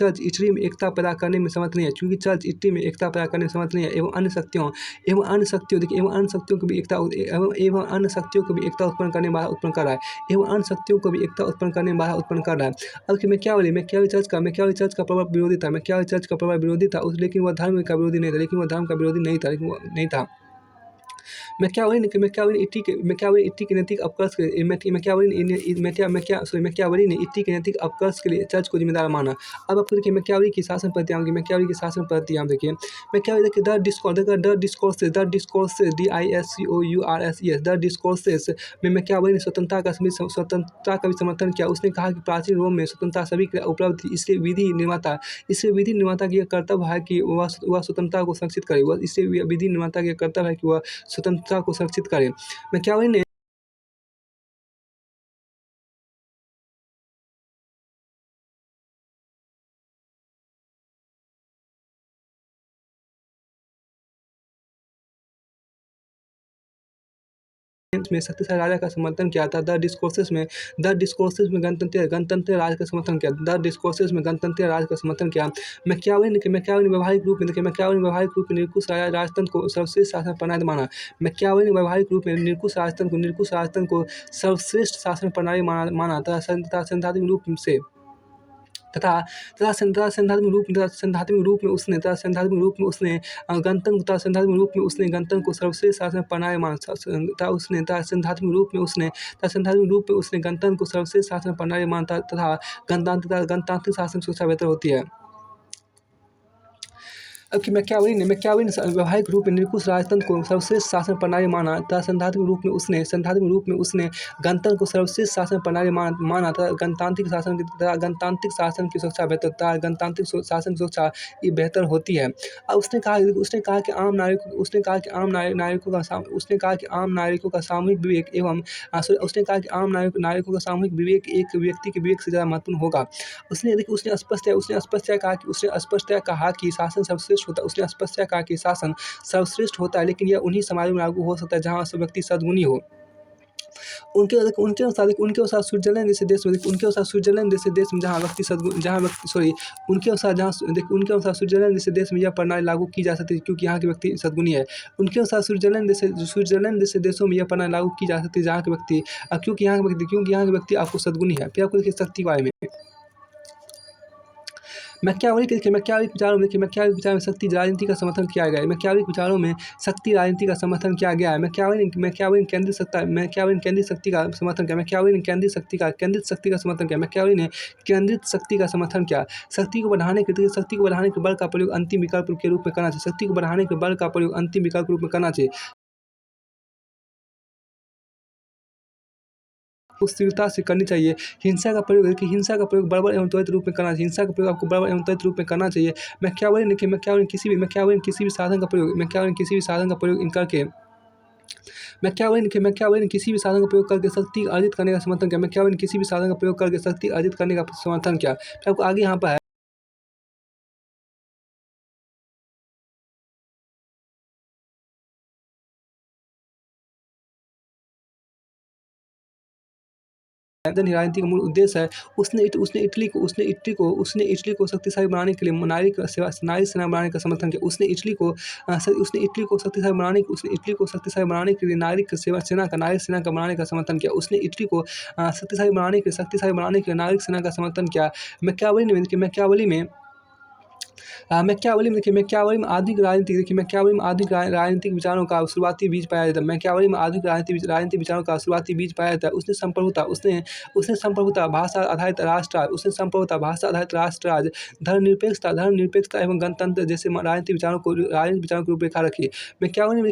A: इटली में एकता पैदा करने में समर्थ नहीं है। एवं अन्य शक्तियों को भी एकता उत्पन्न करने में बाधा उत्पन्न कर रहा है। अब कि मैकियावेली चर्च का प्रबल विरोधी था। लेकिन वह धर्म का विरोधी नहीं था। मैकियावेली ने इटली के नैतिक अपकर्ष के लिए चर्च को जिम्मेदार माना। अब आपको देखिए मैकियावेली की शासन पद्धति हम देखिए। मैकियावेली देखिए द डिस्कोर्सेस में मैकियावेली ने स्वतंत्रता का भी समर्थन किया। उसने कहा कि प्राचीन रोम में स्वतंत्रता सभी के लिए उपलब्ध थी, इसलिए विधि निर्माता की यह कर्तव्य है कि वह स्वतंत्रता को संरक्षित करे। मैकियावेली ने शक्तिशाली राजा का समर्थन किया था। द डिस्कोर्सेस में गणतंत्र राज का समर्थन किया। मैकियावेली ने व्यावहारिक रूप में निरंकुश राजतंत्र को सर्वश्रेष्ठ शासन प्रणाली माना। मैकियावेली ने व्यावहारिक रूप में निरंकुश राजतंत्र को सर्वश्रेष्ठ शासन प्रणाली माना तथा सैद्धांतिक रूप में उसने गणतंत्र को सर्वश्रेष्ठ शासन प्रणाली माना तथा गणतांत्रिक शासन सुरक्षा बेहतर होती है। अब कि मैकियावेली ने व्यावहारिक रूप में निरंकुश राजतंत्र को सर्वश्रेष्ठ शासन प्रणाली माना तथा सैद्धांतिक रूप में उसने गणतंत्र को सर्वश्रेष्ठ शासन प्रणाली माना तथा गणतांत्रिक शासन की सुरक्षा बेहतर होती है। अब उसने कहा कि आम नागरिकों का सामूहिक विवेक एक व्यक्ति के विवेक से ज़्यादा महत्वपूर्ण होगा। उसने स्पष्ट कहा कि शासन सर्वश्रेष्ठ होता है, लेकिन यह उन्हीं समाजों में लागू हो सकता है जहाँ व्यक्ति सद्गुणी हो। उनके अनुसार स्विट्जरलैंड जैसे देश में यह प्रणाली लागू की जा सकती है क्योंकि यहाँ के व्यक्ति सद्गुणी है। उनके अनुसार स्विट्जरलैंड जैसे देशों में यह प्रणाली लागू की जा सकती है जहाँ के व्यक्ति क्योंकि यहाँ के व्यक्ति आपको सद्गुणी है। फिर आपको देखिए शक्ति के बारे में मैकियावेली के विचारों में शक्ति राजनीति का समर्थन किया गया है। मैकियावेली के विचारों में शक्ति राजनीति का समर्थन किया गया है। मैकियावेली ने केंद्रित शक्ति का समर्थन किया। मैकियावेली ने केंद्रित शक्ति का समर्थन किया। शक्ति को बढ़ाने के बल का प्रयोग अंतिम विकल्प के रूप में करना चाहिए। स्थिरता से करनी चाहिए। हिंसा का प्रयोग बर्बर एवं त्वरित रूप में करना चाहिए। मैकियावेली ने किसी भी साधन का प्रयोग करके शक्ति अर्जित करने का समर्थन किया। फिर आपको आगे यहाँ पर है राजनीति का मूल उद्देश्य है। उसने इटली को शक्तिशाली बनाने के लिए नारी सेना बनाने का समर्थन किया। उसने इटली को शक्तिशाली बनाने के लिए नारिक सेना का बनाने का समर्थन किया। उसने इटली को शक्तिशाली बनाने के लिए नारिक सेना का समर्थन किया। मैकियावेली में आधुनिक राजनीतिक विचारों का शुरुआती बीज पाया जाता है। मैकियावेली में आधुनिक राजनीतिक विचारों का शुरुआती बीज पाया जाता है। उसने संप्रभुता, भाषा आधारित राष्ट्र राज्य, धर्मनिरपेक्षता एवं गणतंत्र जैसे राजनीतिक विचारों की रूपरेखा रखी। मैकियावेली में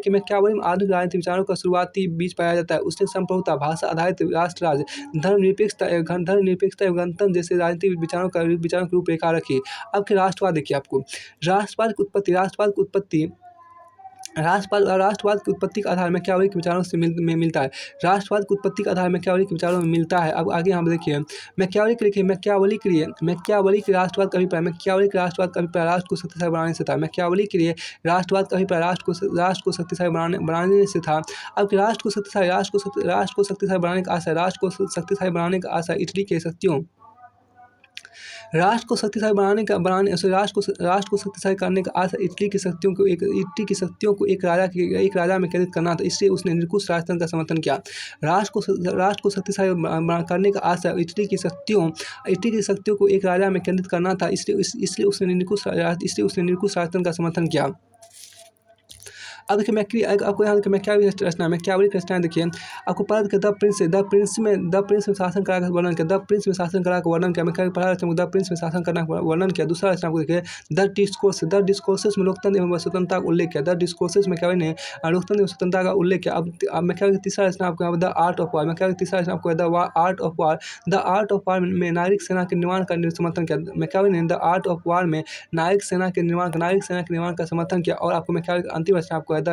A: आधुनिक राजनीतिक विचारों का शुरुआती बीज पाया जाता है। उसने संप्रभुता, भाषा आधारित राष्ट्र राज्य, धर्मनिरपेक्षता एवं गणतंत्र जैसे राजनीतिक विचारों की रूपरेखा रखी। अब के राष्ट्रवाद देखिए आपको, राष्ट्रवाद की उत्पत्ति का आधार मैकियावेली के विचारों में मिलता है। राष्ट्रवाद की उत्पत्ति का आधार मैकियावेली के विचारों में मिलता है। अब आगे हम देखिए, मैकियावेली के राष्ट्रवाद का अभिप्राय राष्ट्र को शक्तिशाली बनाने से था। मैकियावेली के लिए राष्ट्रवाद का अभिप्राय राष्ट्र को शक्तिशाली बनाने से था। अब राष्ट्र को शक्तिशाली बनाने का आशय इटली के शक्तियों राष्ट्र को शक्तिशाली करने का आशा इटली की शक्तियों को एक राजा में केंद्रित करना था। इसलिए उसने निरंकुश राजतंत्र का समर्थन किया। राष्ट्र को शक्तिशाली करने का आशा इटली की शक्तियों को एक राजा में केंद्रित करना था। इसलिए उसने निरंकुश राजतंत्र का समर्थन किया। अब देखिए आपको यहाँ मैकियावेली की रचना देखिए, आपको पढ़ा कि द प्रिंस में शासन कला का वर्णन किया। मैकियावेली पढ़ा रचना द प्रिंस में शासन करना वर्णन किया। दूसरा रचना आपको देखिए द डिस्कोर्सेस में लोकतंत्र एवं स्वतंत्रता का उल्लेख किया। द डिस्कोर्सेस मैकियावेली ने लोकतंत्र एवं स्वतंत्रता का उल्लेख किया। अब मैकियावेली की तीसरा रचना आपको the art of war. Machiavelli की तीसरा रचना आपको द आर्ट ऑफ वार में नागरिक सेना के निर्माण का समर्थन किया। मैकियावेली ने द आर्ट ऑफ वार में नागरिक सेना के निर्माण का समर्थन किया। और आपको मैकियावेली की अंतिम रचना आपको the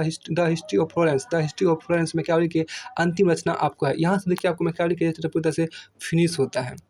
A: history of Florence Machiavelli की अंतिम रचना आपको है। यहाँ से देखिए आपको मैकियावेली के चैप्टर पूरी तरह से फिनिश होता है।